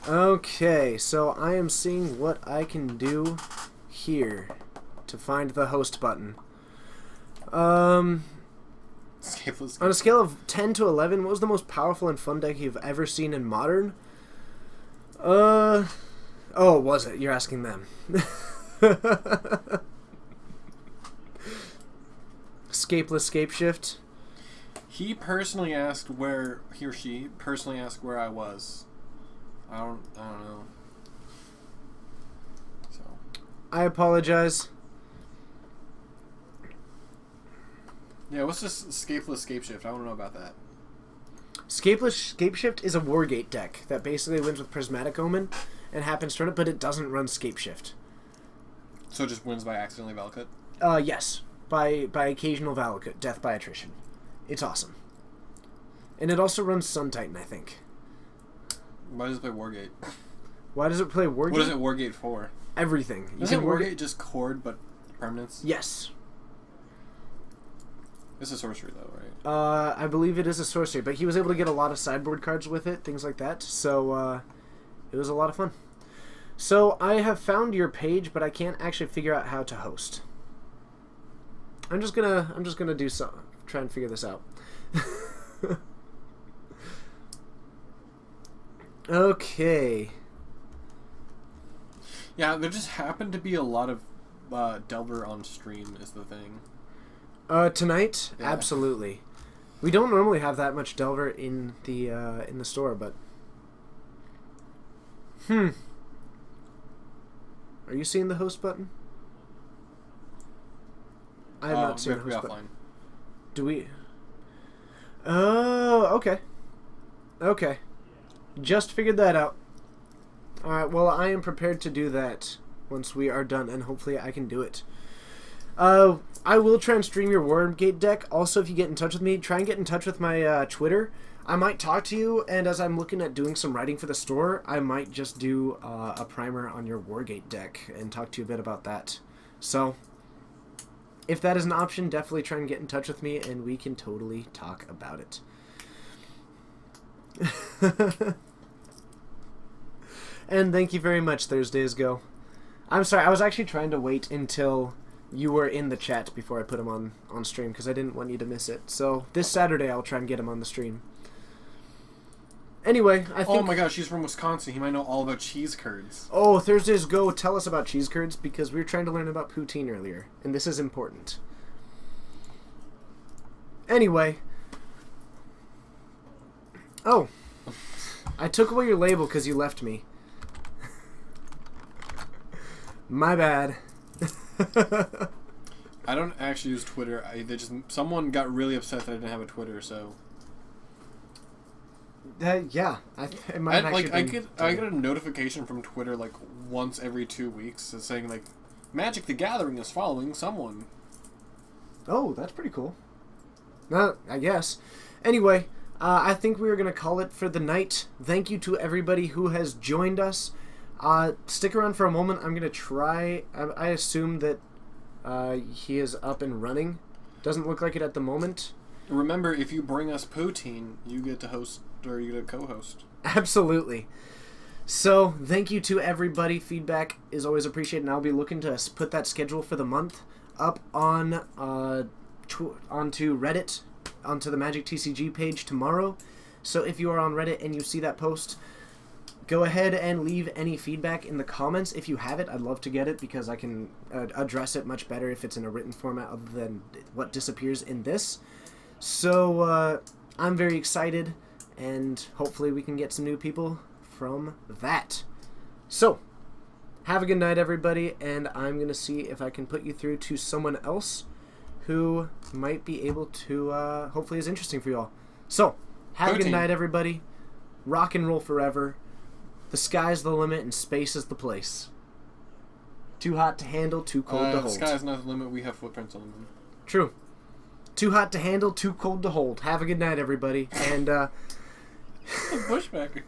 Okay, so I am seeing what I can do here to find the host button. On a scale of 10 to 11, what was the most powerful and fun deck you've ever seen in Modern? Oh, was it? You're asking them. Scapeless Scapeshift. He personally asked where he or she personally asked where I was. I don't know. So I apologize. yeah, what's this Scapeless Scapeshift? I want to know about that. Scapeless Scapeshift is a Wargate deck that basically wins with Prismatic Omen and happens to run it, but it doesn't run Scapeshift. So it just wins by accidentally Valakut? Yes. By occasional Valakut, death by attrition. It's awesome. And it also runs Sun Titan, I think. Why does it play Wargate? Why does it play Wargate? What is it Wargate for? Everything. Isn't Wargate just chord but permanence? Yes. It's a sorcery though, right? I believe it is a sorcery, but he was able to get a lot of sideboard cards with it, things like that. So, it was a lot of fun. So, I have found your page, but I can't actually figure out how to host. I'm just gonna do some, try and figure this out. Okay. Yeah, there just happened to be a lot of Delver on stream is the thing. Tonight, Yeah. Absolutely. We don't normally have that much Delver in the store, but Are you seeing the host button? I have not seen the host button. Do we? Oh, okay. Okay. Just figured that out. Alright, well, I am prepared to do that once we are done, and hopefully I can do it. I will try and stream your Wargate deck. Also, if you get in touch with me, try and get in touch with my Twitter. I might talk to you, and as I'm looking at doing some writing for the store, I might just do a primer on your Wargate deck and talk to you a bit about that. So, if that is an option, definitely try and get in touch with me, and we can totally talk about it. And thank you very much, Thursdays Go. I'm sorry, I was actually trying to wait until you were in the chat before I put him on stream, because I didn't want you to miss it. So, this Saturday I'll try and get him on the stream. Anyway, I think... Oh my gosh, he's from Wisconsin. He might know all about cheese curds. Oh, Thursdays Go, tell us about cheese curds, because we were trying to learn about poutine earlier, and this is important. Anyway. Oh. I took away your label because you left me. My bad. I don't actually use Twitter. Someone got really upset that I didn't have a Twitter, so... Yeah, it might actually I get a notification from Twitter like once every 2 weeks saying like, Magic the Gathering is following someone. Oh, that's pretty cool. I guess. Anyway, I think we are going to call it for the night. Thank you to everybody who has joined us. Stick around for a moment. I'm going to try... I assume that he is up and running. Doesn't look like it at the moment. Remember, if you bring us poutine, you get to host, or you get to co-host. Absolutely. So, thank you to everybody. Feedback is always appreciated, and I'll be looking to put that schedule for the month up on onto Reddit, onto the Magic TCG page tomorrow. So if you are on Reddit and you see that post, go ahead and leave any feedback in the comments. If you have it, I'd love to get it, because I can address it much better if it's in a written format other than what disappears in this. So I'm very excited, and hopefully we can get some new people from that. So, have a good night, everybody, and I'm going to see if I can put you through to someone else who might be able to, hopefully is interesting for you all. So, have a good night, everybody. Rock and roll forever. The sky's the limit and space is the place. Too hot to handle, too cold to hold. The sky's not the limit, we have footprints on them. True. Too hot to handle, too cold to hold. Have a good night, everybody. And, Bushbackers.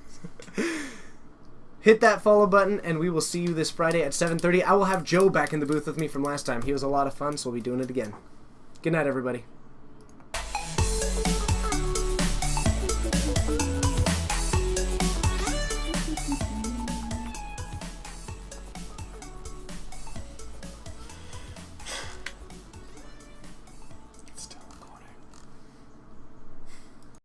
hit that follow button, and we will see you this Friday at 7:30. I will have Joe back in the booth with me from last time. He was a lot of fun, so we'll be doing it again. Good night, everybody.